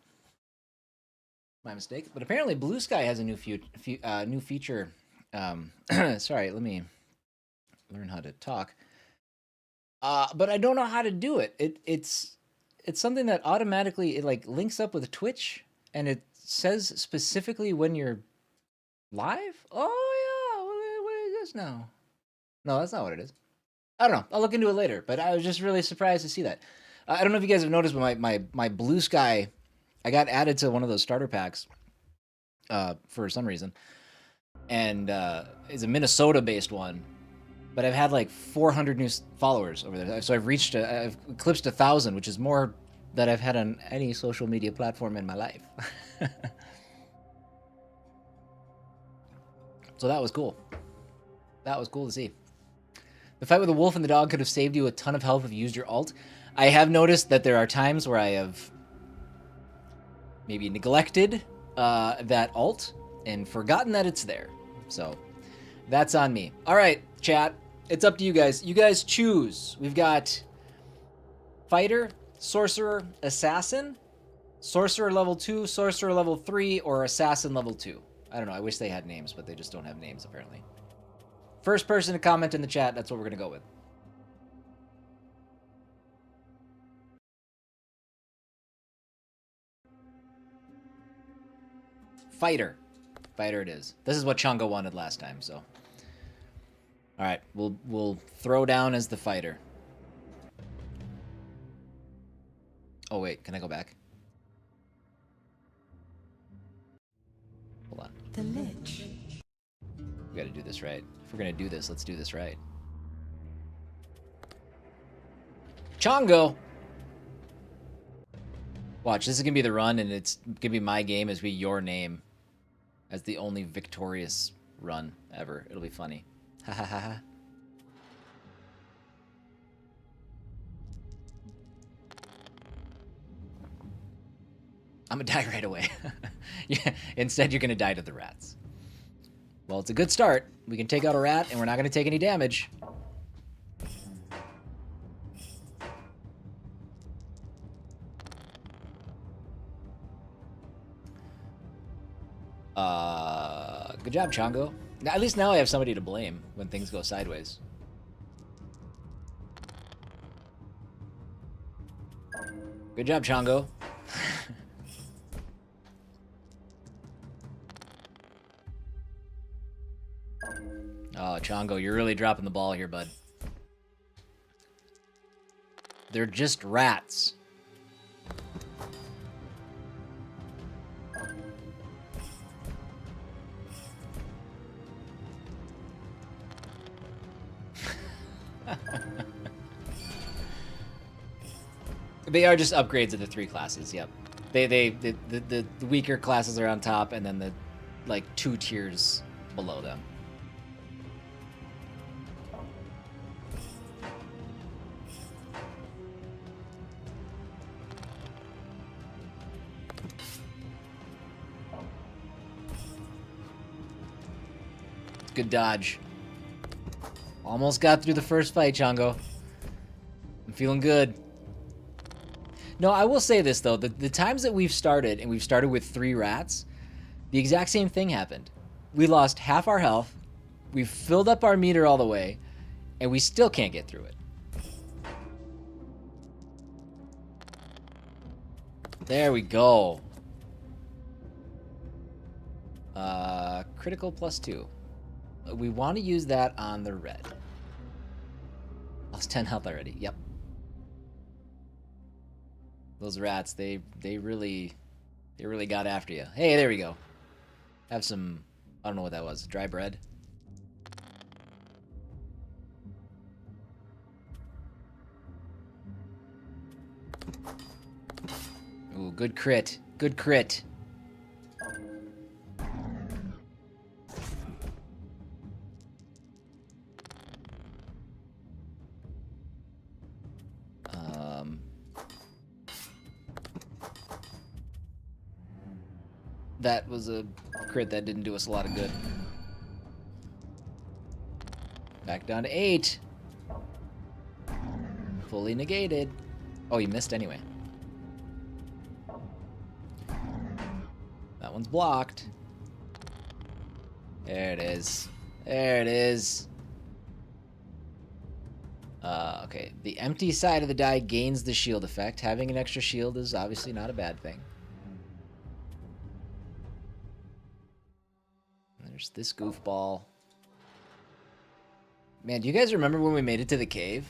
My mistake. But apparently Blue Sky has a new feature. Sorry, let me learn how to talk. But I don't know how to do it. It's something that automatically like links up with Twitch, and it says specifically when you're live. Oh yeah, what is this now? No, that's not what it is. I don't know. I'll look into it later. But I was just really surprised to see that. I don't know if you guys have noticed, but my Blue Sky, I got added to one of those starter packs for some reason, and it's a Minnesota-based one. But I've had like 400 new followers over there, so I've eclipsed 1,000, which is more than I've had on any social media platform in my life. So that was cool. That was cool to see. The fight with the wolf and the dog could have saved you a ton of health if you used your ult. I have noticed that there are times where I have maybe neglected that ult and forgotten that it's there. So that's on me. All right, chat. It's up to you guys. You guys choose. We've got fighter, sorcerer, assassin, sorcerer level 2, sorcerer level 3, or assassin level 2. I don't know. I wish they had names, but they just don't have names, apparently. First person to comment in the chat, that's what we're going to go with. Fighter. Fighter it is. This is what Chongo wanted last time, so. All right, we'll throw down as the fighter. Oh wait, can I go back? Hold on. The Lich. We got to do this right. If we're gonna do this, let's do this right. Chongo. Watch, this is gonna be the run, and it's gonna be my game as be your name as the only victorious run ever. It'll be funny. Ha ha ha ha. I'm gonna die right away. Yeah, instead, you're gonna die to the rats. Well, it's a good start. We can take out a rat, and we're not gonna take any damage. Good job, Chongo. Now, at least now I have somebody to blame when things go sideways. Good job, Chongo. Oh, Chongo, you're really dropping the ball here, bud. They're just rats. They are just upgrades of the 3 classes. Yep. The weaker classes are on top, and then the like 2 tiers below them. Good dodge. Almost got through the first fight, Chongo. I'm feeling good. No, I will say this, though. The times that we've started, and we've started with 3 rats, the exact same thing happened. We lost half our health, we've filled up our meter all the way, and we still can't get through it. There we go. Critical +2. We want to use that on the red. Lost 10 health already. Yep. Those rats, they really got after you. Hey, there we go. Have some, I don't know what that was. Dry bread. Ooh, good crit. Good crit. That was a crit that didn't do us a lot of good. Back down to 8. Fully negated. Oh, you missed anyway. That one's blocked. There it is. There it is. Okay. The empty side of the die gains the shield effect. Having an extra shield is obviously not a bad thing. And there's this goofball. Man, do you guys remember when we made it to the cave?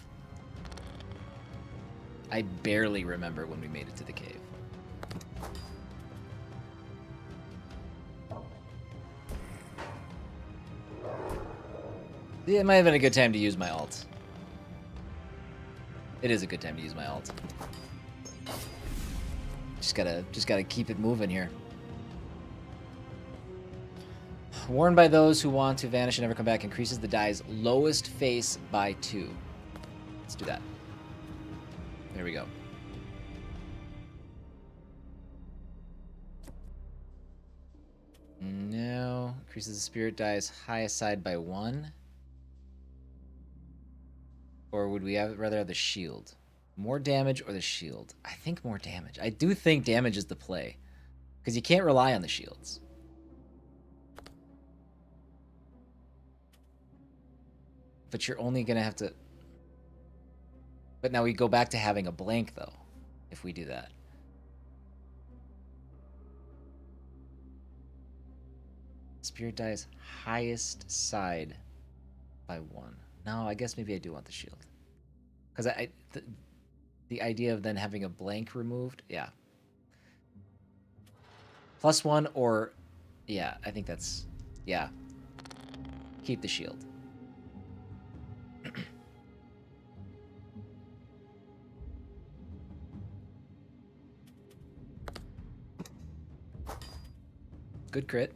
I barely remember when we made it to the cave. Yeah, it might have been a good time to use my ult. It is a good time to use my ult. Just gotta keep it moving here. Warned by those who want to vanish and never come back increases the die's lowest face by 2. Let's do that. There we go. No. Increases the spirit die's highest side by 1. Or would we rather have the shield? More damage or the shield? I think more damage. I do think damage is the play. Because you can't rely on the shields. But you're only going to have to... But now we go back to having a blank, though, if we do that. Spirit die's highest side by 1. No, I guess maybe I do want the shield. Because the idea of then having a blank removed, yeah. +1 or... Yeah, I think that's... Yeah. Keep the shield. Good crit.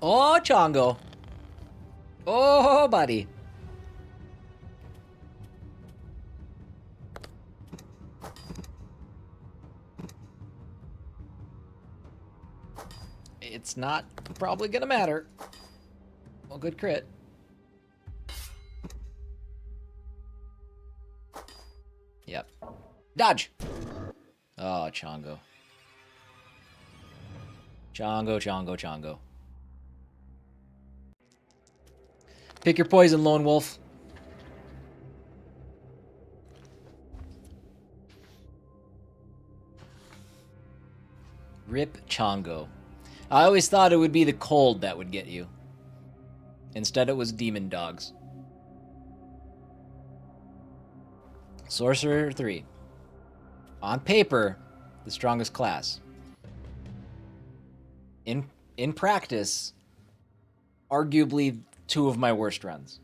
Oh, Chongo. Oh, buddy. It's not probably gonna matter. Well, good crit. Yep. Dodge. Oh, Chongo. Chongo, Chongo, Chongo. Pick your poison, Lone Wolf. Rip Chongo. I always thought it would be the cold that would get you. Instead, it was demon dogs. Sorcerer 3. On paper, the strongest class. In practice, arguably 2 of my worst runs.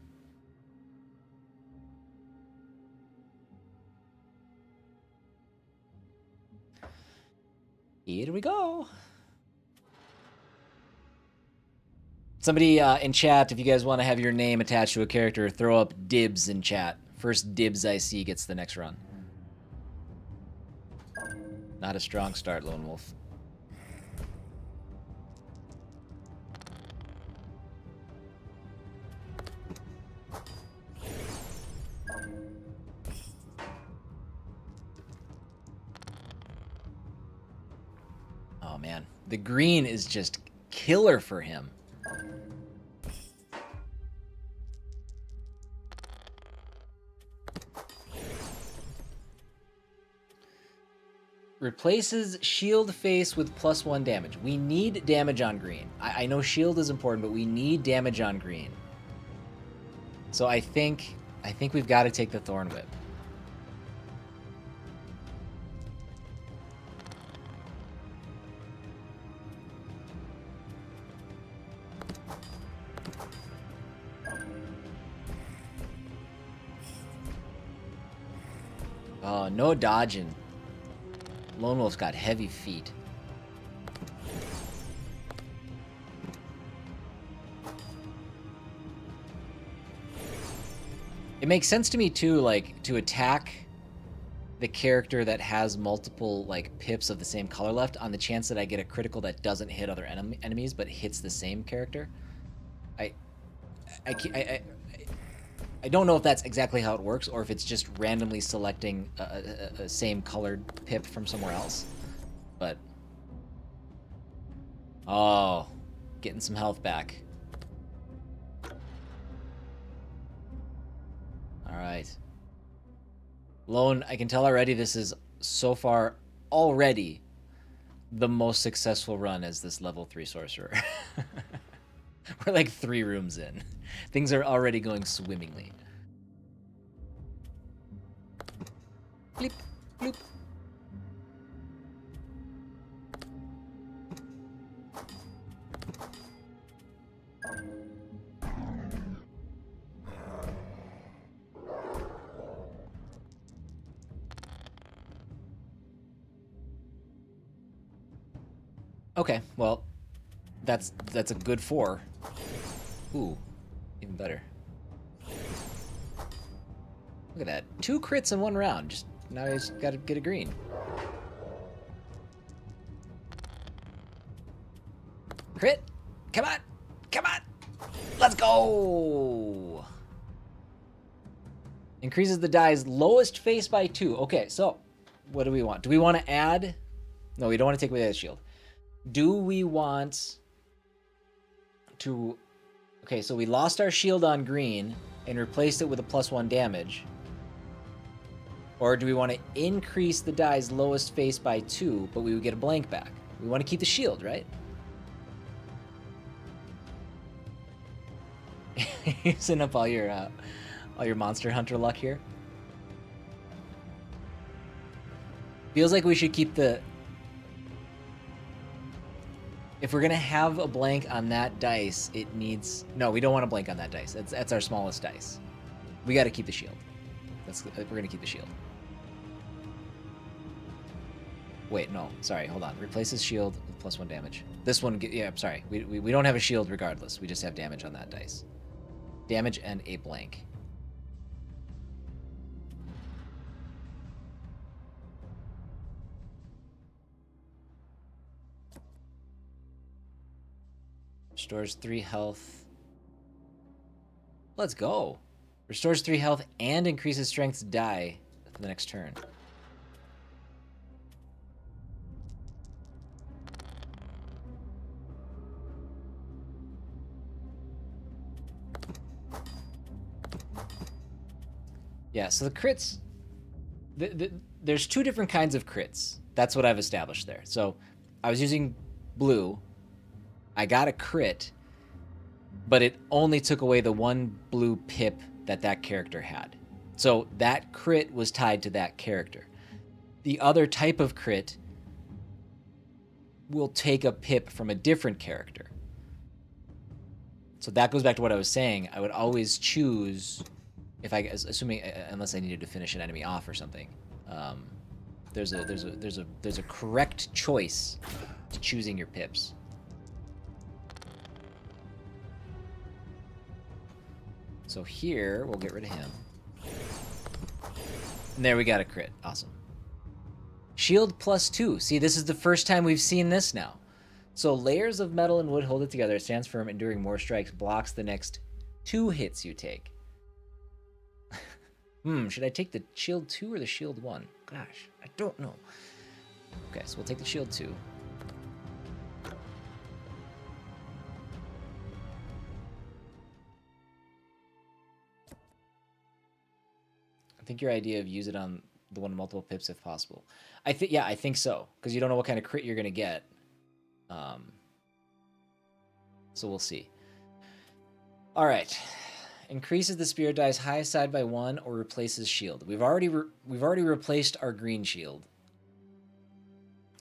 Here we go. Somebody in chat, if you guys want to have your name attached to a character, throw up dibs in chat. First dibs I see gets the next run. Not a strong start, Lone Wolf. Oh man, the green is just killer for him. Replaces shield face with +1 damage. We need damage on green. I know shield is important, but we need damage on green. So I think we've got to take the Thorn Whip. Oh, no dodging. Lone Wolf's got heavy feet. It makes sense to me too, like, to attack the character that has multiple like pips of the same color left on the chance that I get a critical that doesn't hit other enemies but hits the same character. I I, ca- I don't know if that's exactly how it works or if it's just randomly selecting a same colored pip from somewhere else. But oh, getting some health back. All right. Lone, I can tell already this is so far already the most successful run as this level 3 sorcerer. We're like 3 rooms in. Things are already going swimmingly. Bleep, bloop. Okay, well, that's a good 4. Ooh, even better. Look at that. 2 crits in 1 round. Just now he's got to get a green. Crit! Come on! Come on! Let's go! Increases the die's lowest face by 2. Okay, so what do we want? Do we want to add? No, we don't want to take away that shield. Do we want to... Okay, so we lost our shield on green and replaced it with a +1 damage. Or do we want to increase the die's lowest face by 2, but we would get a blank back? We want to keep the shield, right? Using up all your Monster Hunter luck here. Feels like we should keep the... If we're gonna have a blank on that dice, it needs... No, we don't want a blank on that dice. That's our smallest dice. We got to keep the shield. We're gonna keep the shield. Wait, no, sorry, hold on. Replaces shield with +1 damage. This one, yeah, I'm sorry. We don't have a shield regardless. We just have damage on that dice. Damage and a blank. Restores 3 health. Let's go. Restores 3 health and increases strength's die for the next turn. Yeah, so the crits... there's 2 different kinds of crits. That's what I've established there. So I was using blue. I got a crit, but it only took away the 1 blue pip that character had. So that crit was tied to that character. The other type of crit will take a pip from a different character. So that goes back to what I was saying. I would always choose, if I, assuming, unless I needed to finish an enemy off or something. There's a correct choice to choosing your pips. So here, we'll get rid of him. And there we got a crit. Awesome. Shield +2. See, this is the first time we've seen this now. So layers of metal and wood hold it together. It stands firm, enduring more strikes, blocks the next 2 hits you take. Should I take the shield 2 or the shield 1? Gosh, I don't know. Okay, so we'll take the shield 2. I think your idea of use it on the one with multiple pips if possible. I think so, because you don't know what kind of crit you're gonna get. So we'll see. All right, increases the spirit die's highest side by 1 or replaces shield. We've already replaced our green shield.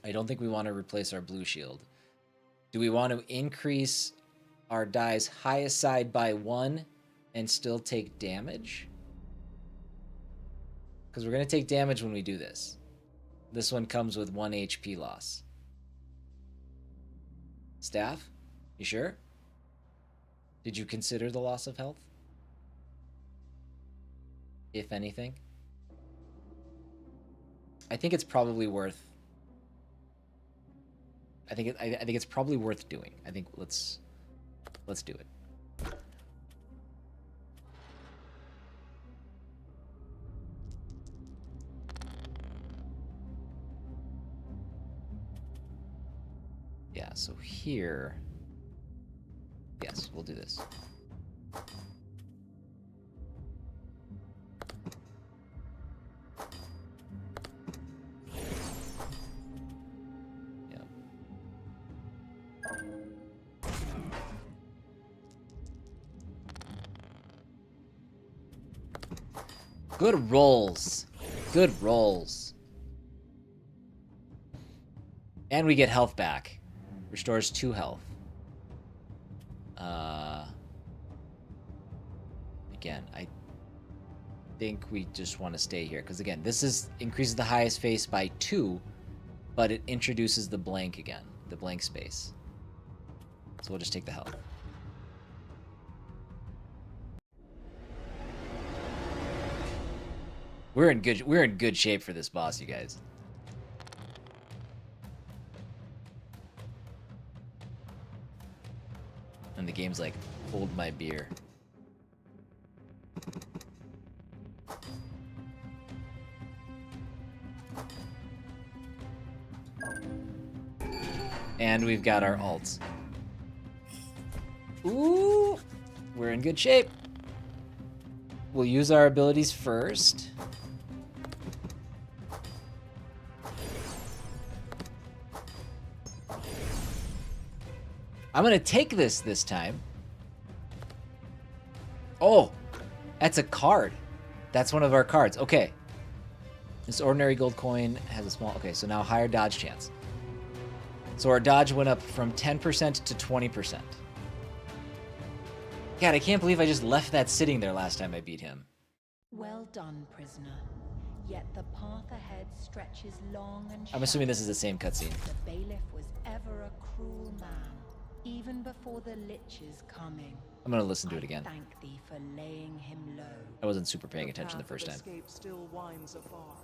I don't think we want to replace our blue shield. Do we want to increase our die's highest side by 1 and still take damage? Because we're going to take damage when we do this. This one comes with 1 HP loss. Staff? You sure? Did you consider the loss of health? If anything? I think it's probably worth. I think it's probably worth doing. I think let's do it. Yeah, so here, yes, we'll do this. Yeah. Good rolls. Good rolls. And we get health back. Restores 2 health. Again, I think we just want to stay here because again, this increases the highest face by 2, but it introduces the blank again, the blank space. So we'll just take the health. We're in good shape for this boss, you guys. And the game's like, hold my beer. And we've got our ults. Ooh, we're in good shape. We'll use our abilities first. I'm gonna take this time. Oh, that's a card. That's one of our cards. Okay. This ordinary gold coin has a small... Okay, so now higher dodge chance. So our dodge went up from 10% to 20%. God, I can't believe I just left that sitting there last time I beat him. Well done, prisoner. Yet the path ahead stretches long and I'm assuming this is the same cutscene. The bailiff was ever a cruel man, even before the Lich's coming. I'm gonna listen to it again. Thank thee for laying him low. I wasn't super paying attention the first time. The path of escape still winds afar.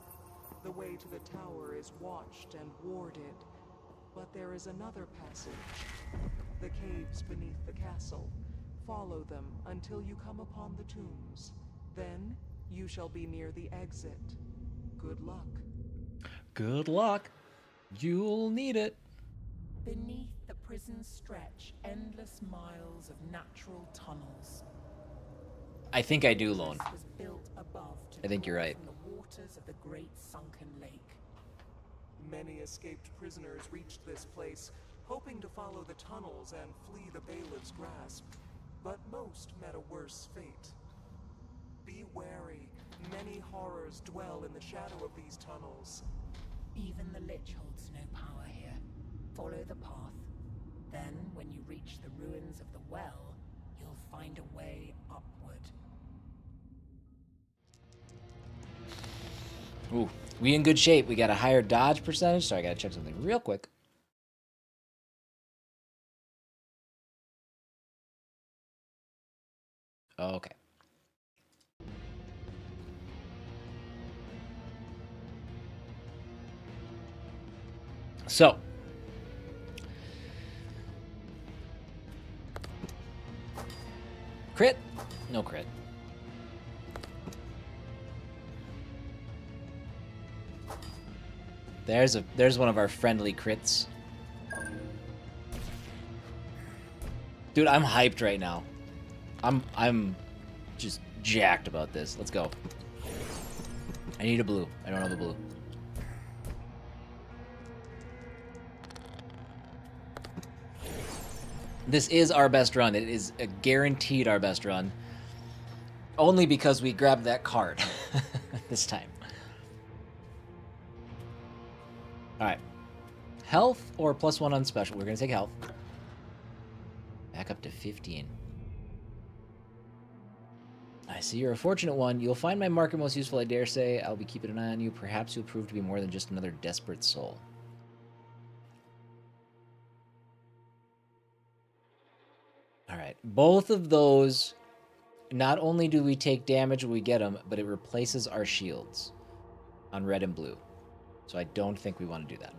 The way to the tower is watched and warded. But there is another passage. The caves beneath the castle. Follow them until you come upon the tombs. Then you shall be near the exit. Good luck. Good luck. You'll need it. Beneath the prison stretch endless miles of natural tunnels. I think I do, Lone. This was built above to I think you're draw right. from the waters of the great sunken lake. Many escaped prisoners reached this place, hoping to follow the tunnels and flee the bailiff's grasp. But most met a worse fate. Be wary. Many horrors dwell in the shadow of these tunnels. Even the Lich holds no power here. Follow the path. Then, when you reach the ruins of the well, you'll find a way upward. Ooh, we in good shape. We got a higher dodge percentage. Sorry, I gotta check something real quick. Okay. So. Crit? No crit. There's one of our friendly crits. Dude, I'm hyped right now. I'm just jacked about this. Let's go. I need a blue. I don't have a blue. This is our best run. It is a guaranteed our best run. Only because we grabbed that card this time. Alright. Health or +1 on special? We're going to take health. Back up to 15. I see you're a fortunate one. You'll find my marker most useful, I dare say. I'll be keeping an eye on you. Perhaps you'll prove to be more than just another desperate soul. Alright. Both of those, not only do we take damage when we get them, but it replaces our shields on red and blue. So I don't think we want to do that.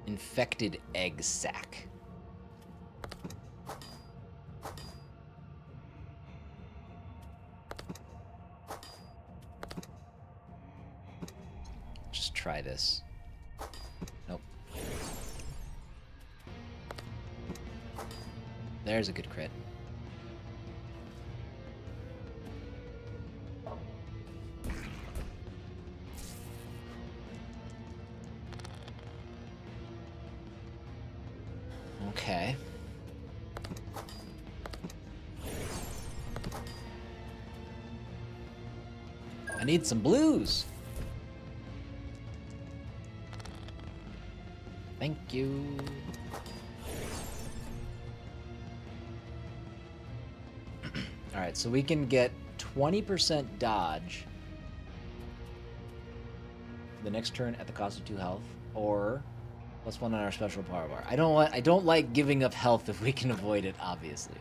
Infected egg sac. Just try this. Nope. There's a good crit. Okay. I need some blues. Thank you. Alright, so we can get 20% dodge the next turn at the cost of 2 health, or +1 on our special power bar. I don't like giving up health if we can avoid it, obviously.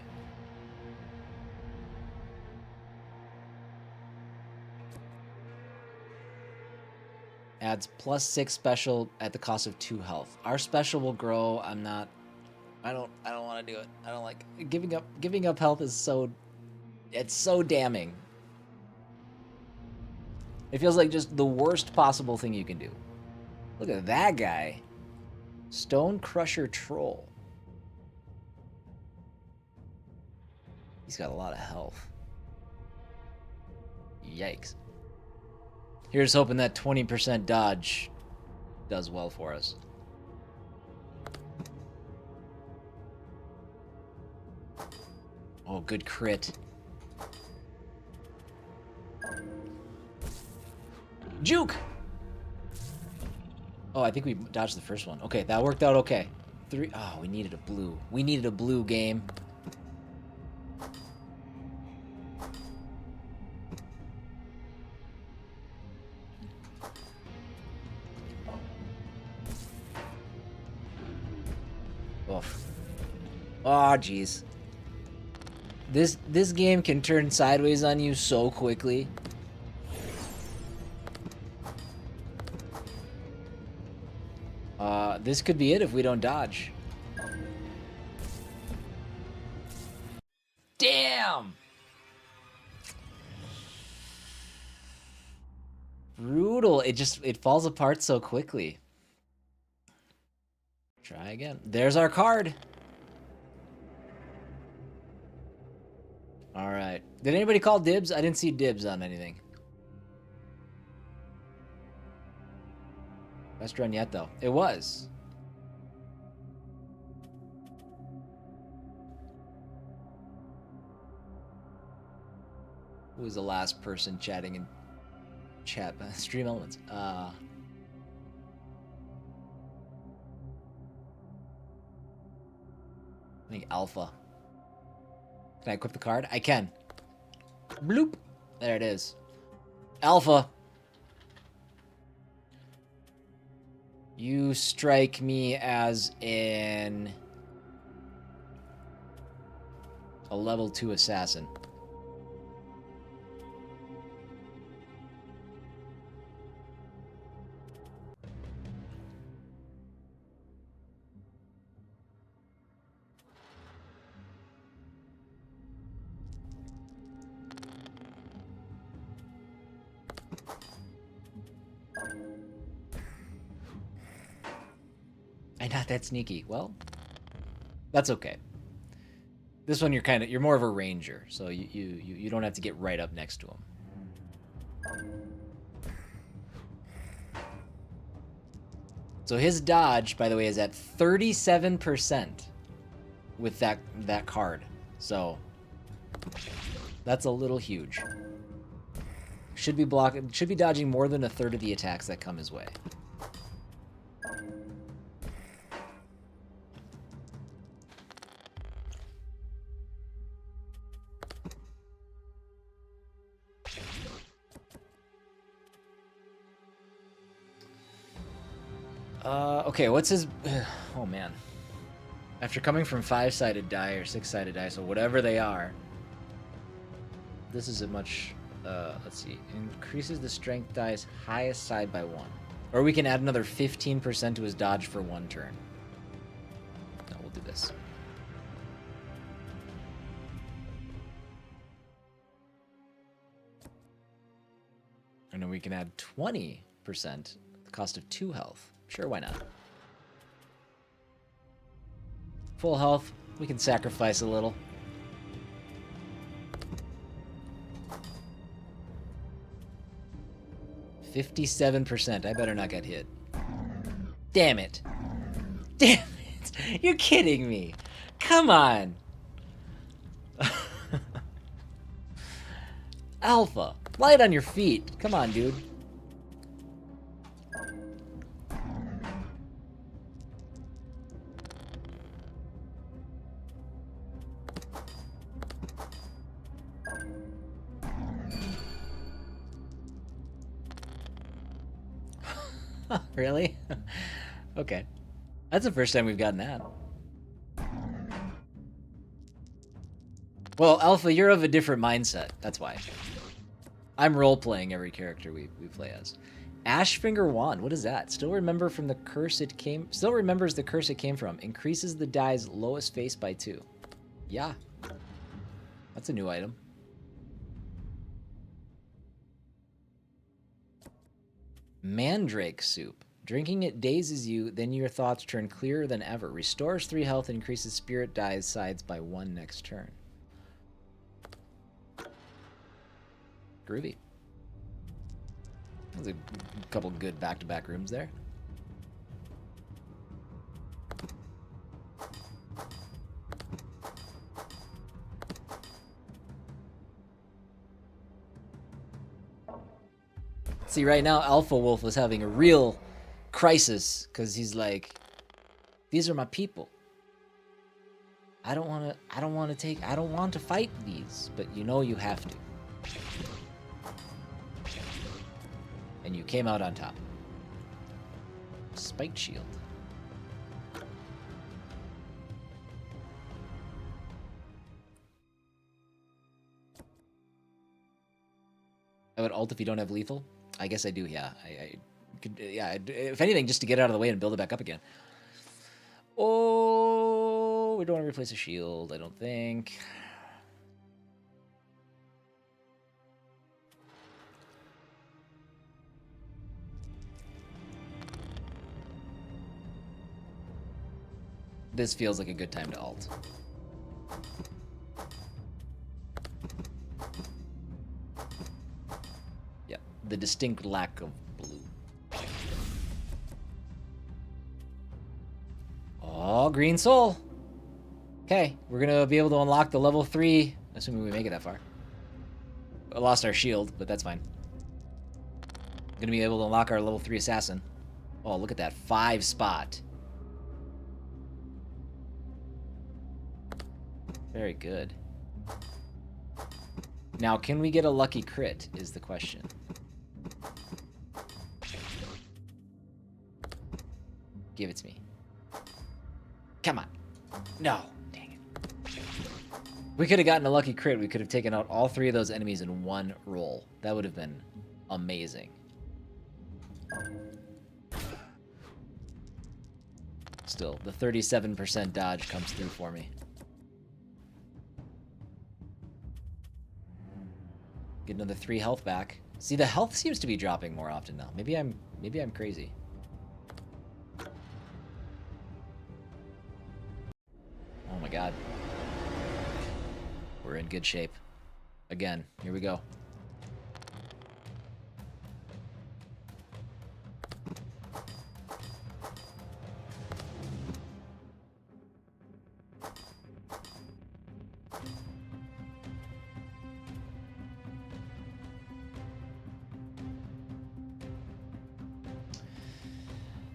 Adds +6 special at the cost of 2 health. Our special will grow. I don't want to do it. I don't like giving up health is it's so damning. It feels like just the worst possible thing you can do. Look at that guy. Stone Crusher Troll. He's got a lot of health. Yikes. Here's hoping that 20% dodge does well for us. Oh, good crit. Juke! Oh, I think we dodged the first one. Okay, that worked out okay. 3. Oh, we needed a blue. We needed a blue game. Oof. Oh, jeez. This game can turn sideways on you so quickly. This could be it if we don't dodge. Damn! Brutal. It falls apart so quickly. Try again. There's our card. All right. Did anybody call dibs? I didn't see dibs on anything. Best run yet, though. It was. Who was the last person chatting in chat? Stream Elements. I think Alpha. Can I equip the card? I can. Bloop. There it is. Alpha. You strike me as a level 2 assassin. I'm not that sneaky. Well, that's okay. This one you're more of a ranger, so you don't have to get right up next to him. So his dodge, by the way, is at 37% with that card. So that's a little huge. Should be dodging more than a third of the attacks that come his way. Okay, what's his... Oh, man. After coming from 5-sided die or 6-sided die, so whatever they are, this is a much, let's see, increases the strength die's highest side by 1. Or we can add another 15% to his dodge for 1 turn. No, we'll do this. And then we can add 20%, the cost of 2 health. Sure, why not? Full health, we can sacrifice a little. %57%. I better not get hit. Damn it. Damn it. You're kidding me. Come on. Alpha, light on your feet. Come on, dude. Really? Okay. That's the first time we've gotten that. Well, Alpha, you're of a different mindset. That's why. I'm role-playing every character we play as. Ashfinger Wand, what is that? Still remembers the curse it came from. Increases the die's lowest face by 2. Yeah. That's a new item. Mandrake Soup. Drinking it dazes you, then your thoughts turn clearer than ever. Restores 3 health and increases spirit die's sides by 1 next turn. Groovy. There's a couple good back-to-back rooms there. See, right now, Alpha Wolf is having a real crisis because he's like, these are my people. I don't want to fight these, but you know you have to. And you came out on top. Spiked shield. I would ult if you don't have lethal. I guess I do, yeah. I could, yeah. If anything, just to get out of the way and build it back up again. Oh, we don't want to replace a shield, I don't think. This feels like a good time to ult. Yeah, the distinct lack of blue. Oh, green soul. Okay, we're gonna be able to unlock the level 3, assuming we make it that far. I lost our shield, but that's fine. Gonna be able to unlock our level 3 assassin. Oh, look at that 5 spot. Very good. Now, can we get a lucky crit is the question. Give it to me. Come on. No. Dang it. We could have gotten a lucky crit. We could have taken out all 3 of those enemies in one roll. That would have been amazing. Still, the 37% dodge comes through for me. Get another 3 health back. See, the health seems to be dropping more often now. Maybe I'm crazy. Oh my god. We're in good shape. Again, here we go.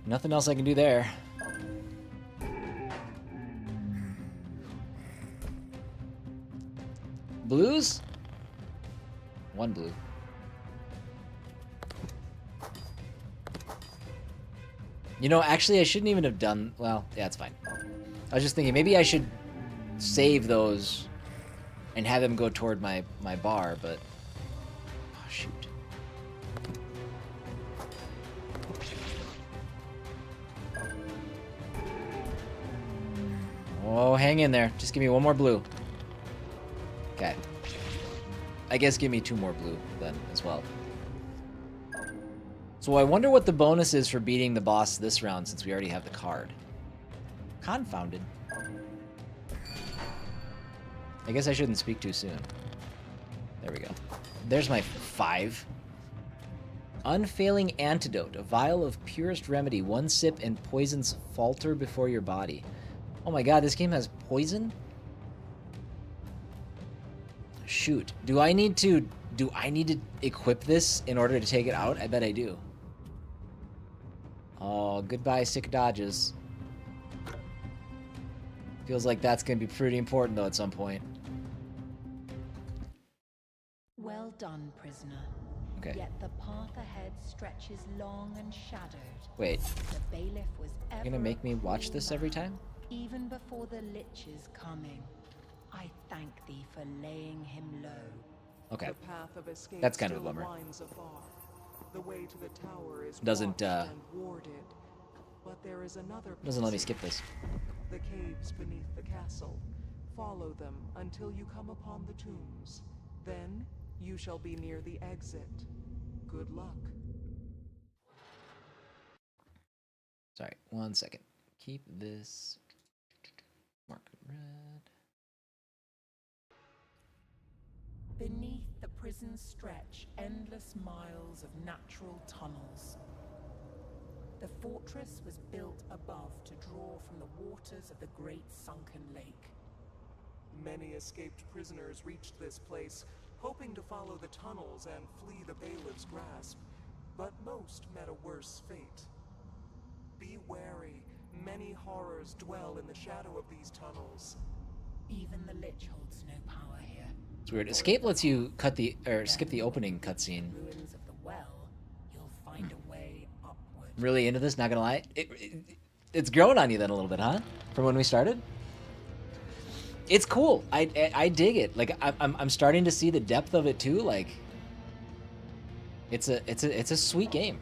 Nothing else I can do there. Blues? 1 blue. You know, actually, I shouldn't even have done... Well, yeah, it's fine. I was just thinking maybe I should save those and have them go toward my bar, but oh, shoot. Oh, hang in there. Just give me one more blue. Okay. I guess give me 2 more blue then as well. So I wonder what the bonus is for beating the boss this round since we already have the card. Confounded. I guess I shouldn't speak too soon. There we go. There's my 5. Unfailing Antidote. A vial of purest remedy. 1 sip and poisons falter before your body. Oh my god, this game has poison? Shoot. Do I need to equip this in order to take it out? I bet I do. Oh, goodbye sick dodges. Feels like that's going to be pretty important though at some point. Well done, prisoner. Okay. Yet the path ahead stretches long and shadowed. Wait. The bailiff was ever You're going to make me a watch cruel this every man, time? even before the lich's coming. I thank thee for laying him low. Okay. The path of escape That's kind of a still bummer. winds afar. The way to the tower is Doesn't, watched and warded, but there is another Doesn't let me passage. skip this. The caves beneath the castle. Follow them until you come upon the tombs. Then you shall be near the exit. Good luck. Sorry, 1 second. Keep this. Mark it red. Beneath the prison stretch endless miles of natural tunnels. The fortress was built above to draw from the waters of the great sunken lake. Many escaped prisoners reached this place, hoping to follow the tunnels and flee the bailiff's grasp, but most met a worse fate. Be wary, many horrors dwell in the shadow of these tunnels. Even the lich holds no power here. It's weird. Escape lets you skip the opening cutscene. Ruins of the well, you'll find a way upward. Really into this, not gonna lie. It's grown on you then a little bit, huh? From when we started? It's cool. I dig it. Like I'm starting to see the depth of it too. Like it's a sweet game.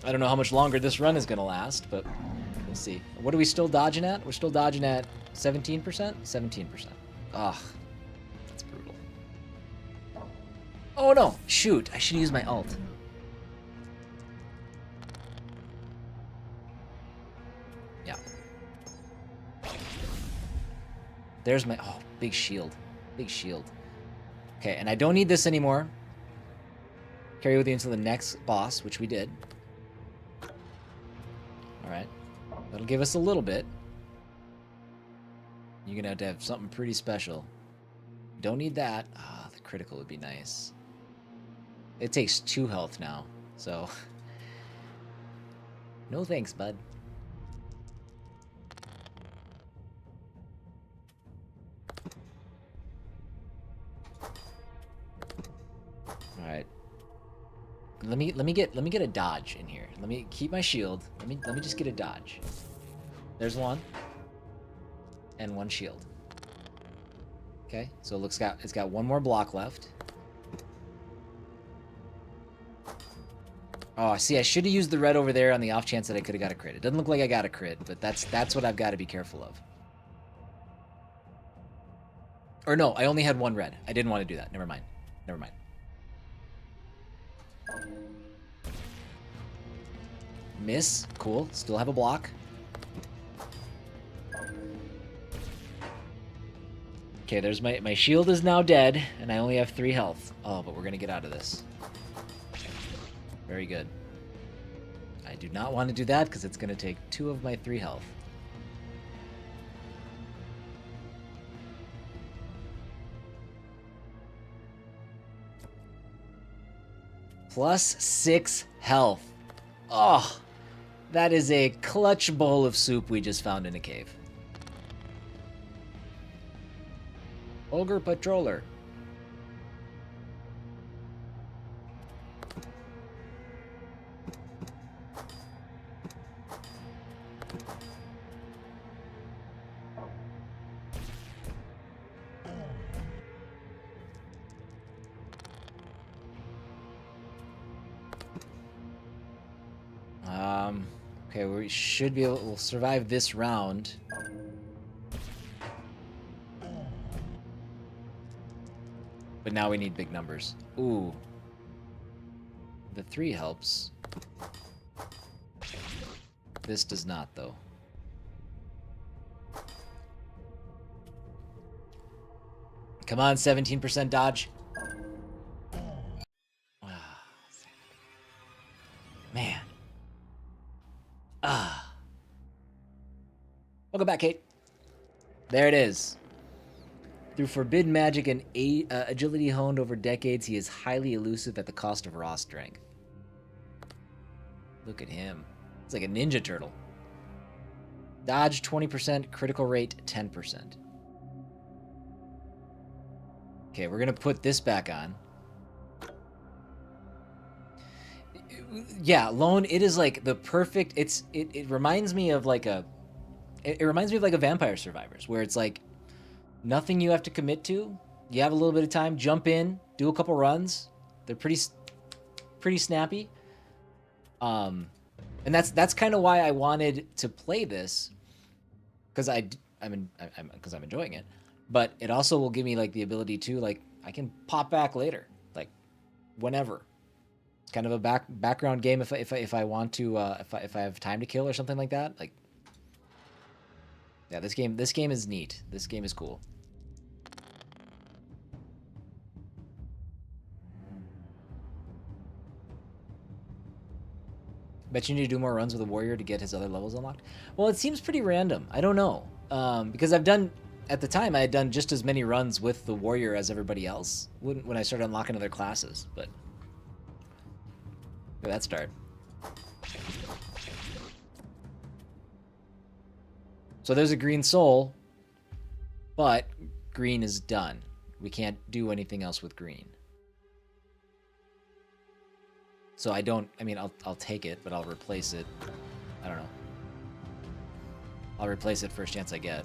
I don't know how much longer this run is gonna last, but we'll see. What are we still dodging at? We're still dodging at 17%? 17%. Ugh. That's brutal. Oh no! Shoot! I should use my ult. Yeah. There's my... Oh, big shield. Big shield. Okay, and I don't need this anymore. Carry with you until the next boss, which we did. Alright. That'll give us a little bit. You're gonna have to have something pretty special. Don't need that. Ah, the critical would be nice. It takes 2 health now, so... No thanks, bud. Alright. Let me get a dodge in here. Let me keep my shield. Let me just get a dodge. There's one. And 1 shield. Okay, so it's got 1 more block left. Oh, see, I should have used the red over there on the off chance that I could have got a crit. It doesn't look like I got a crit, but that's what I've got to be careful of. Or no, I only had 1 red. I didn't want to do that. Never mind. Never mind. Miss. Cool. Still have a block. Okay, there's my shield is now dead, and I only have 3 health. Oh, but we're gonna get out of this. Very good. I do not want to do that because it's gonna take 2 of my 3 health. Plus 6 health. Oh, that is a clutch bowl of soup we just found in a cave. Ogre Patroller. Okay, we should be able to survive this round. But now we need big numbers. Ooh. The 3 helps. This does not, though. Come on, 17% dodge. Man. Welcome back, Kate. There it is. Through forbidden magic and agility honed over decades, he is highly elusive at the cost of raw strength. Look at him. It's like a ninja turtle. Dodge 20%, critical rate 10%. Okay, we're gonna put this back on. Yeah, Lone, it is like the perfect, it reminds me of like a, it reminds me of like a Vampire Survivors, where it's like nothing you have to commit to. You have a little bit of time, jump in, do a couple runs. They're pretty snappy. And that's kind of why I wanted to play this, because I'm enjoying it. But it also will give me like the ability to, like, I can pop back later, like whenever. It's kind of a background game if I want to, if I have time to kill or something like that. Like, yeah, this game is neat. This game is cool. Bet you need to do more runs with a warrior to get his other levels unlocked. Well, it seems pretty random. I don't know. Because at the time, I had done just as many runs with the warrior as everybody else when I started unlocking other classes. But look at that start. So there's a green soul, but green is done. We can't do anything else with green. So I'll take it, but I'll replace it. I don't know. I'll replace it first chance I get.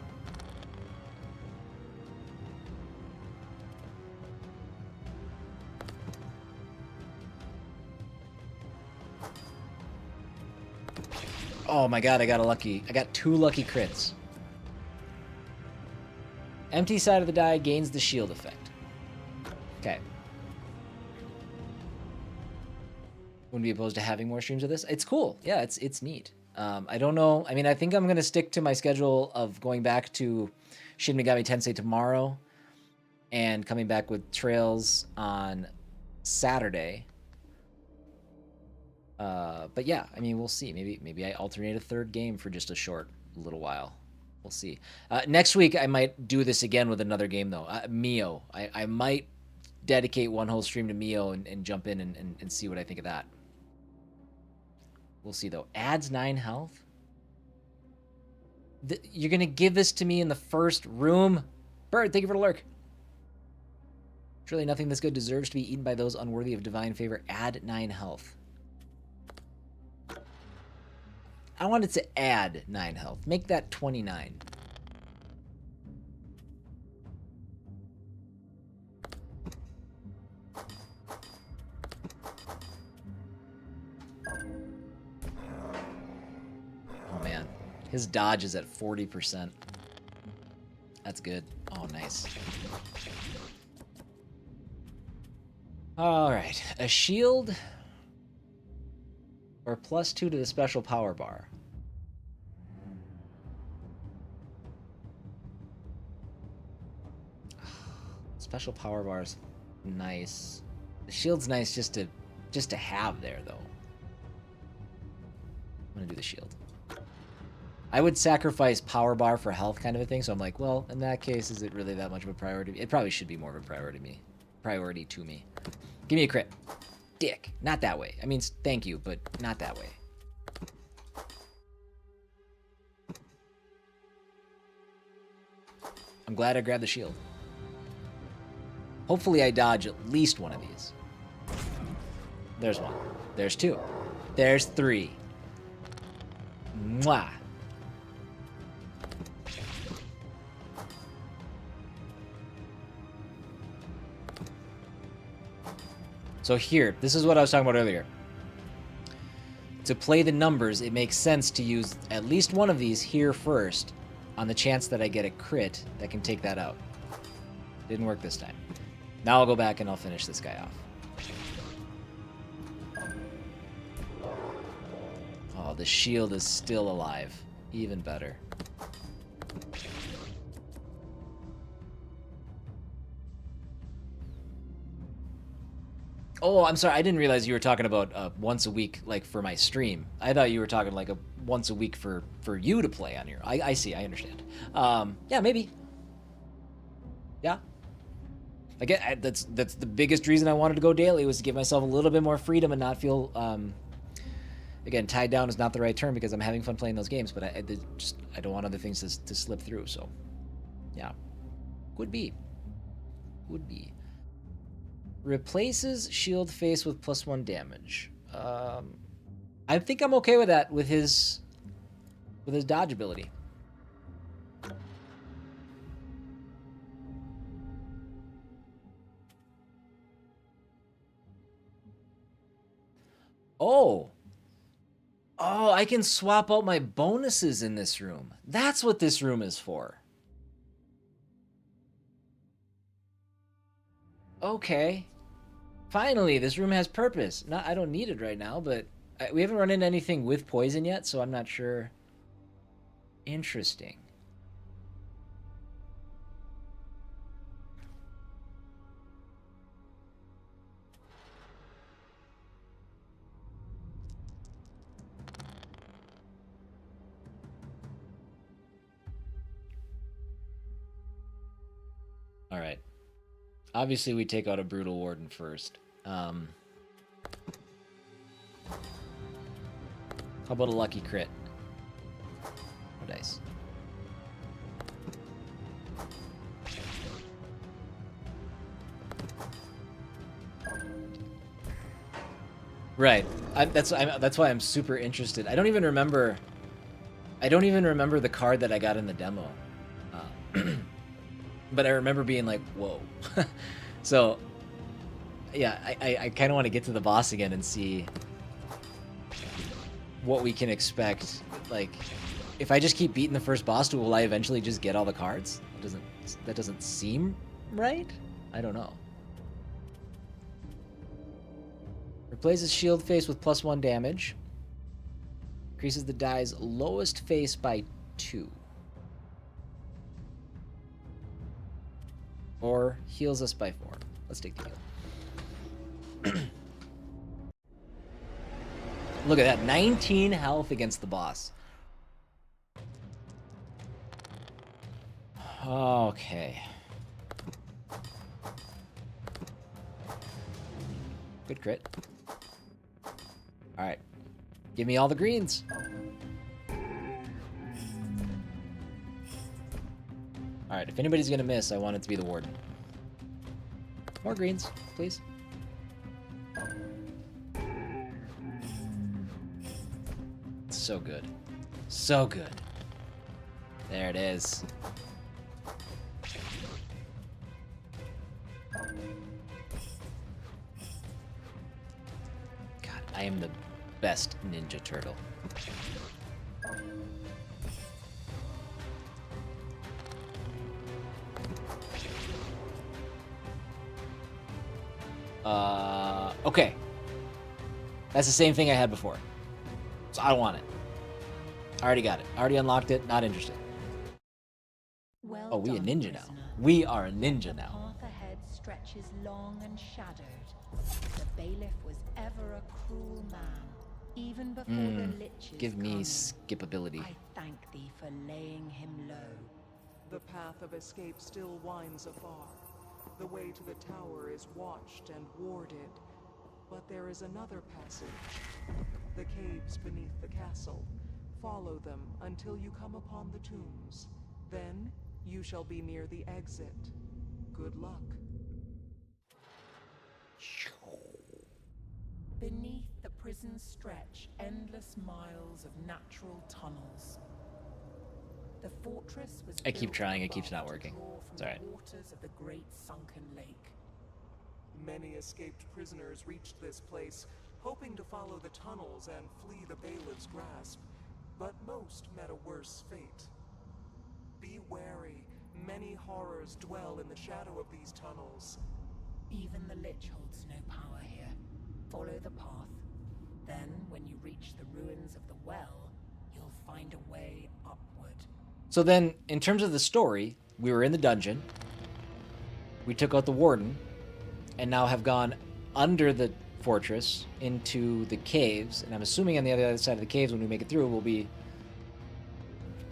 Oh my god, I got 2 lucky crits. Empty side of the die gains the shield effect. Okay. Wouldn't be opposed to having more streams of this. It's cool. Yeah, it's neat. I don't know. I mean, I think I'm going to stick to my schedule of going back to Shin Megami Tensei tomorrow and coming back with Trails on Saturday. But yeah, I mean, we'll see. Maybe I alternate a third game for just a short little while. We'll see. Next week, I might do this again with another game, though. Mio. I might dedicate one whole stream to Mio and jump in and see what I think of that. We'll see, though. Adds 9 health? You're going to give this to me in the first room? Bird, thank you for the lurk. Surely nothing this good deserves to be eaten by those unworthy of divine favor. Add 9 health. I wanted to add 9 health. Make that 29. Oh man, his dodge is at 40%. That's good. Oh, nice. All right, a shield or +2 to the special power bar. Special power bar's nice. The shield's nice just to have there, though. I'm gonna do the shield. I would sacrifice power bar for health, kind of a thing. So I'm like, well, in that case, is it really that much of a priority? It probably should be more of a priority to me. Give me a crit. Dick. Not that way. I mean, thank you, but not that way. I'm glad I grabbed the shield. Hopefully I dodge at least one of these. There's one. There's two. There's three. Mwah. So here, this is what I was talking about earlier. To play the numbers, it makes sense to use at least one of these here first on the chance that I get a crit that can take that out. Didn't work this time. Now I'll go back and I'll finish this guy off. Oh, the shield is still alive. Even better. Oh, I'm sorry. I didn't realize you were talking about once a week, like for my stream. I thought you were talking like a once a week for you to play on your. I see. I understand. Yeah, maybe. Yeah. Again, that's the biggest reason I wanted to go daily, was to give myself a little bit more freedom and not feel. Again, tied down is not the right term because I'm having fun playing those games, but I don't want other things to slip through. So, yeah, would be. Replaces shield face with +1 damage. I think I'm okay with that with his dodge ability. Oh, I can swap out my bonuses in this room. That's what this room is for. Okay. Finally, this room has purpose. I don't need it right now, but we haven't run into anything with poison yet, so I'm not sure. Interesting. All right. Obviously, we take out a Brutal Warden first. How about a lucky crit? Oh, dice. Right. That's why I'm super interested. I don't even remember the card that I got in the demo. But I remember being like, whoa. So, yeah, I kind of want to get to the boss again and see what we can expect. Like, if I just keep beating the first boss, will I eventually just get all the cards? That doesn't seem right? I don't know. Replaces shield face with +1 damage. Increases the die's lowest face by 2. Or heals us by 4. Let's take the heal. Look at that. 19 health against the boss. Okay. Good crit. Alright. Give me all the greens. Alright, if anybody's gonna miss, I want it to be the warden. More greens, please. So good. So good. There it is. God, I am the best Ninja Turtle. Okay. That's the same thing I had before. So I don't want it. I already got it. I already unlocked it. Not interested. Well Oh, we a done, ninja now. prisoner. We are a ninja now. The path ahead stretches long and shadowed. The bailiff was ever a cruel man. Even before the liches Give me come, skipability. I thank thee for laying him low. The path of escape still winds afar. The way to the tower is watched and warded. But there is another passage. The caves beneath the castle. Follow them until you come upon the tombs. Then you shall be near the exit. Good luck. Beneath the prison stretch endless miles of natural tunnels. The fortress was I keep built trying, it above keeps not to working. draw from It's alright. the waters of the great sunken lake. Many escaped prisoners reached this place, hoping to follow the tunnels and flee the bailiff's grasp, but most met a worse fate. Be wary, many horrors dwell in the shadow of these tunnels. Even the Lich holds no power here. Follow the path. Then, when you reach the ruins of the well, you'll find a way upward. So then, in terms of the story, we were in the dungeon. We took out the warden, and now have gone under the fortress into the caves. And I'm assuming on the other side of the caves, when we make it through, will be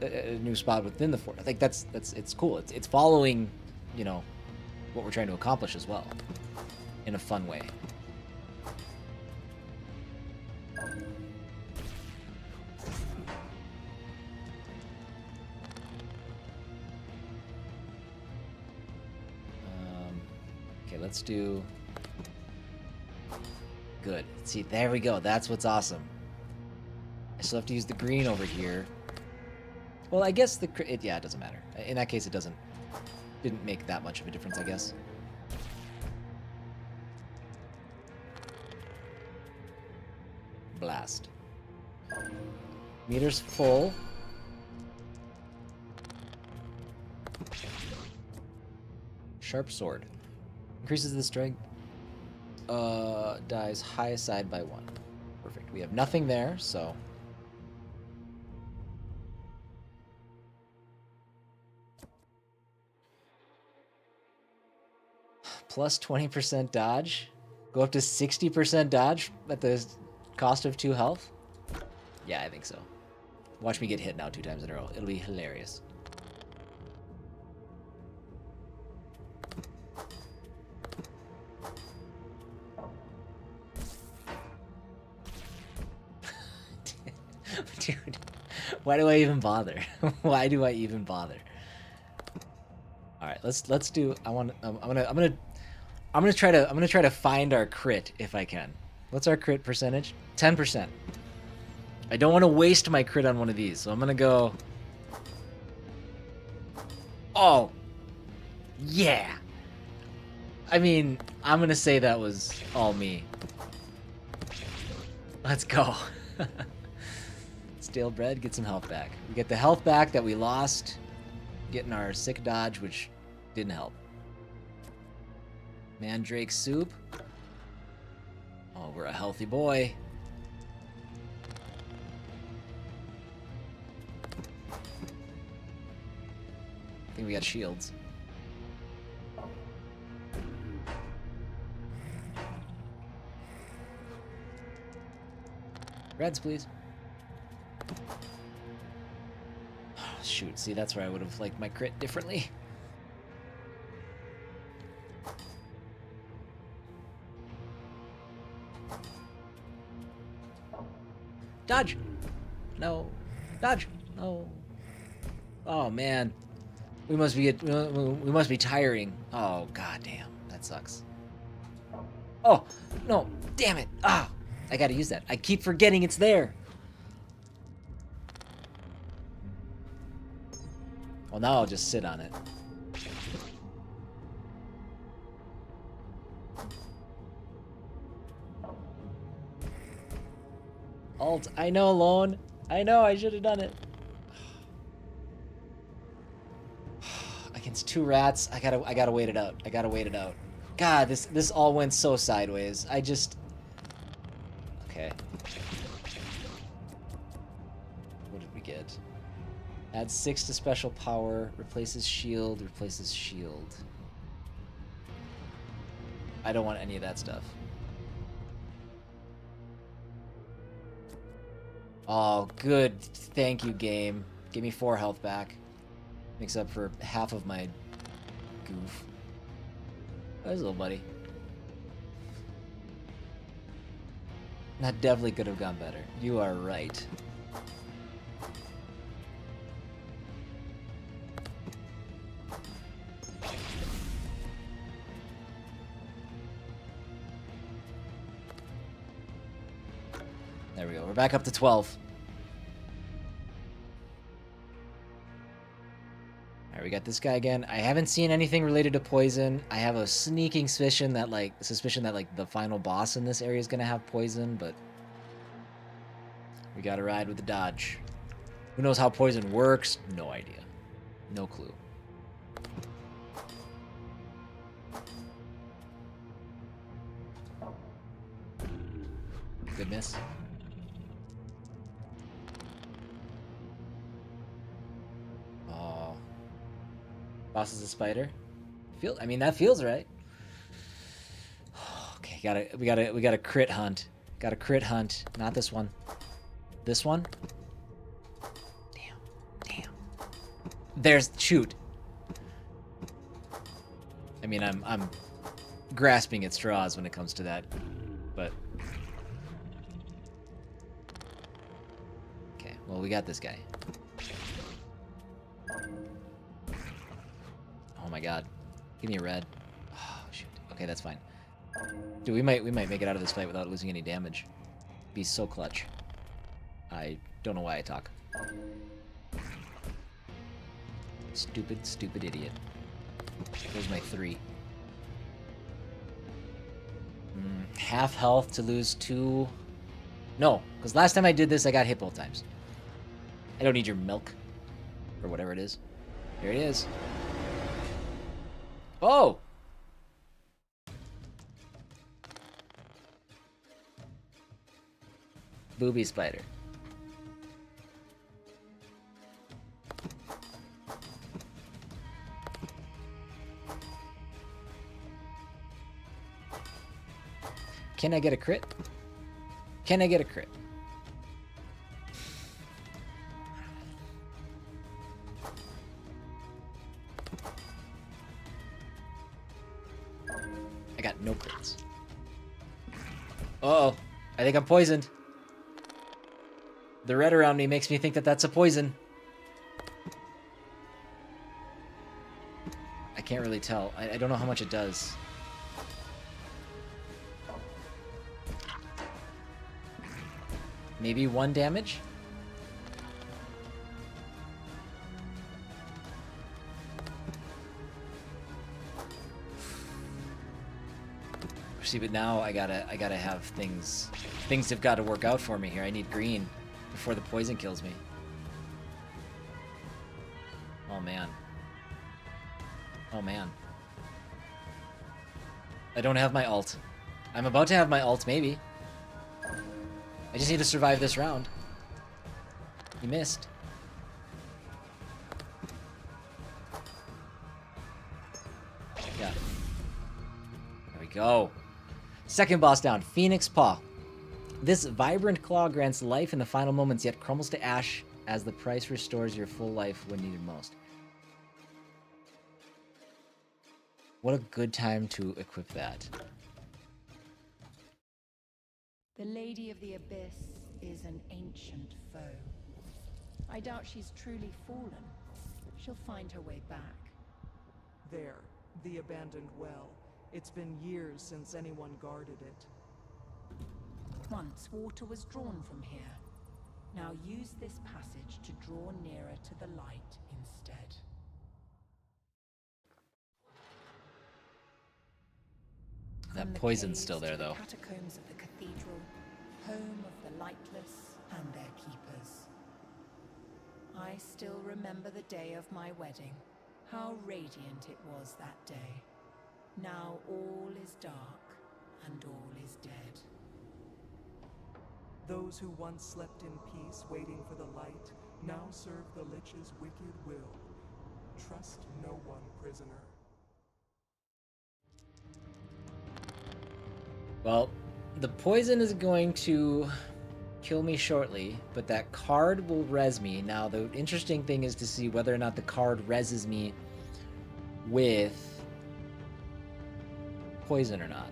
a new spot within the fort. I think that's it's cool. It's following, you know, what we're trying to accomplish as well, in a fun way. Okay, let's do. Good. See, there we go. That's what's awesome. I still have to use the green over here. Well, I guess yeah, it doesn't matter. In that case, didn't make that much of a difference, I guess. Blast. Meter's full. Sharp sword. Increases the strength. Dies high side by 1. Perfect. We have nothing there, so. Plus 20% dodge. Go up to 60% dodge at the cost of 2 health. Yeah, I think so. Watch me get hit now 2 times in a row. It'll be hilarious. Dude, why do I even bother? Why do I even bother? All right, let's do. I'm gonna try to find our crit if I can. What's our crit percentage? 10%. I don't want to waste my crit on one of these, so I'm gonna go. Oh, yeah. I mean, I'm gonna say that was all me. Let's go. Stale bread, get some health back. We get the health back that we lost getting our sick dodge, which didn't help. Mandrake soup. Oh, we're a healthy boy. I think we got shields. Reds, please. Shoot, see, that's where I would have liked my crit differently. Dodge! No. Dodge! No. Oh, man. We must be tiring. Oh, goddamn. That sucks. Oh, no. Damn it. Ah, I gotta use that. I keep forgetting it's there. Well, now I'll just sit on it. Alt. I know, Lone. I know, I should have done it. Against 2 rats, I gotta wait it out. I gotta wait it out. God, this all went so sideways. I just... Okay. What did we get? Adds 6 to special power, replaces shield, replaces shield. I don't want any of that stuff. Oh, good. Thank you, game. Give me 4 health back. Makes up for half of my goof. There's a little buddy. That definitely could have gone better. You are right. There we go. We're back up to 12. All right, we got this guy again. I haven't seen anything related to poison. I have a sneaking suspicion that like the final boss in this area is gonna have poison, but we gotta ride with the dodge. Who knows how poison works? No idea. No clue. Good miss. Oh. Boss is a spider. I mean, that feels right. Okay, we gotta crit hunt. Gotta crit hunt. Not this one. This one? Damn. Shoot. I mean, I'm grasping at straws when it comes to that, but okay. Well, we got this guy. Oh my god. Give me a red. Oh shoot. Okay, that's fine. Dude, we might make it out of this fight without losing any damage. Be so clutch. I don't know why I talk. Stupid idiot. There's my 3. Half health to lose 2. No, because last time I did this, I got hit both times. I don't need your milk. Or whatever it is. Here it is. Oh! Booby spider. Can I get a crit? Can I get a crit? I got no crits. Uh-oh. I think I'm poisoned. The red around me makes me think that that's a poison. I can't really tell. I don't know how much it does. Maybe 1 damage? See, but now I gotta have things. Things have got to work out for me here. I need green before the poison kills me. Oh man. Oh man. I don't have my ult. I'm about to have my ult, maybe. I just need to survive this round. You missed. Yeah. There we go. Second boss down, Phoenix Paw. This vibrant claw grants life in the final moments, yet crumbles to ash as the price restores your full life when needed most. What a good time to equip that. The Lady of the Abyss is an ancient foe. I doubt she's truly fallen. She'll find her way back. There, the abandoned well. It's been years since anyone guarded it. Once water was drawn from here. Now use this passage to draw nearer to the light instead. That poison's still there, though. The catacombs of the cathedral, home of the lightless and their keepers. I still remember the day of my wedding. How radiant it was that day. Now all is dark and all is dead. Those who once slept in peace waiting for the light now serve the Lich's wicked will. Trust no one, prisoner. Well, the poison is going to kill me shortly, but that card will res me. Now, the interesting thing is to see whether or not the card reses me with poison or not.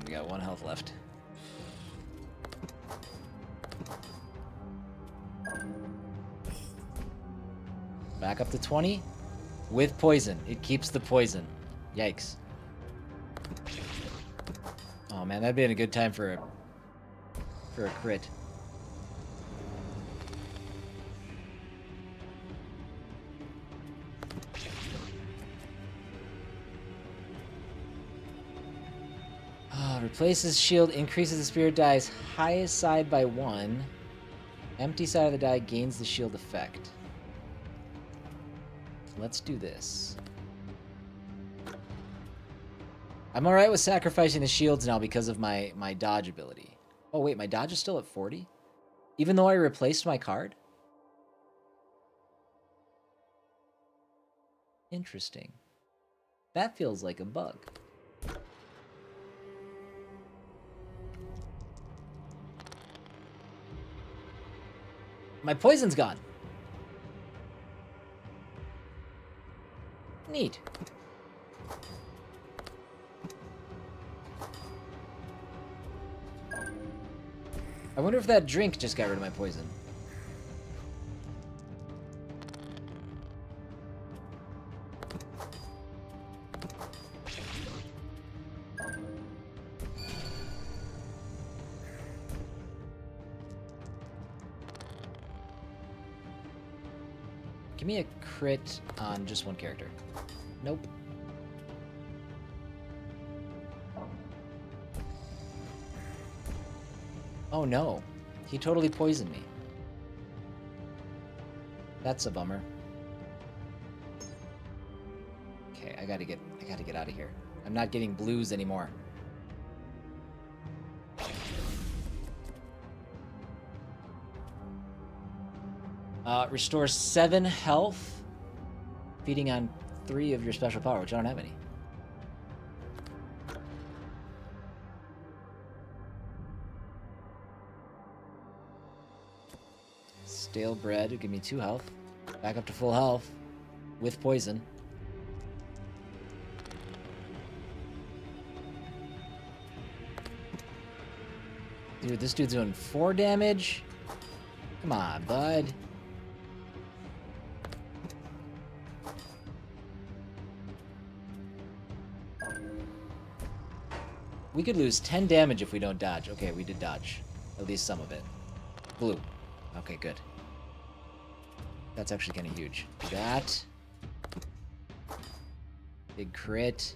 We got 1 health left. Back up to 20 with poison. It keeps the poison. Yikes. Oh man, that'd been a good time for a crit. Replaces shield, increases the spirit die's highest side by 1. Empty side of the die gains the shield effect. Let's do this. I'm alright with sacrificing the shields now because of my dodge ability. Oh wait, my dodge is still at 40? Even though I replaced my card? Interesting. That feels like a bug. My poison's gone. Neat. I wonder if that drink just got rid of my poison. Give me a crit on just one character. Nope. Oh no. He totally poisoned me. That's a bummer. Okay, I gotta get out of here. I'm not getting blues anymore. Restores 7 health, feeding on 3 of your special power, which I don't have any. Stale bread would give me 2 health. Back up to full health with poison. Dude, this dude's doing 4 damage. Come on, bud. We could lose 10 damage if we don't dodge. Okay, we did dodge. At least some of it. Blue. Okay, good. That's actually kind of huge. That. Big crit.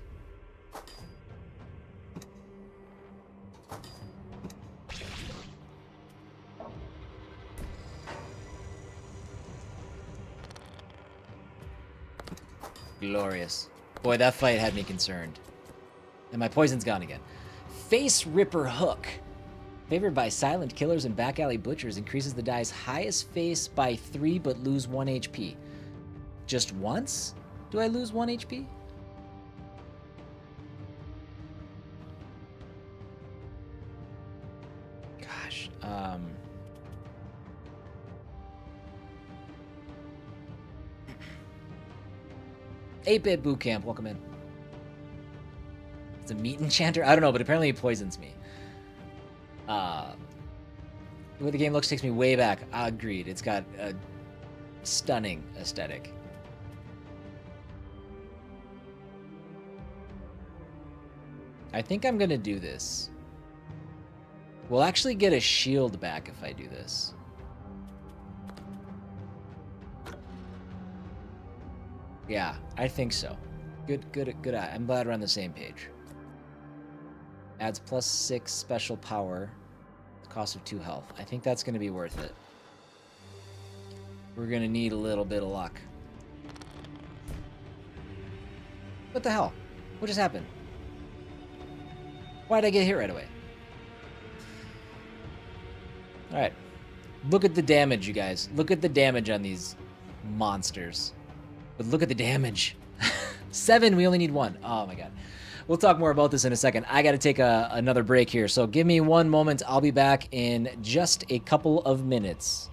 Glorious. Boy, that fight had me concerned. And my poison's gone again. Face Ripper Hook. Favored by silent killers and back alley butchers, increases the die's highest face by 3 but lose 1 HP. Just once? Do I lose 1 HP? Gosh, 8-Bit Boot Camp, welcome in. It's a meat enchanter? I don't know, but apparently he poisons me. The way the game looks takes me way back. Agreed. It's got a stunning aesthetic. I think I'm gonna do this. We'll actually get a shield back if I do this. Yeah, I think so. Good. I'm glad we're on the same page. Adds +6 special power. Cost of 2 health. I think that's going to be worth it. We're going to need a little bit of luck. What the hell? What just happened? Why did I get hit right away? Alright. Look at the damage, you guys. Look at the damage on these monsters. But look at the damage. 7, we only need 1. Oh my god. We'll talk more about this in a second. I got to take another break here, so give me one moment. I'll be back in just a couple of minutes.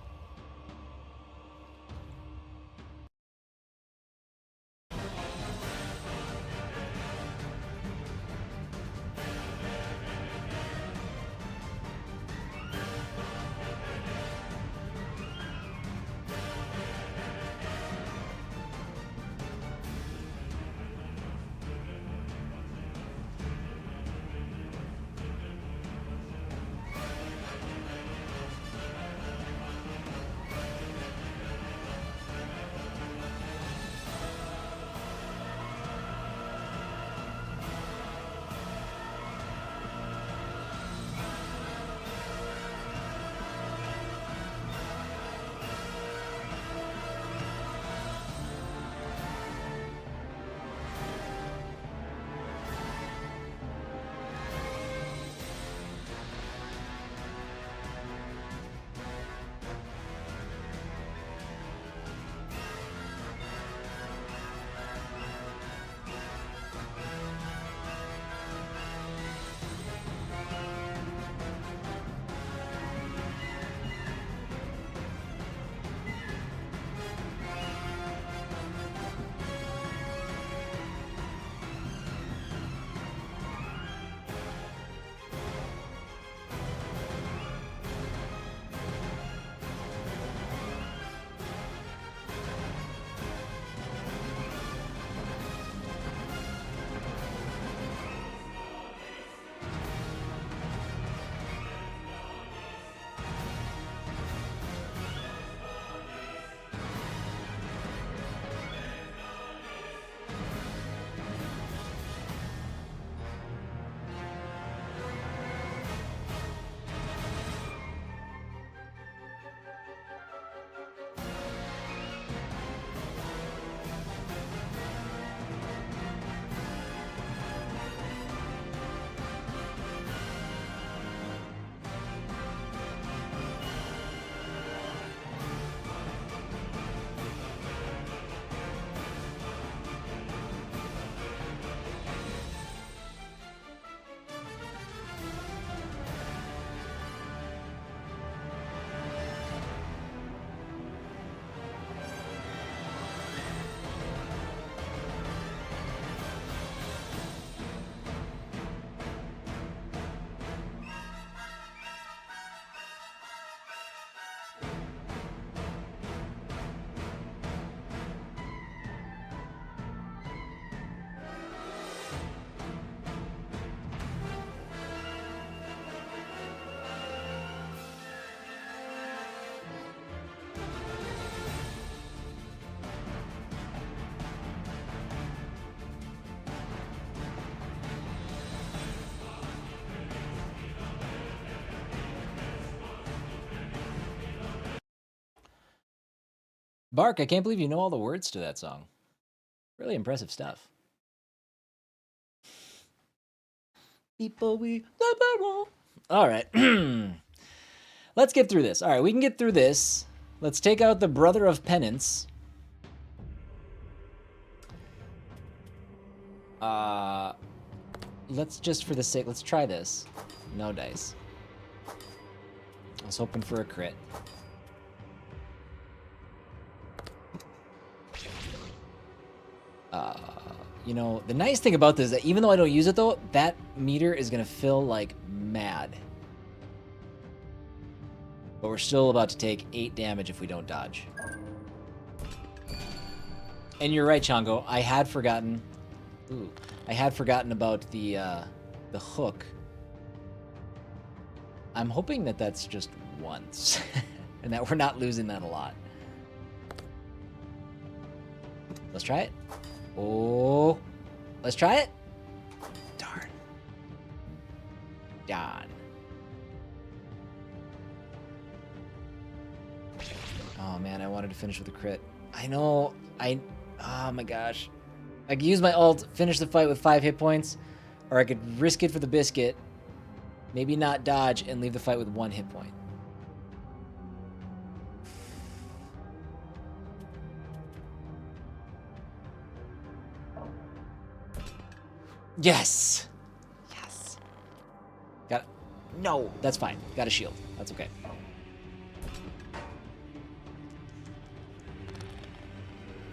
Bark, I can't believe you know all the words to that song. Really impressive stuff. People we love. All right. Let's get through this. All right, we can get through this. Let's take out the Brother of Penance. Let's just for the sake, let's try this. No dice. I was hoping for a crit. You know, the nice thing about this is that even though I don't use it though, that meter is gonna fill like mad. But we're still about to take 8 damage if we don't dodge. And you're right, Chongo. I had forgotten. Ooh, I had forgotten about the hook. I'm hoping that that's just once, and that we're not losing that a lot. Let's try it. Oh, let's try it. Darn. Darn. Oh man, I wanted to finish with a crit. I know. Oh my gosh. I could use my ult, finish the fight with 5 hit points, or I could risk it for the biscuit, maybe not dodge, and leave the fight with 1 hit point. Yes! Yes! Got it. No, that's fine. Got a shield. That's okay.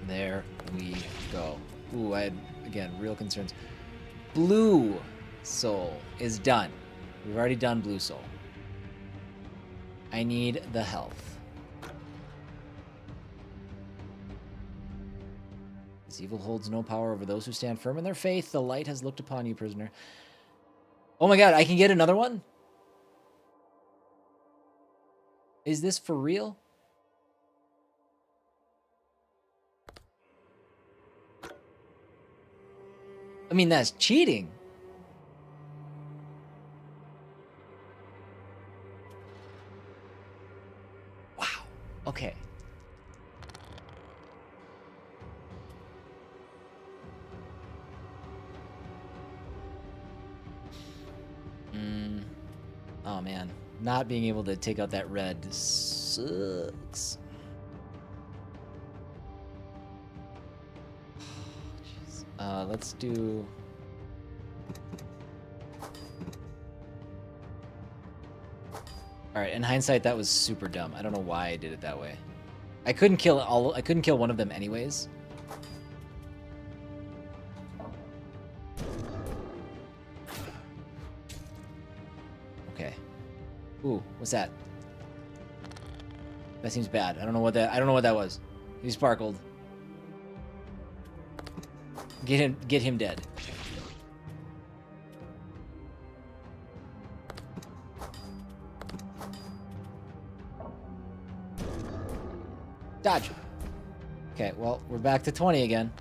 There we go. Ooh, I had, again, real concerns. Blue soul is done. We've already done blue soul. I need the health. This evil holds no power over those who stand firm in their faith. The light has looked upon you, prisoner. Oh my god, I can get another one? Is this for real? I mean, that's cheating. Wow. Okay. Oh, man. Not being able to take out that red sucks. Let's do... Alright, in hindsight, that was super dumb. I don't know why I did it that way. I couldn't kill one of them anyways. Okay. Ooh, what's that? That seems bad. I don't know what that was. He sparkled. Get him dead. Dodge. Okay, well, we're back to 20 again.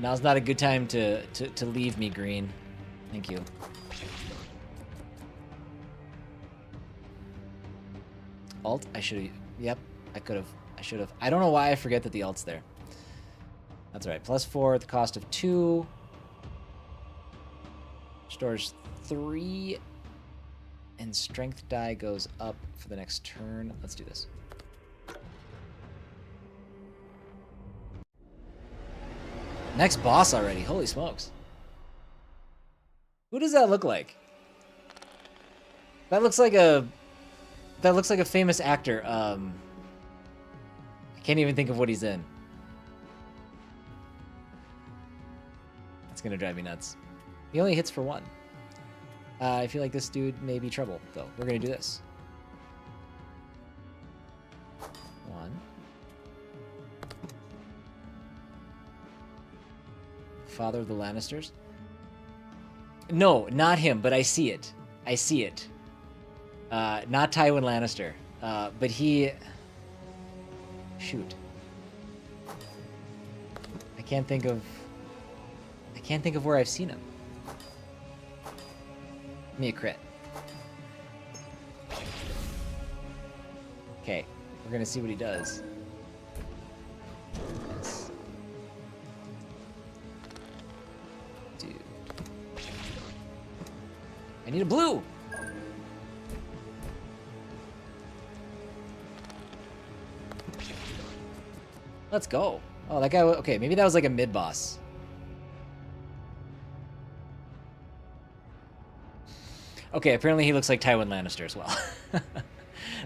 Now's not a good time to leave me, Green. Thank you. Alt? I should have... Yep, I could have. I should have. I don't know why I forget that the alt's there. That's all right. +4 at the cost of 2. Stores 3. And strength die goes up for the next turn. Let's do this. Next boss already. Holy smokes. Who does that look like? That looks like a famous actor. I can't even think of what he's in. That's gonna drive me nuts. He only hits for 1. I feel like this dude may be trouble, though. We're gonna do this. 1. Father of the Lannisters? No, not him, but I see it. I see it. Not Tywin Lannister. But he... Shoot. I can't think of where I've seen him. Give me a crit. Okay, we're gonna see what he does. Yes. Dude. I need a blue! Let's go. Oh, that guy... Okay, maybe that was like a mid-boss. Okay, apparently he looks like Tywin Lannister as well.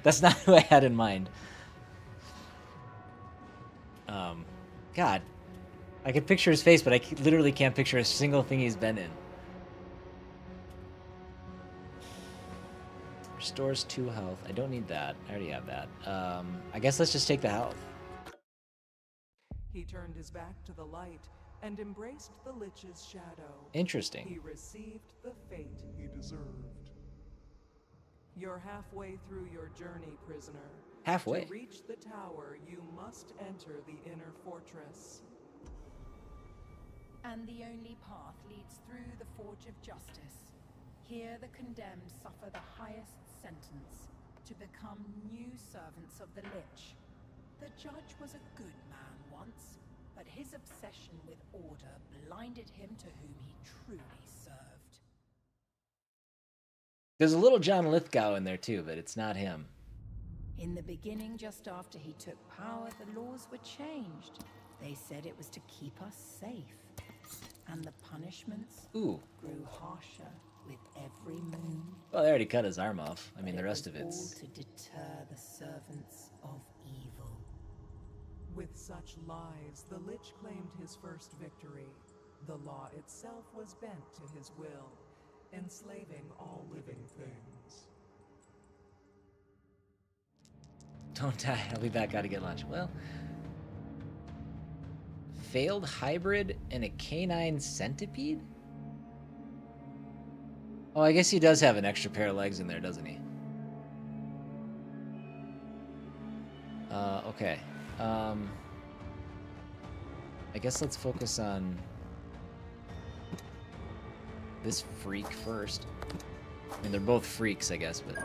That's not who I had in mind. God. I could picture his face, but I literally can't picture a single thing he's been in. Restores 2 health. I don't need that. I already have that. I guess let's just take the health. He turned his back to the light and embraced the Lich's shadow. Interesting. He received the fate he deserved. You're halfway through your journey, prisoner. Halfway? To reach the tower, you must enter the inner fortress. And the only path leads through the Forge of Justice. Here the condemned suffer the highest sentence, to become new servants of the Lich. The judge was a good man once, but his obsession with order blinded him to whom he truly served. There's a little John Lithgow in there too, but it's not him. In the beginning, just after he took power, the laws were changed. They said it was to keep us safe. And the punishments Ooh. grew harsher with every moon. Well, they already cut his arm off. I mean, the rest of All it's... to deter the servants of evil. With such lies, the Lich claimed his first victory. The law itself was bent to his will, enslaving all living things. Don't die. I'll be back. Gotta get lunch. Well... Failed hybrid and a canine centipede? Oh, I guess he does have an extra pair of legs in there, doesn't he? Okay. I guess let's focus on this freak first. I mean, they're both freaks, I guess, but...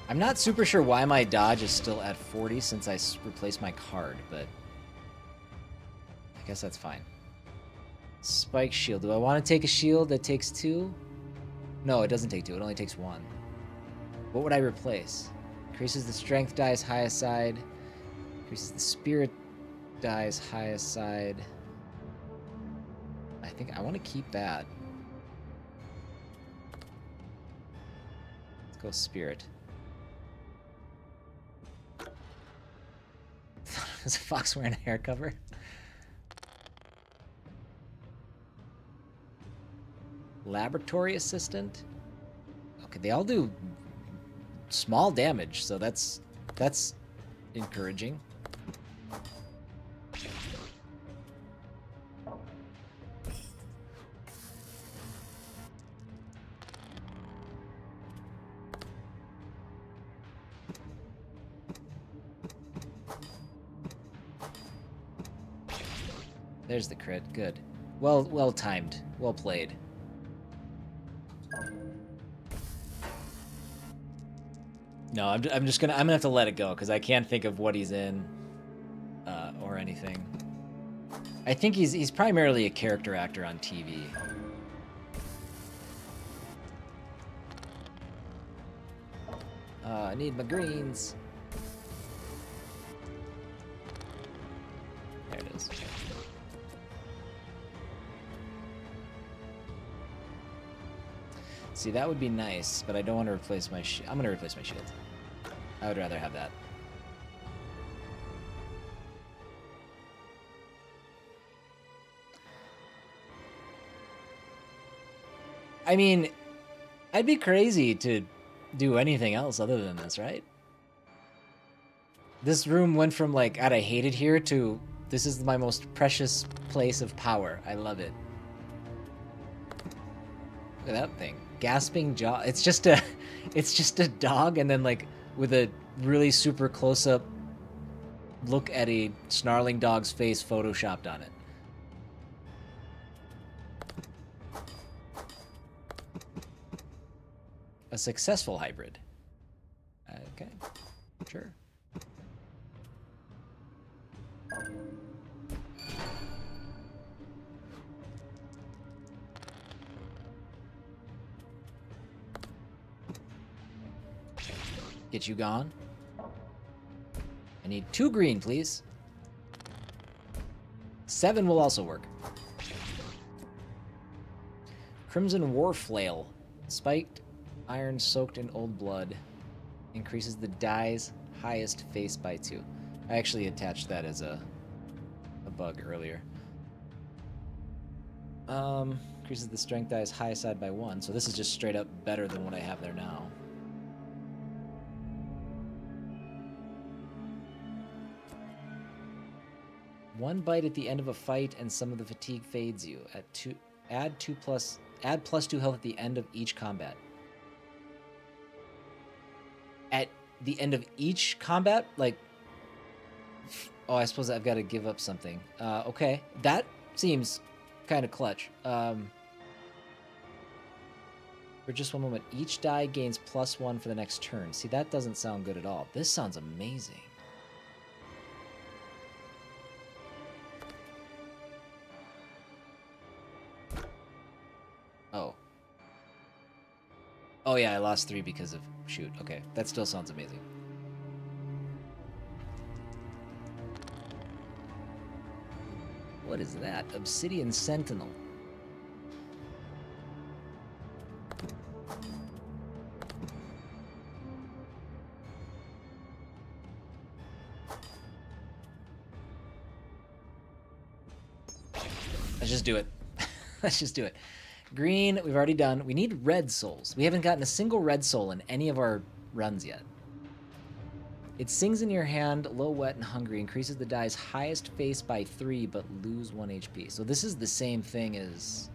I'm not super sure why my dodge is still at 40 since I replaced my card, but I guess that's fine. Spike shield. Do I want to take a shield that takes 2? No, it doesn't take 2. It only takes 1. What would I replace? Increases the strength dice highest side. Increases the spirit dice highest side. I think I want to keep that. Let's go spirit. Is a fox wearing a hair cover? Laboratory assistant? Okay, they all do small damage, so that's encouraging. There's the crit. Good. Well timed. Well played. No, I'm gonna have to let it go because I can't think of what he's in, or anything. I think he's primarily a character actor on TV. I need my greens. There it is. See, that would be nice, but I don't want to replace my shield. I'm going to replace my shield. I would rather have that. I mean, I'd be crazy to do anything else other than this, right? This room went from like, God, I hate it here to this is my most precious place of power. I love it. Look at that thing. Gasping jaw. It's just a dog, and then like with a really super close up look at a snarling dog's face photoshopped on it. A successful hybrid. Okay, sure. Get you gone. I need 2 green, please. 7 will also work. Crimson War Flail. Spiked iron soaked in old blood. Increases the die's highest face by 2. I actually attached that as a bug earlier. Increases the strength die's high side by 1. So this is just straight up better than what I have there now. One bite at the end of a fight and some of the fatigue fades you. Add +2 health at the end of each combat. At the end of each combat? Like, oh, I suppose I've got to give up something. Okay, that seems kind of clutch. For just one moment, each die gains +1 for the next turn. See, that doesn't sound good at all. This sounds amazing. Oh. Oh yeah, I lost 3 because of... Shoot, okay. That still sounds amazing. What is that? Obsidian Sentinel. Let's just do it. Let's just do it. Green, we've already done. We need red souls. We haven't gotten a single red soul in any of our runs yet. It sings in your hand, low, wet, and hungry. Increases the die's highest face by 3, but lose 1 HP. So this is the same thing as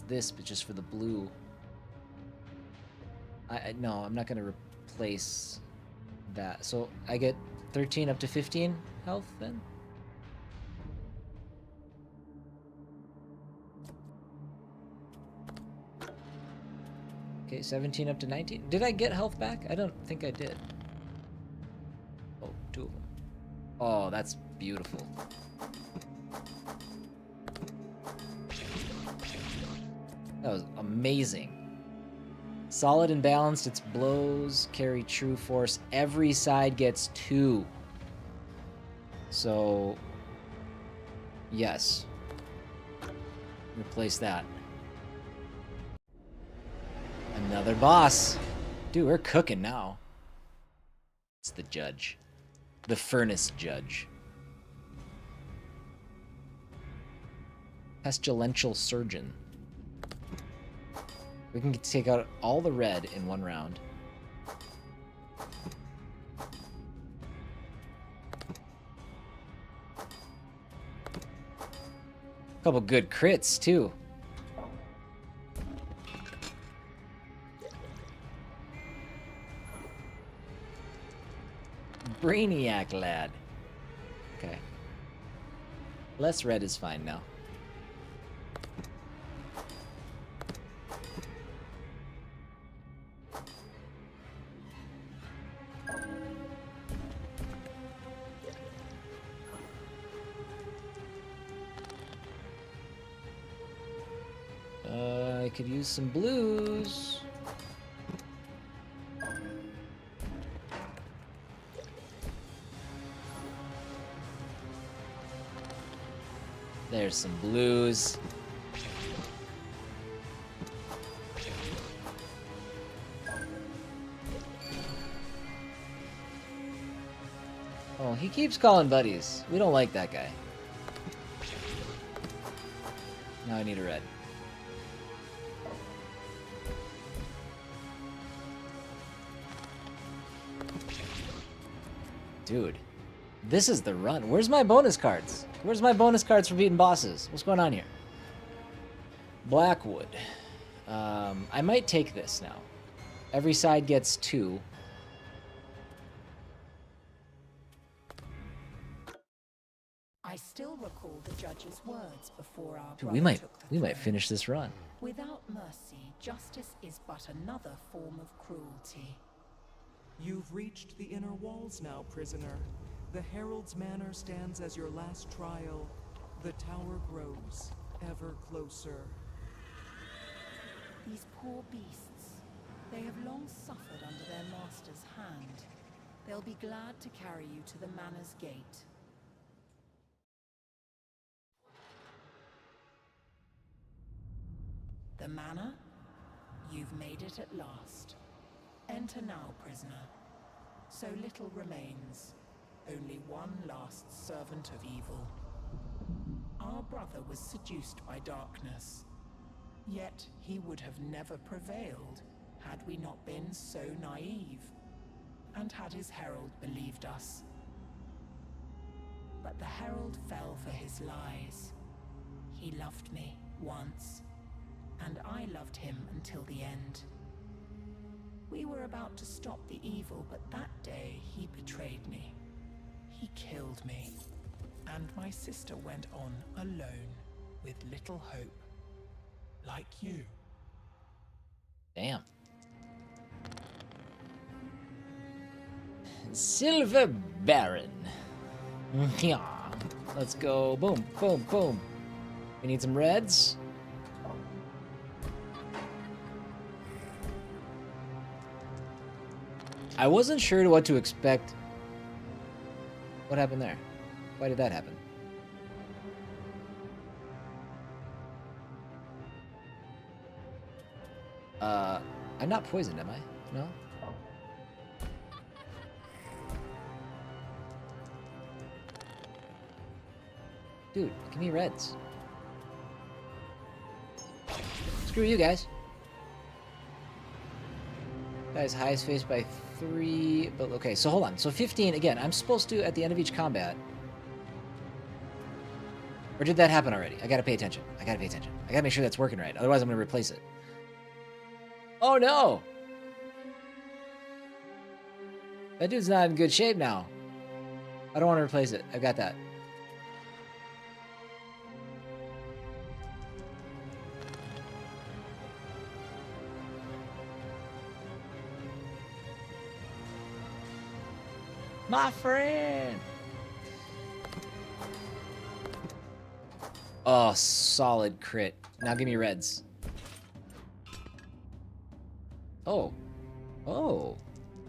this, but just for the blue. No, I'm not going to replace that. So I get 13 up to 15 health then? Okay, 17 up to 19. Did I get health back? I don't think I did. Oh, 2 of them. Oh, that's beautiful. That was amazing. Solid and balanced, its blows carry true force. Every side gets 2. So, yes. Replace that. Another boss. Dude, we're cooking now. It's the judge. The furnace judge. Pestilential surgeon. We can take out all the red in 1 round. Couple good crits too. Brainiac lad. Okay. Less red is fine now. I could use some blues. There's some blues. Oh, he keeps calling buddies. We don't like that guy. Now I need a red. Dude, this is the run. Where's my bonus cards? Where's my bonus cards for beating bosses? What's going on here? Blackwood. I might take this now. Every side gets 2. I still recall the judge's words before our Dude, brother took the we might throne. finish this run. Without mercy, justice is but another form of cruelty. You've reached the inner walls now, prisoner. The Herald's Manor stands as your last trial. The tower grows, ever closer. These poor beasts, they have long suffered under their master's hand. They'll be glad to carry you to the manor's gate. The manor? You've made it at last. Enter now, prisoner. So little remains. Only one last servant of evil. Our brother was seduced by darkness. Yet he would have never prevailed had we not been so naive, and had his herald believed us. But the herald fell for his lies. He loved me once, and I loved him until the end. We were about to stop the evil, but that day he betrayed me. He killed me, and my sister went on alone, with little hope. Like you. Damn. Silver Baron. Yeah. Let's go. Boom, boom, boom. We need some reds. I wasn't sure what to expect. What happened there? Why did that happen? I'm not poisoned, am I? No? Dude, give me reds. Screw you guys. Guy's highest face by 3, but okay, so hold on. So 15, again, I'm supposed to, at the end of each combat. Or did that happen already? I gotta pay attention. I gotta pay attention. I gotta make sure that's working right. Otherwise, I'm gonna replace it. Oh no! That dude's not in good shape now. I don't want to replace it. I've got that. My friend! Oh, solid crit. Now give me reds. Oh. Oh.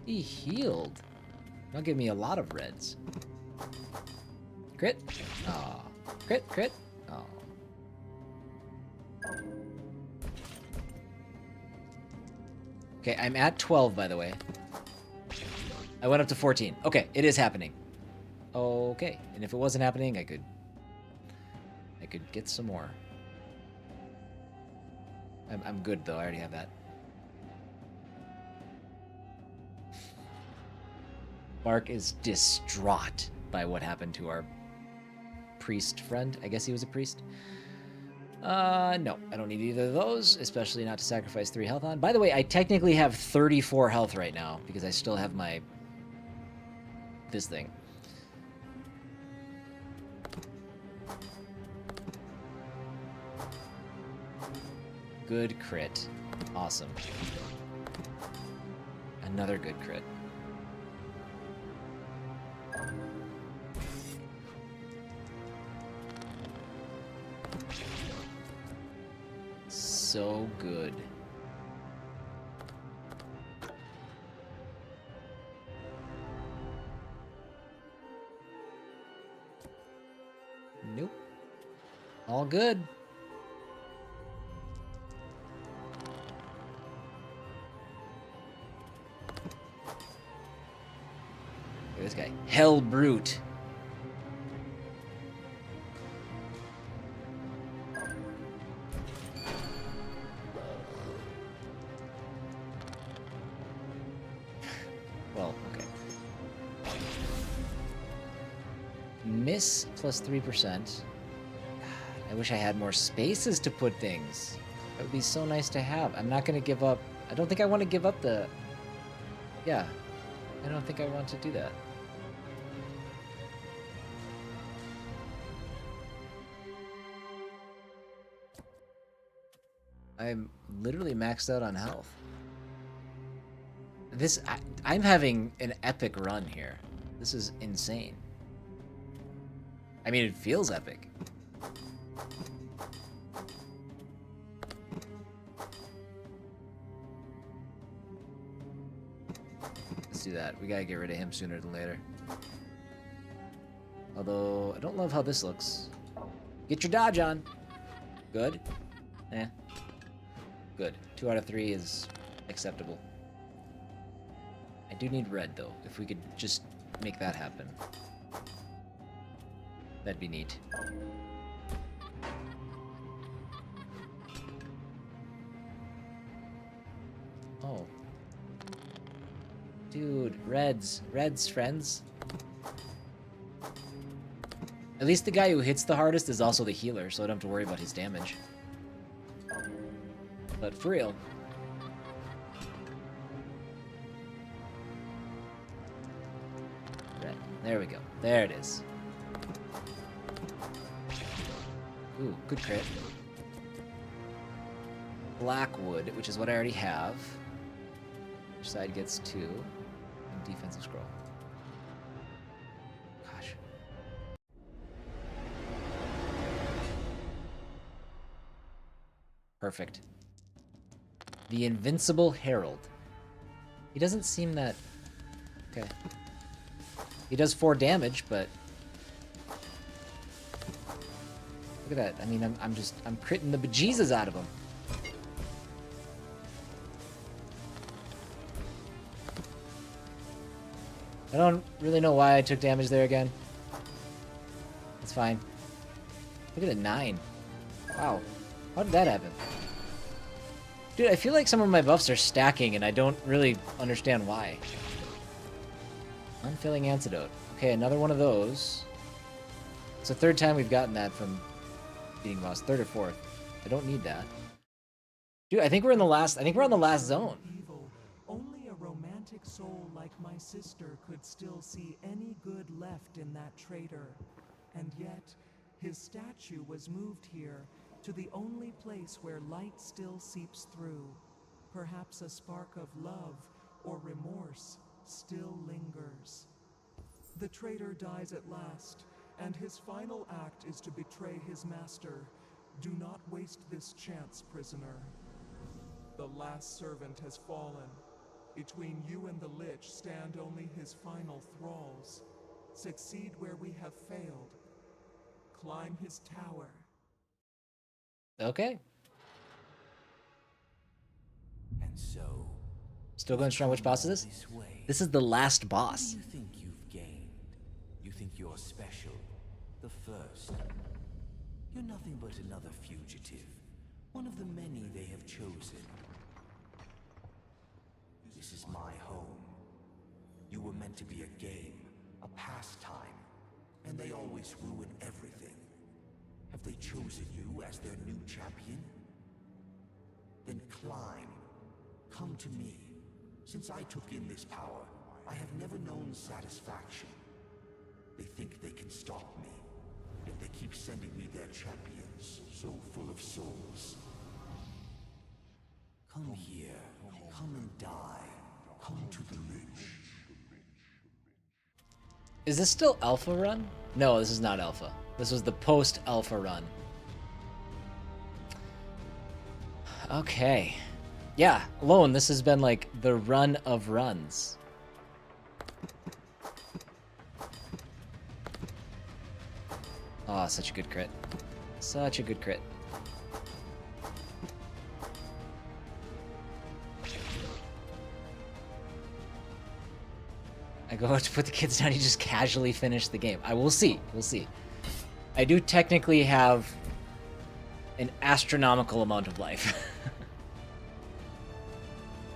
He healed. Now give me a lot of reds. Crit. Aw. Crit, crit. Oh. Okay, I'm at 12, by the way. I went up to 14. Okay, it is happening. Okay, and if it wasn't happening, I could get some more. I'm good, though. I already have that. Mark is distraught by what happened to our priest friend. I guess he was a priest. No, I don't need either of those, especially not to sacrifice 3 health on. By the way, I technically have 34 health right now because I still have my... this thing. Good crit. Awesome. Another good crit. So good. Nope. All good. Look at this guy. Hell Brute. Well, okay. miss plus 3%. I wish I had more spaces to put things. That would be so nice to have. I'm not going to give up. I don't think I want to give up the... Yeah. I don't think I want to do that. I'm literally maxed out on health. I'm having an epic run here. This is insane. I mean, it feels epic. Let's do that. We gotta get rid of him sooner than later. Although, I don't love how this looks. Get your dodge on. Good. Eh. Good. 2 out of 3 is acceptable. I do need red, though. If we could just make that happen. That'd be neat. Oh. Dude, reds. Reds, friends. At least the guy who hits the hardest is also the healer, so I don't have to worry about his damage. But for real. Red. There we go. There it is. Ooh, good crit. Blackwood, which is what I already have. Which side gets 2? And defensive scroll. Gosh. Perfect. The Invincible Herald. He doesn't seem that... Okay. He does 4 damage, but... Look at that. I mean, I'm critting the bejesus out of him. I don't really know why I took damage there again. It's fine. Look at a 9. Wow. How did that happen? Dude, I feel like some of my buffs are stacking and I don't really understand why. Unfilling Antidote. Okay, another one of those. It's the 3rd time we've gotten that from beating boss. 3rd or 4th. I don't need that. Dude, I think we're in the last... I think we're on the last zone. Evil. Only a romantic soul like my sister could still see any good left in that traitor. And yet, his statue was moved here to the only place where light still seeps through. Perhaps a spark of love or remorse still lingers. The traitor dies at last, and his final act is to betray his master. Do not waste this chance, prisoner. The last servant has fallen. Between you and the Lich stand only his final thralls. Succeed where we have failed. Climb his tower. Okay. And so, Still going strong. Which boss is this? This is the last boss. you think you've gained? You think you're special? The first? You're nothing but another fugitive. One of the many they have chosen. This is my home. You were meant to be a game, a pastime, and they always ruin everything. Have they chosen you as their new champion? Then climb. Come to me. Since I took in this power, I have never known satisfaction. They think they can stop me, yet they keep sending me their champions, so full of souls. Come here. Come and die. Come to the Lich. Is this still Alpha Run? No, this is not Alpha. This was the post-Alpha Run. Okay. Yeah, alone, this has been like the run of runs. Oh, such a good crit. Such a good crit. I go out to put the kids down, you just casually finish the game. We'll see. We'll see. I do technically have an astronomical amount of life.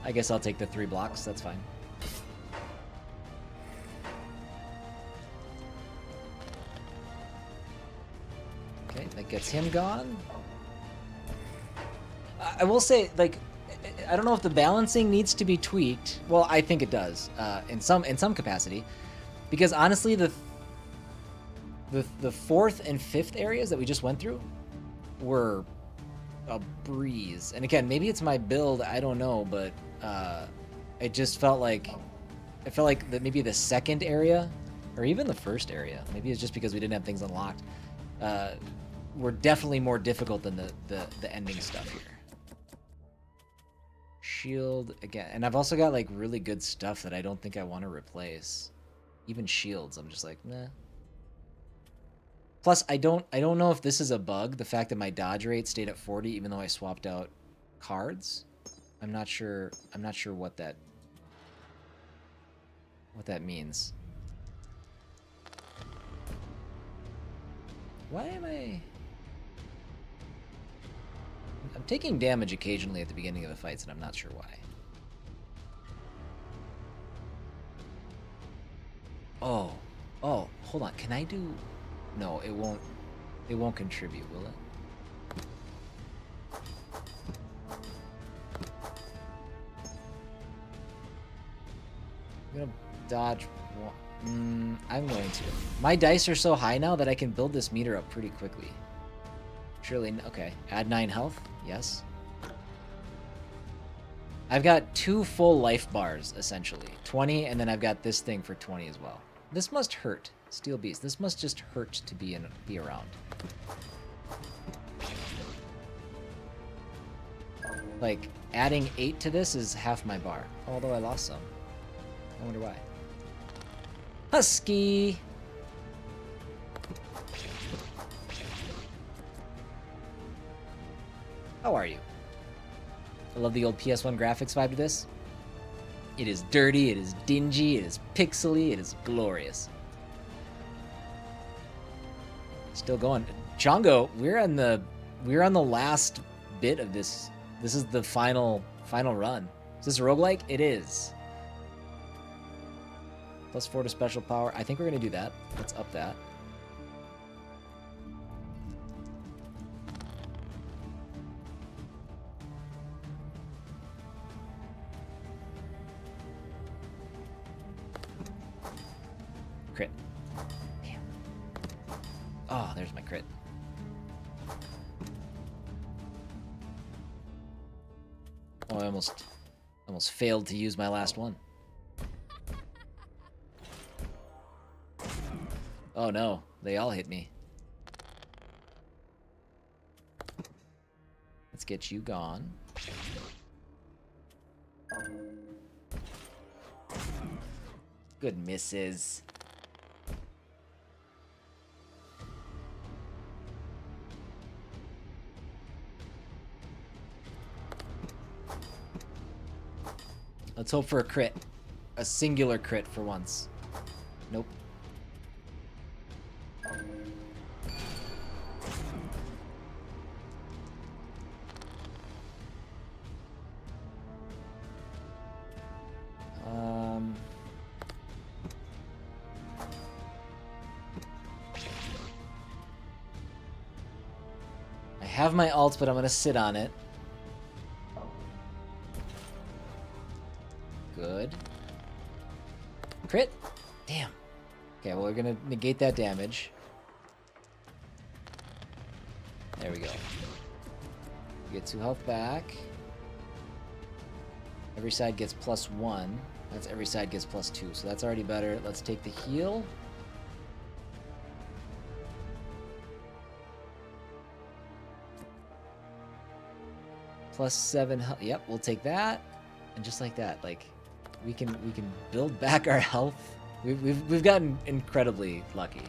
I guess I'll take the 3 blocks, that's fine. That gets him gone. I will say, like, I don't know if the balancing needs to be tweaked. Well, I think it does, in some capacity, because honestly, the fourth and fifth areas that we just went through were a breeze. And again, maybe it's my build, I don't know, but it just felt like that maybe the second area, or even the first area, maybe it's just because we didn't have things unlocked, were definitely more difficult than the ending stuff here. Shield again, and I've also got like really good stuff that I don't think I want to replace. Even shields, I'm just like, nah. Plus, I don't know if this is a bug, the fact that my dodge rate stayed at 40 even though I swapped out cards. I'm not sure what that means. Why am I'm taking damage occasionally at the beginning of the fights, and I'm not sure why. Oh, hold on. Can I do... No, it won't contribute, will it? I'm gonna dodge one. I'm going to. My dice are so high now that I can build this meter up pretty quickly. Surely, okay. Add 9 health. Yes. I've got 2 full life bars, essentially. 20, and then I've got this thing for 20 as well. This must hurt. Steel Beast. This must just hurt to be around. Like, adding 8 to this is half my bar. Although I lost some. I wonder why. Husky! How are you? I love the old PS1 graphics vibe to this. It is dirty, it is dingy, it is pixely, it is glorious. Still going. Chongo, we're on the last bit of this. This is the final run. Is this a roguelike? It is. +4 to special power. I think we're gonna do that. Let's up that. Crit. Damn. Oh, there's my crit. Oh, I almost failed to use my last one. Oh no, they all hit me. Let's get you gone. Good misses. Let's hope for a crit. A singular crit for once. Nope. I have my ult, but I'm gonna sit on it. Good. Crit? Damn. Okay, well, we're gonna negate that damage. There we go. We get 2 health back. Every side gets +1. That's every side gets +2, so that's already better. Let's take the heal. +7 health. Yep, we'll take that. And just like that, like, we can build back our health. We've gotten incredibly lucky.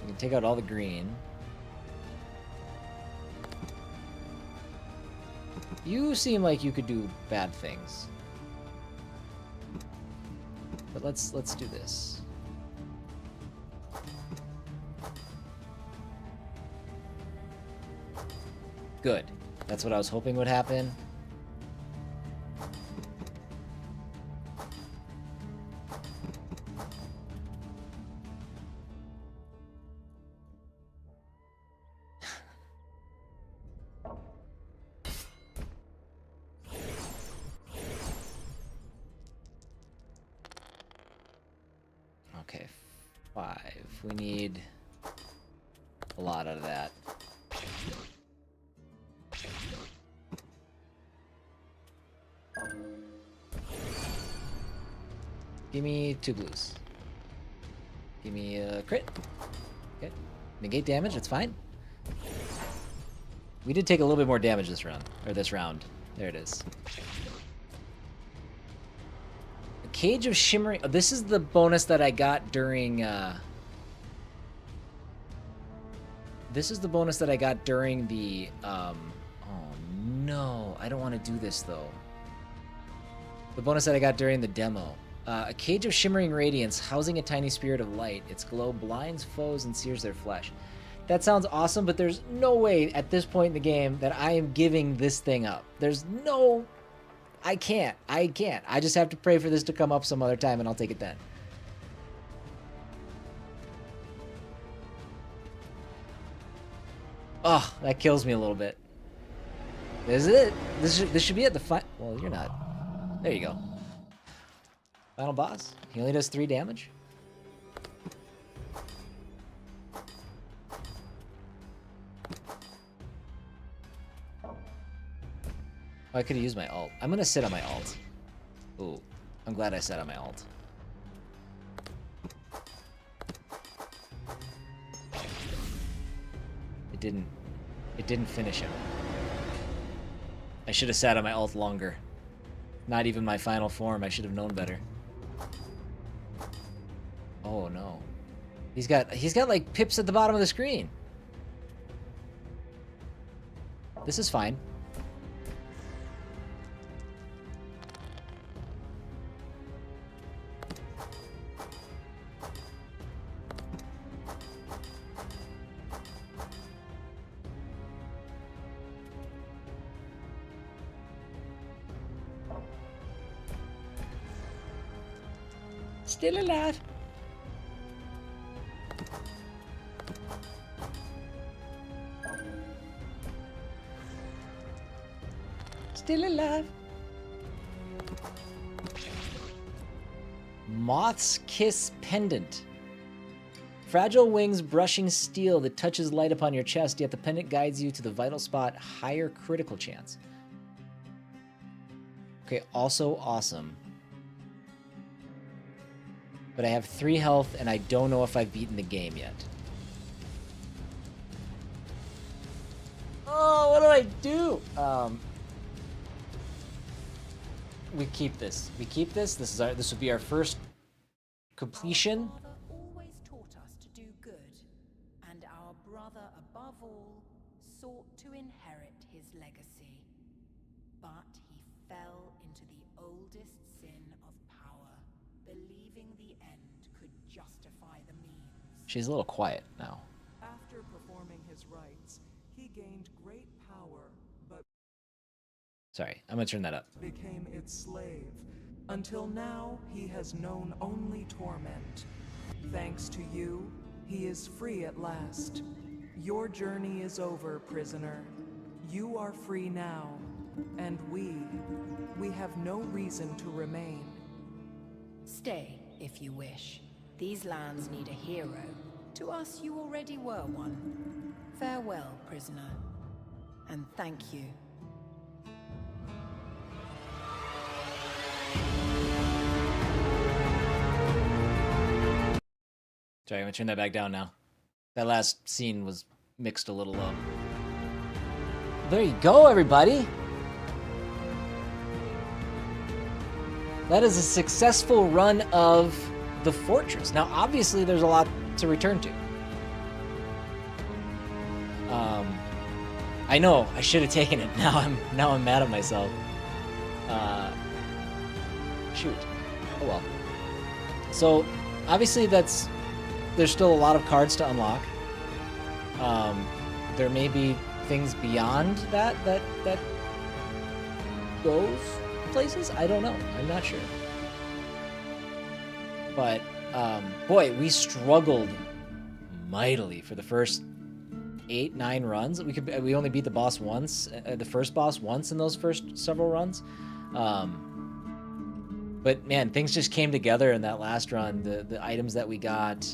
We can take out all the green. You seem like you could do bad things. But let's do this. Good. That's what I was hoping would happen. Okay, 5. We need a lot out of that. Give me 2 blues. Give me a crit. Okay. Negate damage, that's fine. We did take a little bit more damage this round. Or this round. There it is. A Cage of Shimmering... Oh, this is the bonus that I got during... This is the bonus that I got during the... Oh, no. I don't want to do this, though. The bonus that I got during the demo. A Cage of Shimmering Radiance, housing a tiny spirit of light. Its glow blinds foes and sears their flesh. That sounds awesome, but there's no way at this point in the game that I am giving this thing up. There's no... I can't. I just have to pray for this to come up some other time, and I'll take it then. Oh, that kills me a little bit. This is it. This should be at the well, you're not. There you go. Final boss. He only does 3 damage. Oh, I could have used my ult. I'm gonna sit on my ult. Ooh, I'm glad I sat on my ult. It didn't finish him. I should have sat on my ult longer. Not even my final form. I should have known better. Oh no. He's got like pips at the bottom of the screen. This is fine. Still alive. Still alive. Moth's Kiss Pendant. Fragile wings brushing steel that touches light upon your chest, yet the pendant guides you to the vital spot, higher critical chance. Okay, also awesome. But I have 3 health, and I don't know if I've beaten the game yet. Oh, what do I do? We keep this. We keep this. This would be our first completion. Our father always taught us to do good, and our brother above all sought to inherit his legacy. But he fell into the oldest sin of power, believing the end could justify the means. She's a little quiet now. After performing his rites, he gained great power, but Sorry, I'm gonna turn that up. became its slave. Until now, he has known only torment. Thanks to you, he is free at last. Your journey is over, prisoner. You are free now, and we have no reason to remain. Stay, if you wish. These lands need a hero. To us, you already were one. Farewell, prisoner. And thank you. Sorry, I'm gonna turn that back down now. That last scene was mixed a little low. There you go, everybody! That is a successful run of the fortress. Now, obviously, there's a lot to return to. I know I should have taken it. Now I'm mad at myself. Shoot. Oh well. So, obviously, there's still a lot of cards to unlock. There may be things beyond that goes places. I don't know. I'm not sure. But boy, we struggled mightily for the first 8-9 runs. We only beat the boss once, the first boss once in those first several runs. But man, things just came together in that last run. The items that we got,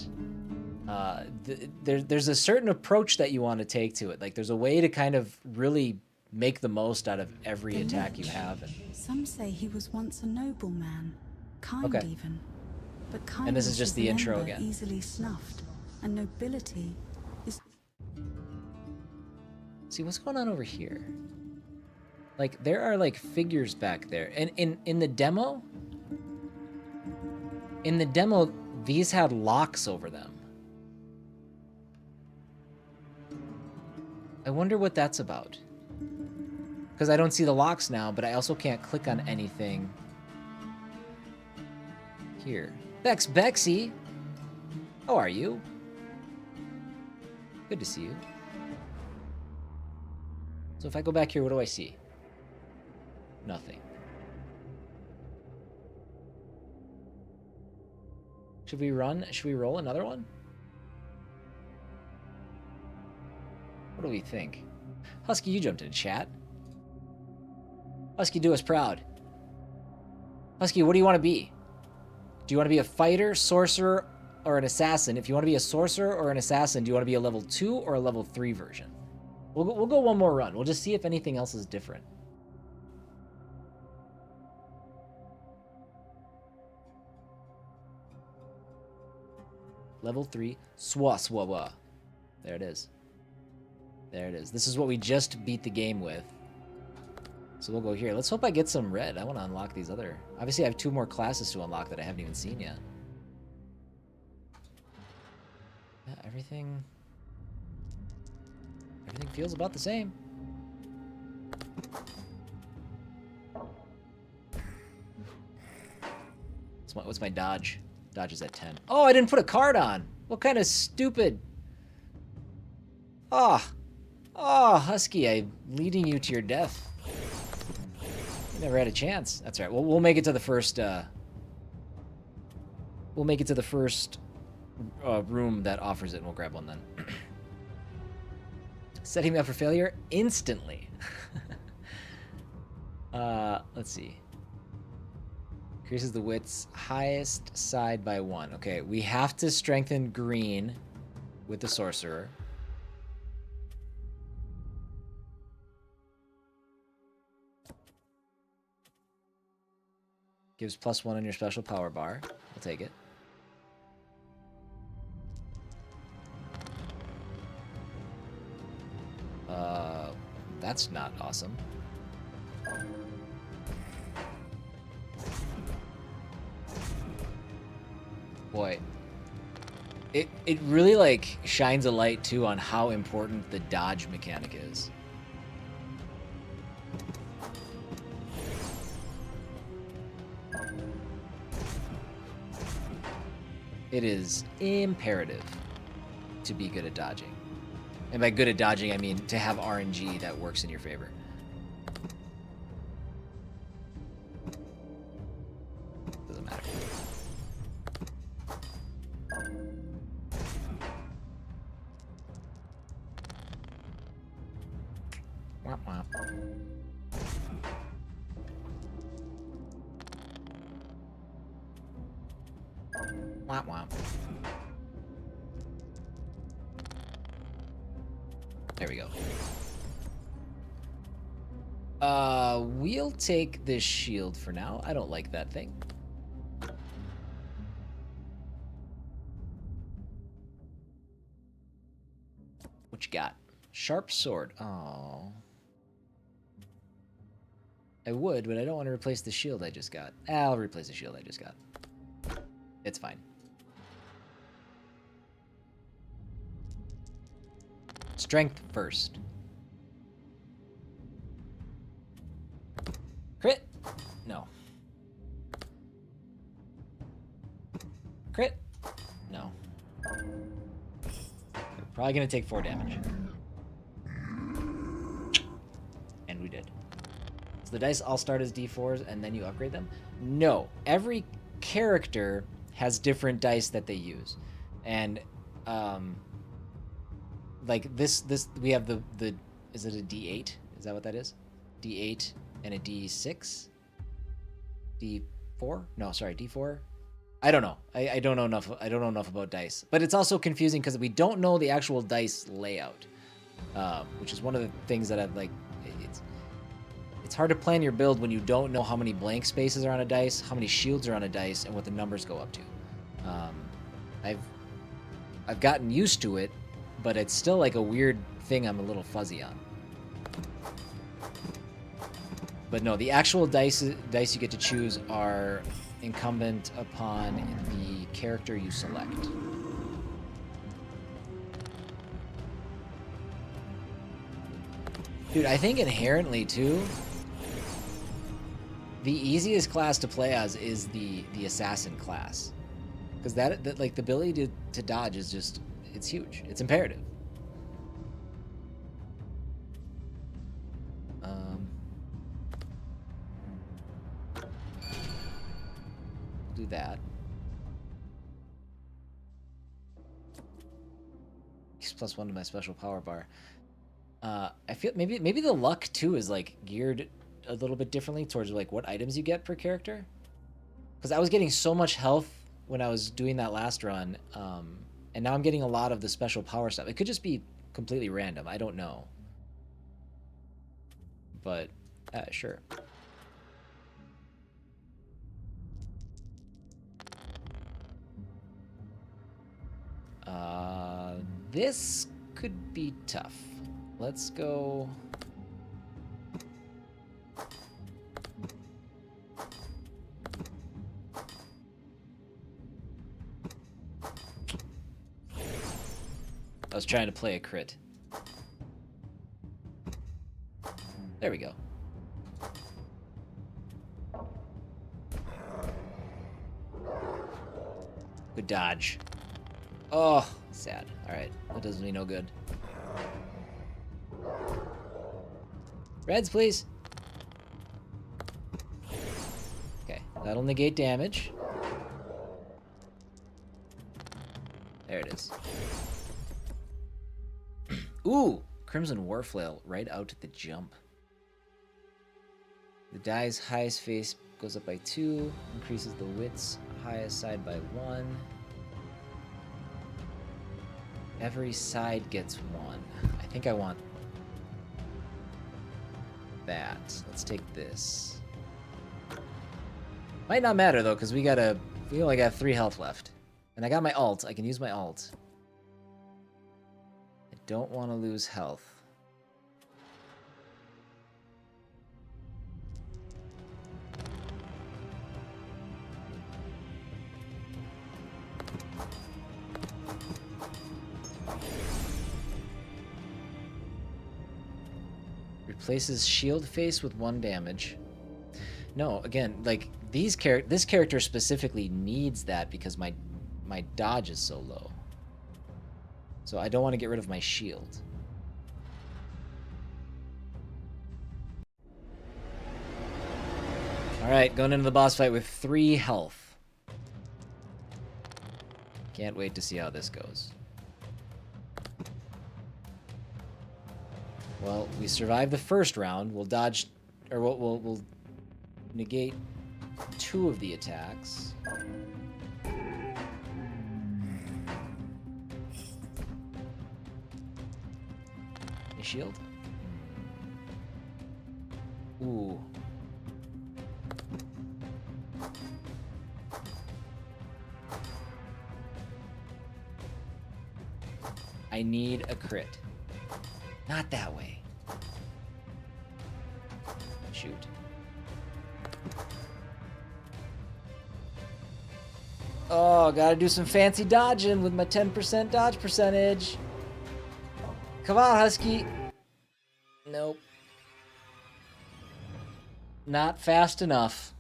there's a certain approach that you want to take to it. Like there's a way to kind of really make the most out of every The attack you Lich. have. Some say he was once a nobleman, kind Okay. even. But kindness And this is just the an intro ember again. easily snuffed, and nobility is See, what's going on over here? Like there are like figures back there, and in the demo, these had locks over them. I wonder what that's about. Because I don't see the locks now, but I also can't click on anything here. Bexy, how are you? Good to see you. So if I go back here, what do I see? Nothing. Should we run? Should we roll another one? What do we think? Husky, you jumped in chat. Husky, do us proud. Husky, what do you want to be? Do you want to be a fighter, sorcerer, or an assassin? If you want to be a sorcerer or an assassin, do you want to be a level 2 or a level 3 version? We'll go one more run. We'll just see if anything else is different. Level 3, Swaswawa. There it is. There it is. This is what we just beat the game with. So we'll go here. Let's hope I get some red. I want to unlock these other... Obviously, I have 2 more classes to unlock that I haven't even seen yet. Yeah, everything feels about the same. What's my dodge? Dodge is at 10. Oh, I didn't put a card on. What kind of stupid... Ah. Oh, Husky, I'm leading you to your death. You never had a chance. That's right. We'll make it to the first... We'll make it to the first room that offers it, and we'll grab one then. Setting me up for failure instantly. Let's see. Increases the wit's highest side by 1. Okay, we have to strengthen green with the sorcerer. Gives +1 on your special power bar. I'll take it. That's not awesome. Boy, it really like shines a light too on how important the dodge mechanic is. It is imperative to be good at dodging. And by good at dodging, I mean to have RNG that works in your favor. Doesn't matter. Womp womp. Womp womp. There we go. We'll take this shield for now. I don't like that thing. What you got? Sharp sword. Oh. I would, but I don't want to replace the shield I just got. I'll replace the shield I just got. It's fine. Strength first. Crit? No. Crit? No. Probably gonna take 4 damage. And we did. So the dice all start as D4s and then you upgrade them? No. Every character has different dice that they use. And like this we have the is it a D8? Is that what that is? D8 and a D6? D4 4? No, sorry, D4. I don't know. I don't know enough. I don't know enough about dice. But it's also confusing because we don't know the actual dice layout, which is one of the things that I've like. It's hard to plan your build when you don't know how many blank spaces are on a dice, how many shields are on a dice, and what the numbers go up to. I've gotten used to it, but it's still like a weird thing I'm a little fuzzy on. But no, the actual dice you get to choose are incumbent upon the character you select. Dude, I think inherently too, the easiest class to play as is the assassin class, because that like the ability to dodge is just, it's huge. It's imperative. Do that. He's +1 to my special power bar. I feel maybe the luck too is like geared a little bit differently towards like what items you get per character. Because I was getting so much health when I was doing that last run, and now I'm getting a lot of the special power stuff. It could just be completely random. I don't know. But sure. This could be tough. Let's go. I was trying to play a crit. There we go. Good dodge. Oh, sad. Alright, that does me no good. Reds, please. Okay, that'll negate damage. There it is. Ooh, Crimson Warflail right out at the jump. The die's highest face goes up by 2, increases the wit's highest side by 1. Every side gets 1. I think I want that. Let's take this. Might not matter though, because we only got 3 health left. And I got my ult. I can use my ult. I don't want to lose health. Replaces shield face with 1 damage. No, again, like this character specifically needs that because my dodge is so low. So I don't want to get rid of my shield. Alright, going into the boss fight with 3 health. Can't wait to see how this goes. Well, we survived the first round. We'll dodge, or we'll negate 2 of the attacks. A shield? Ooh. I need a crit. Not that way. Shoot. Oh, gotta do some fancy dodging with my 10% dodge percentage. Come on, Husky. Nope. Not fast enough.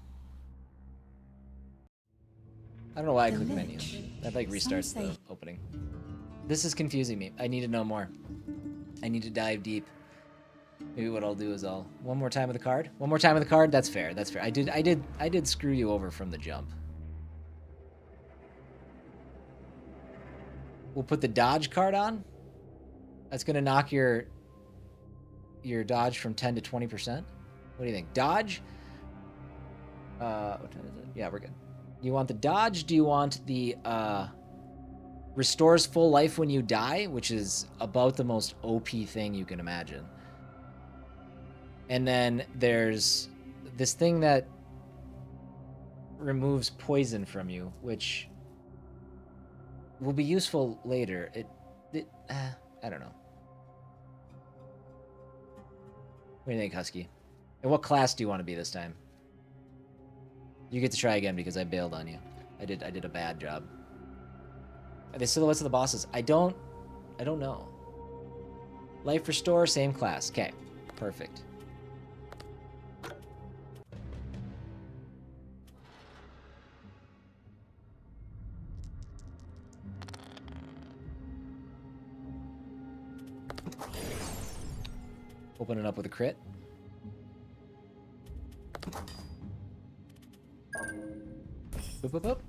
I don't know why I clicked menu. That like restarts the opening. This is confusing me. I need to know more. I need to dive deep. Maybe what I'll do is one more time with the card. One more time with the card. That's fair. That's fair. I did screw you over from the jump. We'll put the dodge card on. That's gonna knock your dodge from 10 to 20%. What do you think? Dodge? What time is it? Yeah, we're good. Do you want the dodge? Do you want the restores full life when you die, which is about the most OP thing you can imagine. And then there's this thing that removes poison from you, which will be useful later. I don't know. What do you think, Husky? And what class do you want to be this time? You get to try again because I bailed on you. I did a bad job. Are they silhouettes of the bosses? I don't know. Life restore, same class. Okay, perfect. Open it up with a crit. Boop, boop, boop.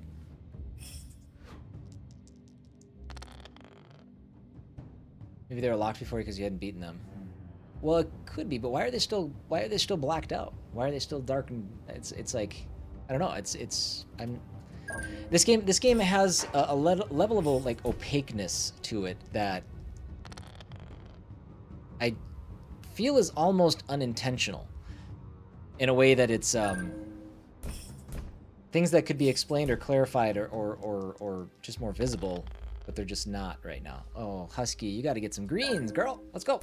Maybe they were locked before because you hadn't beaten them. Well, it could be, but why are they still blacked out? Why are they still dark and it's like I don't know. This game has a level of like opaqueness to it that I feel is almost unintentional in a way that it's things that could be explained or clarified or just more visible, but they're just not right now. Oh, Husky, you got to get some greens, girl. Let's go.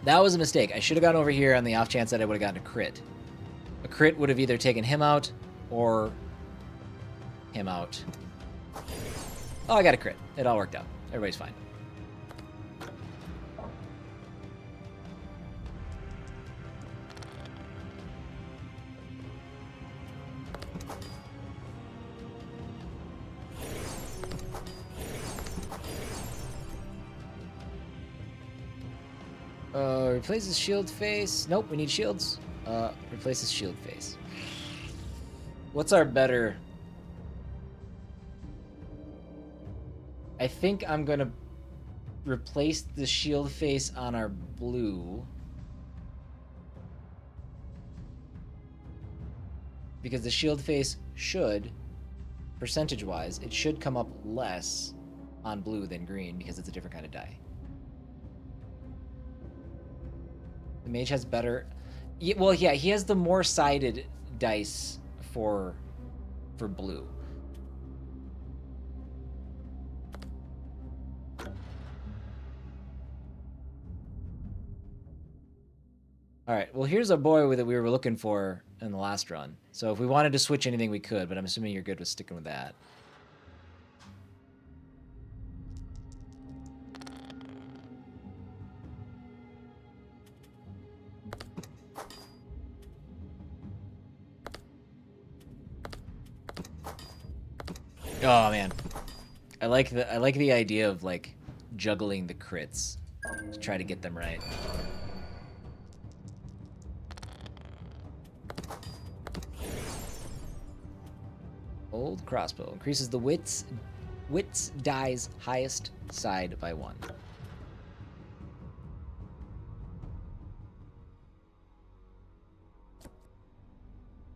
That was a mistake. I should have gone over here on the off chance that I would have gotten a crit. A crit would have either taken him out or him out. Oh, I got a crit. It all worked out. Everybody's fine. Replace his shield face. Nope, we need shields. Replace his shield face. What's our better? I think I'm gonna replace the shield face on our blue. Because the shield face should, percentage-wise, it should come up less on blue than green because it's a different kind of die. The mage has better... Well, yeah, he has the more sided dice for blue. Alright, well here's a boy that we were looking for in the last run. So if we wanted to switch anything, we could, but I'm assuming you're good with sticking with that. Oh man, I like the idea of like juggling the crits to try to get them right. Old crossbow increases the wits die's highest side by 1.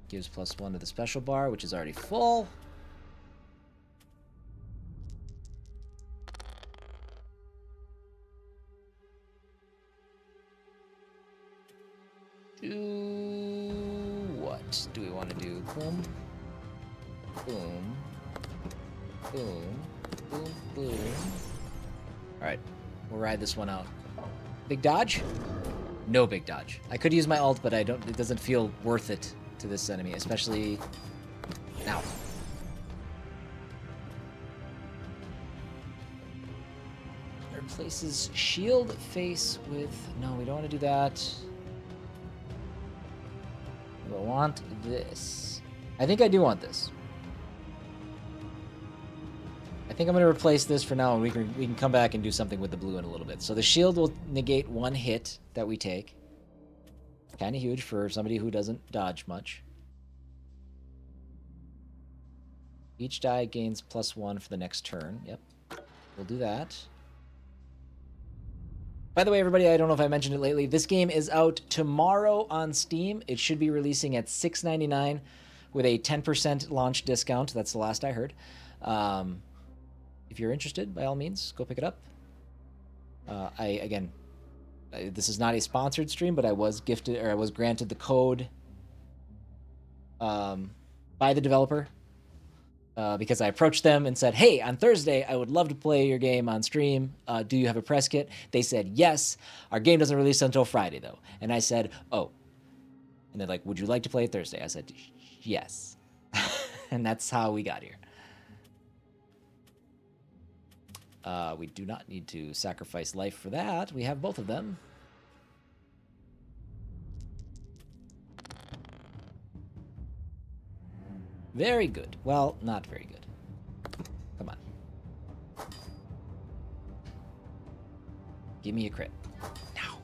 Gives +1 to the special bar, which is already full. What do we want to do? Boom. Boom. Boom. Boom. Boom. Alright. We'll ride this one out. Big dodge? No big dodge. I could use my ult, but it doesn't feel worth it to this enemy, especially now. Replaces shield face with... No, we don't want to do that. I want this. I think I do want this. I think I'm going to replace this for now, and we can come back and do something with the blue in a little bit. So the shield will negate 1 hit that we take. Kind of huge for somebody who doesn't dodge much. Each die gains +1 for the next turn. Yep. We'll do that. By the way, everybody, I don't know if I mentioned it lately. This game is out tomorrow on Steam. It should be releasing at $6.99 with a 10% launch discount. That's the last I heard. If you're interested, by all means, go pick it up. This is not a sponsored stream, but I was granted the code by the developer because I approached them and said, hey, on Thursday, I would love to play your game on stream. Do you have a press kit? They said, yes. Our game doesn't release until Friday, though. And I said, oh. And they're like, would you like to play it Thursday? I said, yes. And that's how we got here. We do not need to sacrifice life for that. We have both of them. Very good. Well, not very good. Come on. Give me a crit. Now.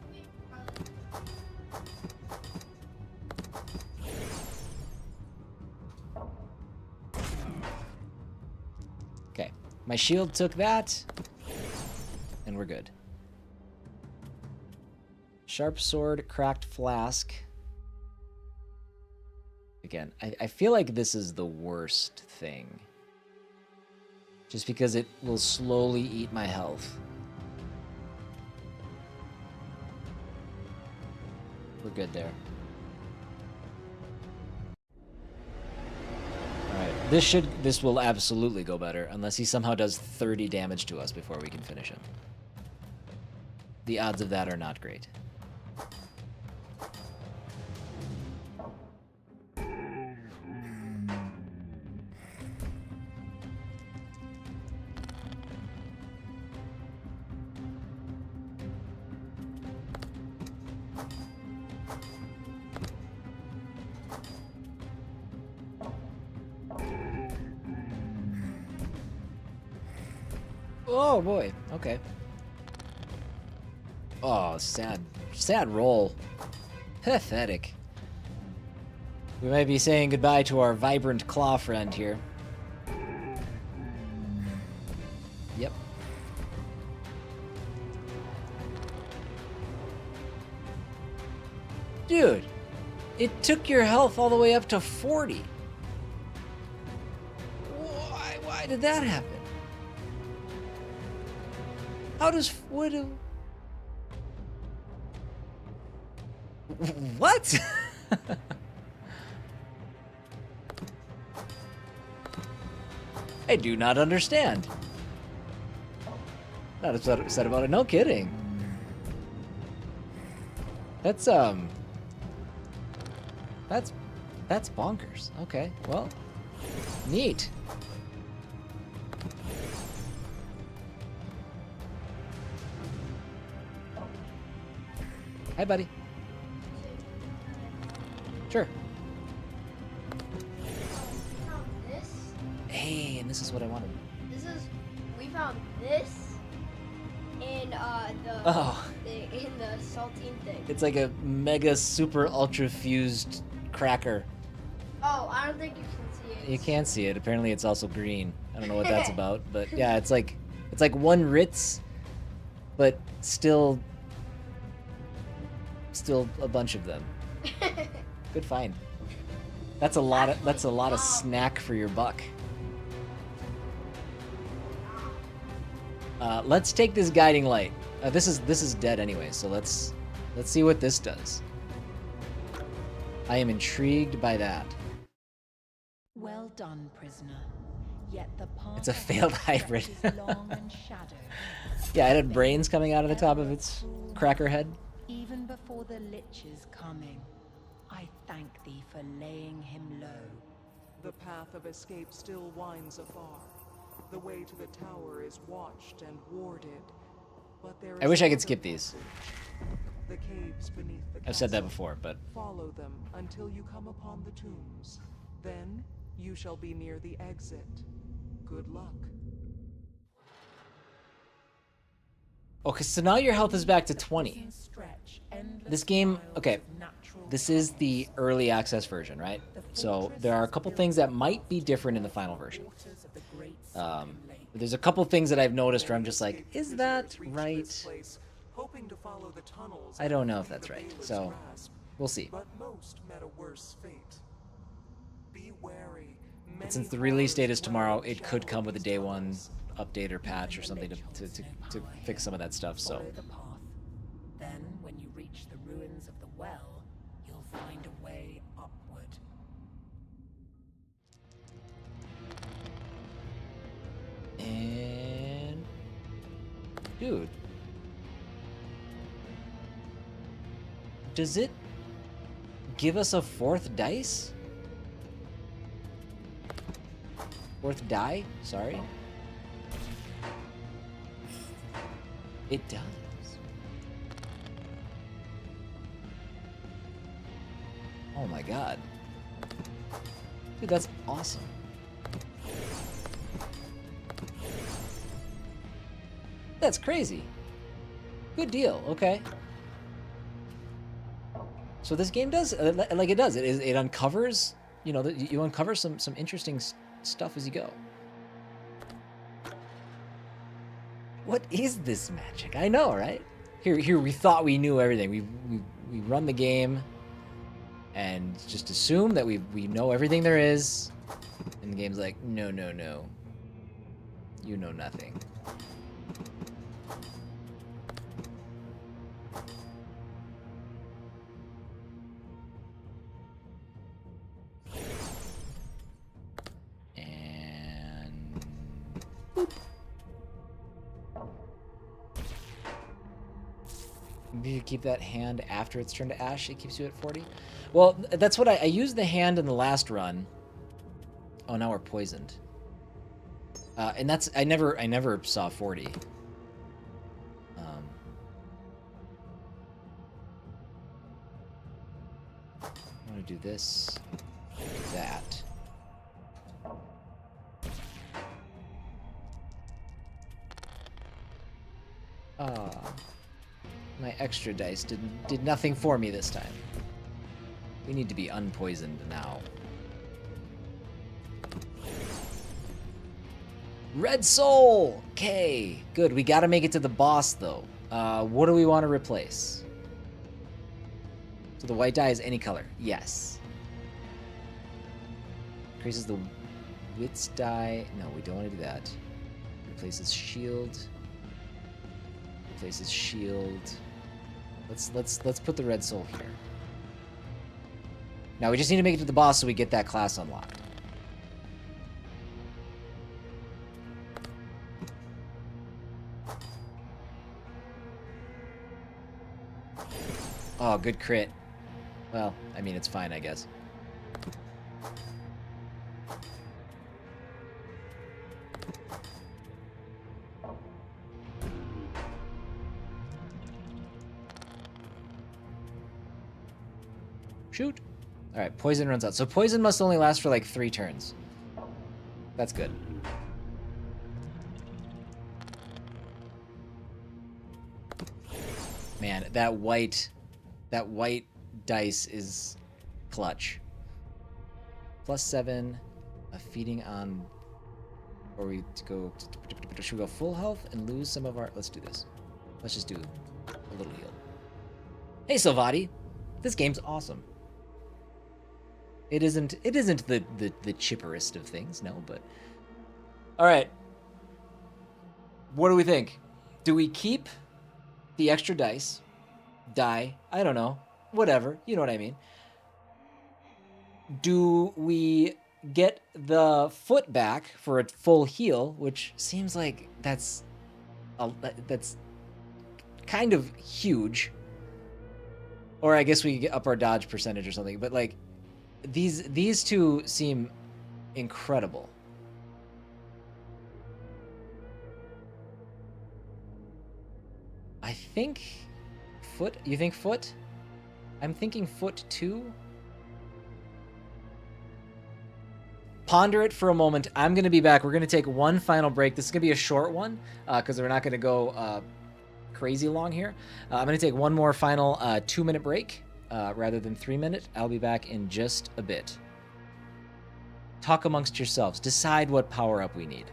Okay. My shield took that. And we're good. Sharp sword, cracked flask. Again, I feel like this is the worst thing. Just because it will slowly eat my health. We're good there. Alright, this will absolutely go better, unless he somehow does 30 damage to us before we can finish him. The odds of that are not great. Oh boy, okay. Oh, sad roll. Pathetic. We might be saying goodbye to our vibrant claw friend here. Yep. Dude, it took your health all the way up to 40. Why did that happen? How does... What? What? I do not understand. Not upset about it. No kidding. That's bonkers. Okay, well, neat. Hi, buddy. Sure. This? Hey, and this is what I wanted. We found this in in the saltine thing. It's like a mega super ultra fused cracker. Oh, I don't think you can see it. You can see it. Apparently it's also green. I don't know what that's about, but yeah, it's like one Ritz, but still a bunch of them. Good find. That's a lot of snack for your buck. Let's take this guiding light. This is dead anyway, so let's see what this does. I am intrigued by that. Well done, prisoner. Yet the path It's a failed hybrid. is long and shadowed. Yeah, it had brains coming out of the top of its cracker head. Even before the Lich's coming, I thank thee for laying him low. The path of escape still winds afar. The way to the tower is watched and warded. But there is I wish I could another skip these. passage. The caves beneath the I've said that castle. before, but Follow them until you come upon the tombs. Then you shall be near the exit. Good luck. okay, so now your health is back to 20. This game, okay, this is the early access version, right? So there are a couple things that might be different in the final version. There's a couple things that I've noticed where I'm just like, is that right? hoping to follow the tunnels. I don't know and if that's free the right, Bayless so grasp, we'll see. but most met a worse fate. Be wary. And since the release date is tomorrow, it could come with a day one update or patch or something to fix some of that stuff. So Follow the path. Then, when you reach the ruins of the well, you'll find a way upward. and dude, does it give us a fourth dice? Fourth die? Sorry. It does. Oh my god. Dude, that's awesome. That's crazy. Good deal. Okay. So this game does like it does. It uncovers, you know, you uncover some interesting stuff as you go. What is this magic? I know, right? Here we thought we knew everything. We run the game and just assume that we know everything there is. And the game's like, no. You know nothing. You keep that hand after it's turned to ash, it keeps you at 40. Well, that's what I used the hand in the last run. Oh, now we're poisoned. And that's I never saw 40. I want to do this, do that. My extra dice did nothing for me this time. We need to be unpoisoned now. Red Soul! Okay, good. We gotta make it to the boss, though. What do we want to replace? So the white die is any color. Yes. Increases the wits die. No, we don't want to do that. Replaces shield. Replaces shield. Let's put the red soul here. Now we just need to make it to the boss so we get that class unlocked. Oh, good crit. Well, I mean, it's fine, I guess. Shoot. All right, poison runs out. So poison must only last for like 3 turns. That's good. Man, that white dice is clutch. +7, a feeding on, or we to go. Should we go full health and lose some of our? Let's do this. Let's just do a little heal. Hey, Silvati, this game's awesome. It isn't the chipperest of things, no, but all right. What do we think? Do we keep the extra dice? Die? I don't know. Whatever. You know what I mean. Do we get the foot back for a full heal, which seems like that's kind of huge. Or I guess we get up our dodge percentage or something, but like these two seem incredible. I think foot. You think foot? I'm thinking foot 2. Ponder it for a moment. I'm going to be back. We're going to take one final break. This is going to be a short one because we're not going to go crazy long here. I'm going to take one more final 2-minute break rather than 3-minute. I'll be back in just a bit. Talk amongst yourselves. Decide what power-up we need.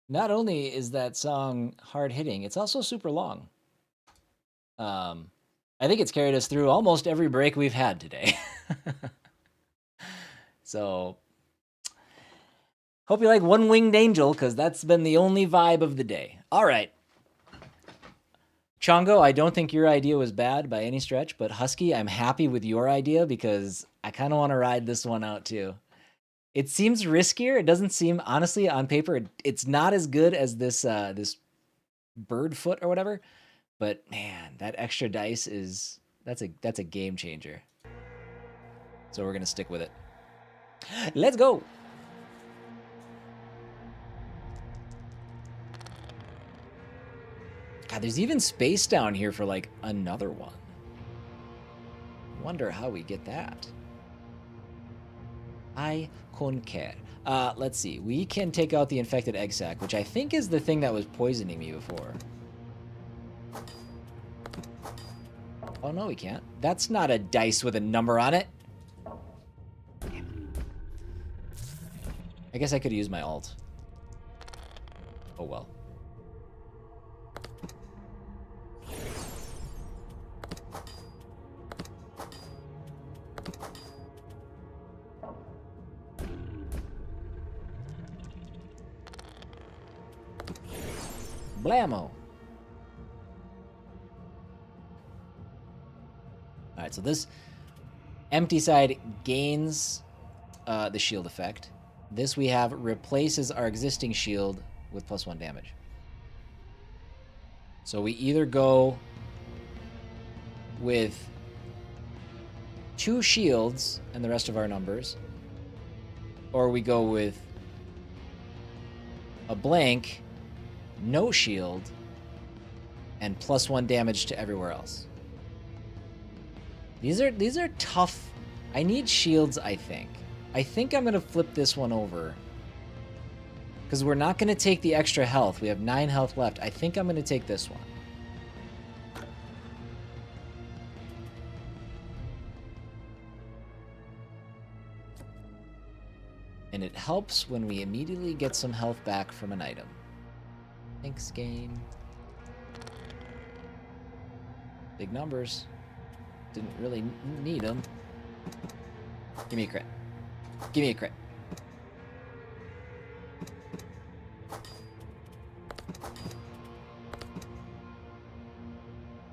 Not only is that song hard hitting, it's also super long. I think it's carried us through almost every break we've had today. So, hope you like One Winged Angel, because that's been the only vibe of the day. All right. Chongo, I don't think your idea was bad by any stretch, but Husky, I'm happy with your idea because I kind of want to ride this one out too. It seems riskier. It doesn't seem, honestly, on paper, it's not as good as this this bird foot or whatever. But man, that extra dice is that's a game changer. So we're gonna stick with it. Let's go. God, there's even space down here for like another one. Wonder how we get that. I concur. Let's see. We can take out the infected egg sac, which I think is the thing that was poisoning me before. Oh, no, we can't. That's not a dice with a number on it. I guess I could use my alt. Oh, well. Blammo. Alright, so this empty side gains the shield effect. This we have replaces our existing shield with +1 damage. So we either go with 2 shields and the rest of our numbers, or we go with a blank, no shield, and +1 damage to everywhere else. These are tough. I need shields, I think. I think I'm going to flip this one over. Because we're not going to take the extra health. We have 9 health left. I think I'm going to take this one. And it helps when we immediately get some health back from an item. Thanks, game. Big numbers. Didn't really need them. Give me a crit. Give me a crit.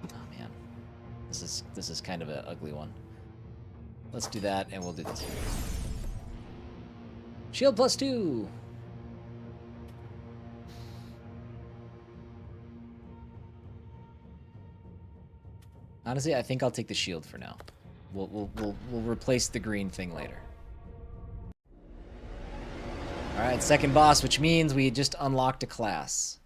Oh man, this is kind of an ugly one. Let's do that, and we'll do this. Shield +2. Honestly, I think I'll take the shield for now. We'll replace the green thing later. All right, second boss, which means we just unlocked a class.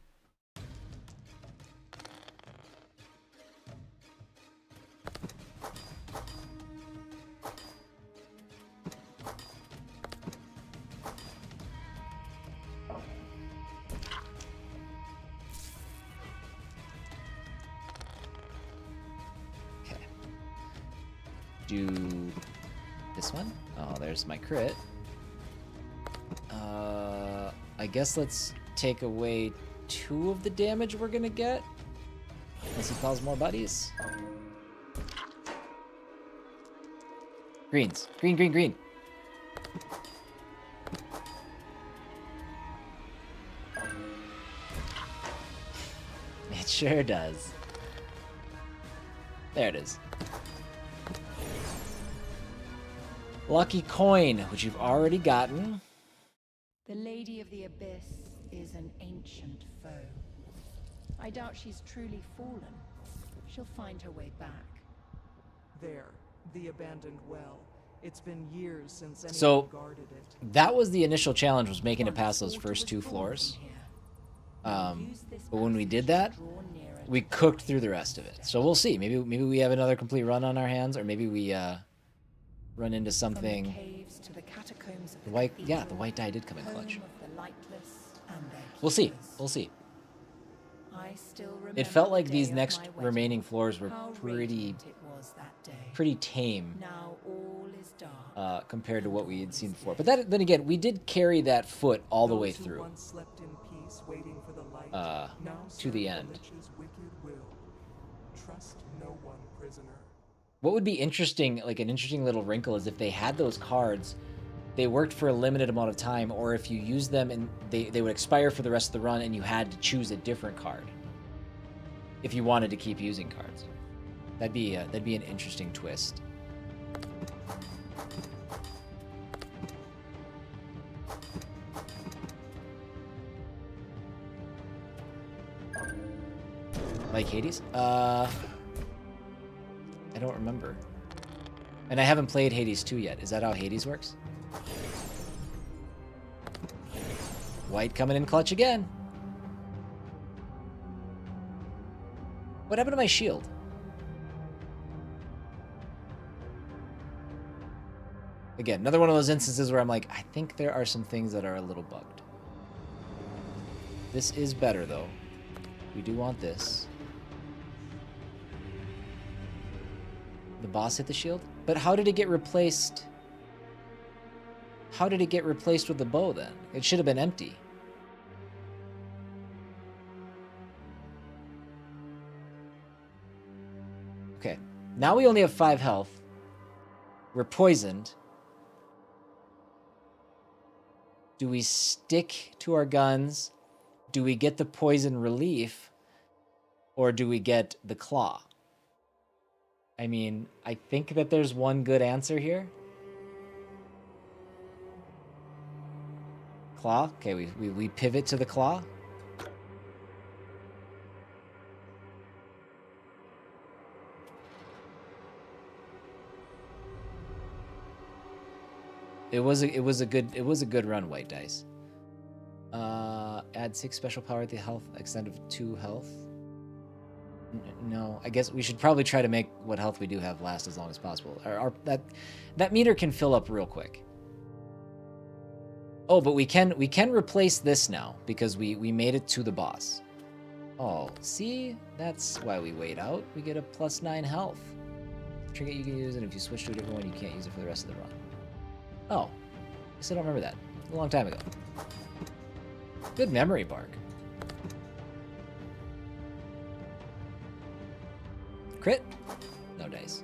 Do this one. Oh, there's my crit. I guess let's take away 2 of the damage we're gonna get. Unless he calls more buddies. Greens. Green, green, green. It sure does. There it is. Lucky coin, which you've already gotten. The Lady of the Abyss is an ancient foe. I doubt she's truly fallen. She'll find her way back. There, the abandoned well. It's been years since anyone So guarded it. that was the initial challenge, was making it past those first 2 floors. But when we did that, we cooked through the rest of it. So we'll see. Maybe we have another complete run on our hands, or maybe we run into something. The white die did come in clutch. We'll see. We'll see. It felt like these next remaining floors were pretty tame. Now all is star. compared to what we had seen before. But then again, we did carry that foot all the way Those who through once slept in peace, waiting for the light, now to the serve end. Lich's wicked will. Trust no one, prisoner. What would be interesting, like an interesting little wrinkle, is if they had those cards, they worked for a limited amount of time, or if you use them and they would expire for the rest of the run and you had to choose a different card if you wanted to keep using cards. That'd be an interesting twist. Like Hades? I don't remember. And I haven't played Hades 2 yet. Is that how Hades works? White coming in clutch again. What happened to my shield? Again, another one of those instances where I'm like, I think there are some things that are a little bugged. This is better, though. We do want this. The boss hit the shield? But how did it get replaced? How did it get replaced with the bow, then? It should have been empty. Okay. Now we only have 5 health. We're poisoned. Do we stick to our guns? Do we get the poison relief? Or do we get the claw? I mean, I think that there's one good answer here. Claw? Okay, we pivot to the claw. It was a good run, White Dice. Add 6 special power at the health extent of 2 health. No, I guess we should probably try to make what health we do have last as long as possible. That meter can fill up real quick. Oh, but we can replace this now because we made it to the boss. Oh, see? That's why we wait out. We get a +9 health. Trinket you can use, and if you switch to a different one, you can't use it for the rest of the run. Oh, I guess I don't remember that. A long time ago. Good memory, Bark. Crit? No dice.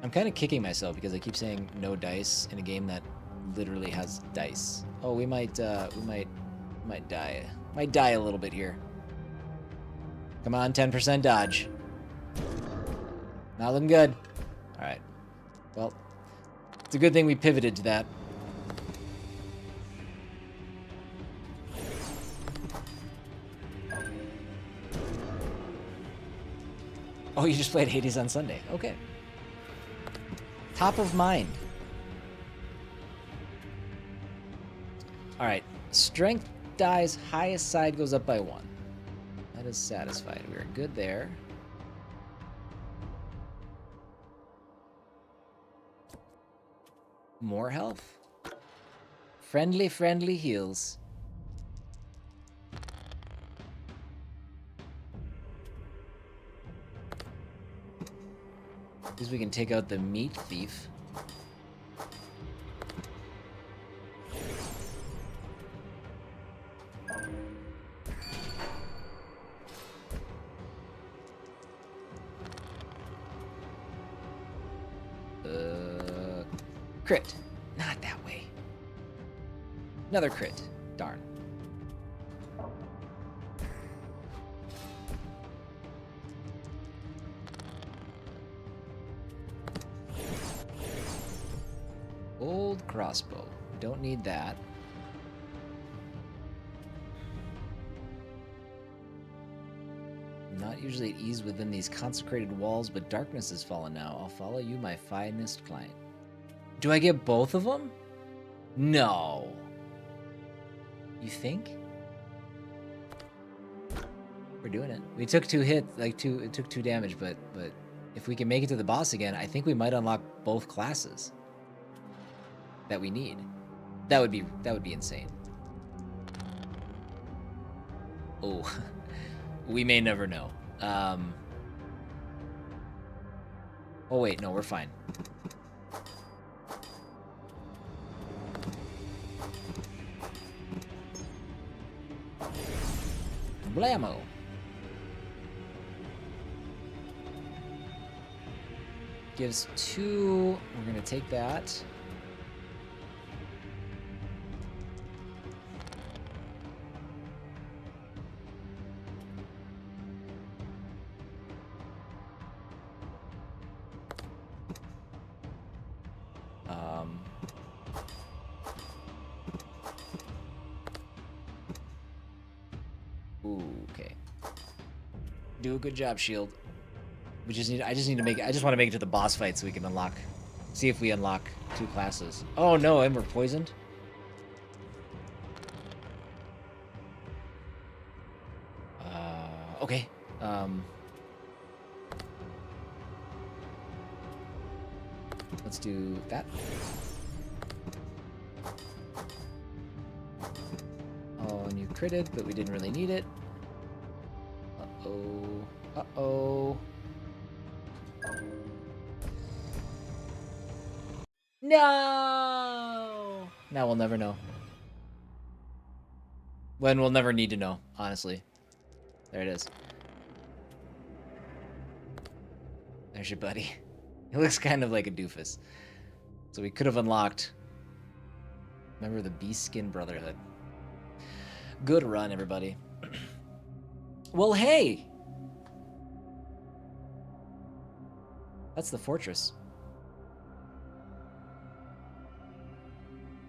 I'm kind of kicking myself because I keep saying no dice in a game that literally has dice. Oh, we might die. Might die a little bit here. Come on, 10% dodge. Not looking good. All right. Well, it's a good thing we pivoted to that. Oh, you just played Hades on Sunday. Okay. Top of mind. All right. Strength dies. Highest side goes up by 1. That is satisfied. We are good there. More health. Friendly heals. At least we can take out the meat thief. Crit. Not that way. Another crit. Darn. Old crossbow. Don't need that. Not usually at ease within these consecrated walls, but darkness has fallen now. I'll follow you, my finest client. Do I get both of them? No. You think? We're doing it. We took 2 hits, it took 2 damage, but if we can make it to the boss again, I think we might unlock both classes that we need. That would be insane. Oh, we may never know. Oh, wait, no, we're fine. Blammo. Gives 2. We're going to take that. Okay. Do a good job, Shield. I just need to make it. I just want to make it to the boss fight so we can unlock. See if we unlock 2 classes. Oh no, and we're poisoned. Okay. Let's do that. Oh, and you critted, but we didn't really need it. Uh-oh. Uh-oh. No! Now we'll never know. When we'll never need to know, honestly. There it is. There's your buddy. He looks kind of like a doofus. So we could have unlocked... Remember the Beast Skin Brotherhood. Good run, everybody. Well, hey! That's the fortress.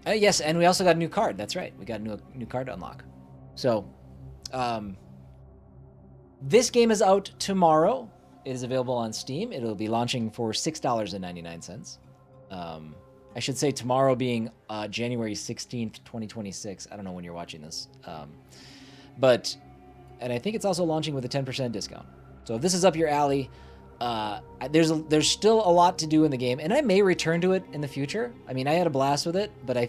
Yes, and we also got a new card. That's right. We got a new card to unlock. So, this game is out tomorrow. It is available on Steam. It'll be launching for $6.99. I should say tomorrow being January 16th, 2026. I don't know when you're watching this. And I think it's also launching with a 10% discount. So if this is up your alley, there's still a lot to do in the game, and I may return to it in the future. I mean, I had a blast with it, but I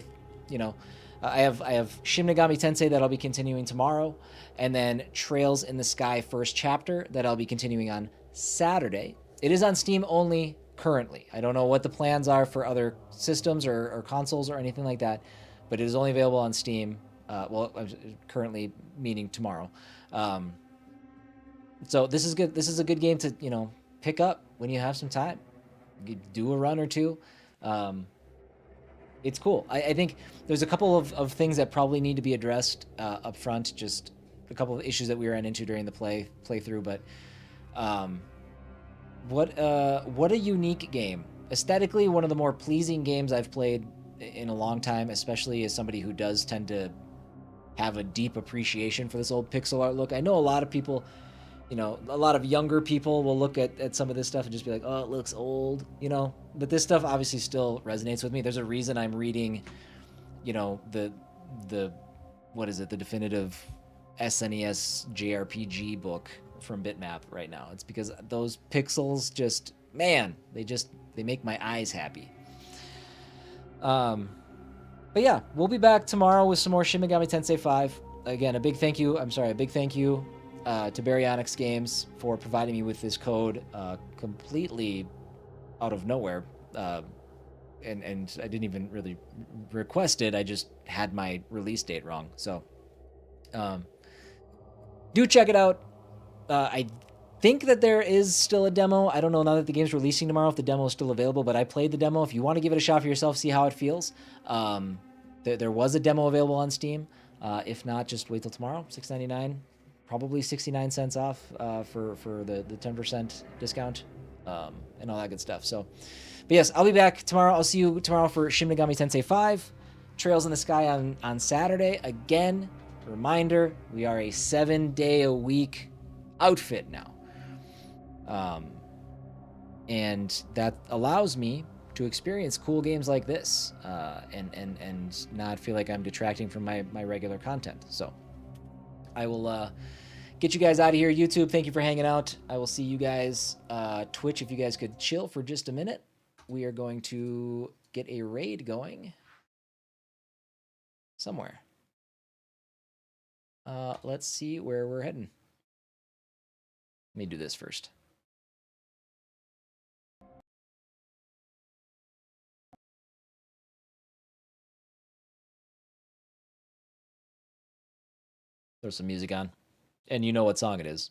have Shin Megami Tensei that I'll be continuing tomorrow, and then Trails in the Sky first chapter that I'll be continuing on Saturday. It is on Steam only currently. I don't know what the plans are for other systems or consoles or anything like that, but it is only available on Steam. Well, currently meaning tomorrow. So this is good. This is a good game to pick up when you have some time. You do a run or two. It's cool. I think there's a couple of things that probably need to be addressed up front. Just a couple of issues that we ran into during the playthrough. But what a unique game. Aesthetically, one of the more pleasing games I've played in a long time, especially as somebody who does tend to have a deep appreciation for this old pixel art look. I know a lot of people, a lot of younger people will look at some of this stuff and just be like, oh, it looks old, but this stuff obviously still resonates with me. There's a reason I'm reading, the definitive SNES JRPG book from Bitmap right now. It's because those pixels just, man, they make my eyes happy. But yeah, we'll be back tomorrow with some more Shin Megami Tensei 5. Again, a big thank you to Baryonyx Games for providing me with this code completely out of nowhere. And I didn't even really request it. I just had my release date wrong. So do check it out. I think that there is still a demo. I don't know now that the game's releasing tomorrow if the demo is still available, but I played the demo. If you want to give it a shot for yourself, see how it feels. There was a demo available on Steam. If not, just wait till tomorrow. $6.99, probably 69 cents off for the 10% discount and all that good stuff. So, but yes, I'll be back tomorrow. I'll see you tomorrow for Shin Megami Tensei 5, Trails in the Sky on Saturday. Again, reminder, we are a 7-day-a-week outfit now. And that allows me to experience cool games like this and not feel like I'm detracting from my regular content. So I will get you guys out of here. YouTube, thank you for hanging out. I will see you guys. Twitch, if you guys could chill for just a minute. We are going to get a raid going somewhere. Let's see where we're heading. Let me do this first. Throw some music on. And you know what song it is.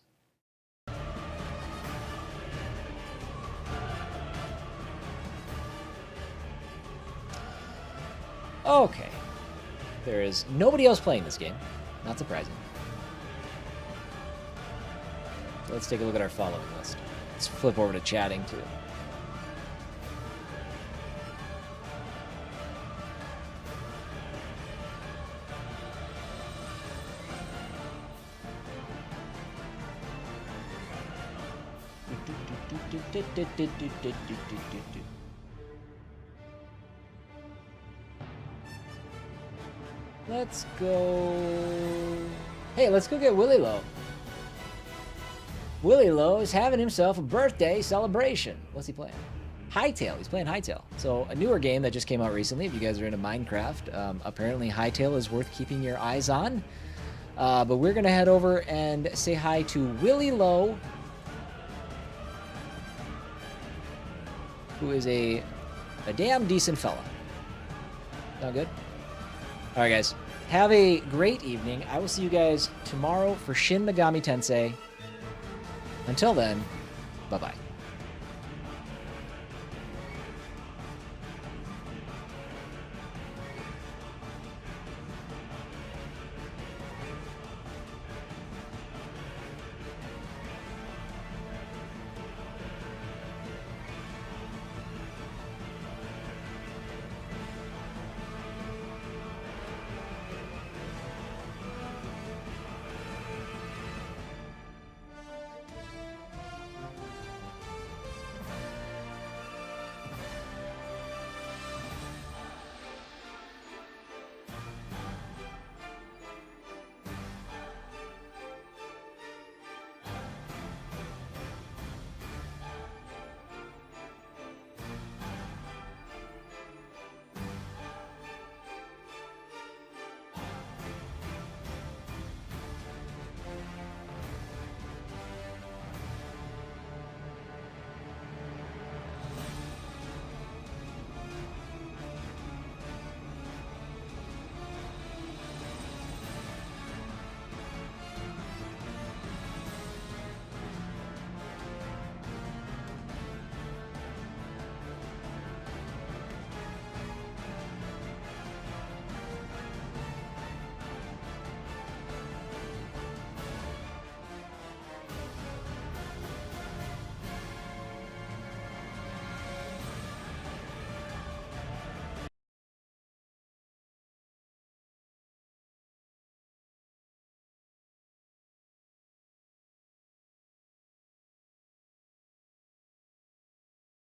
Okay. There is nobody else playing this game. Not surprising. So let's take a look at our following list. Let's flip over to chatting too. Let's go. Hey, let's go get Willie Lowe. Willie Lowe is having himself a birthday celebration. What's he playing? Hytale. He's playing Hytale. So a newer game that just came out recently. If you guys are into Minecraft, apparently Hytale is worth keeping your eyes on. But we're gonna head over and say hi to Willie Lowe, who is a damn decent fella. Sound good? All right, guys. Have a great evening. I will see you guys tomorrow for Shin Megami Tensei. Until then, bye-bye.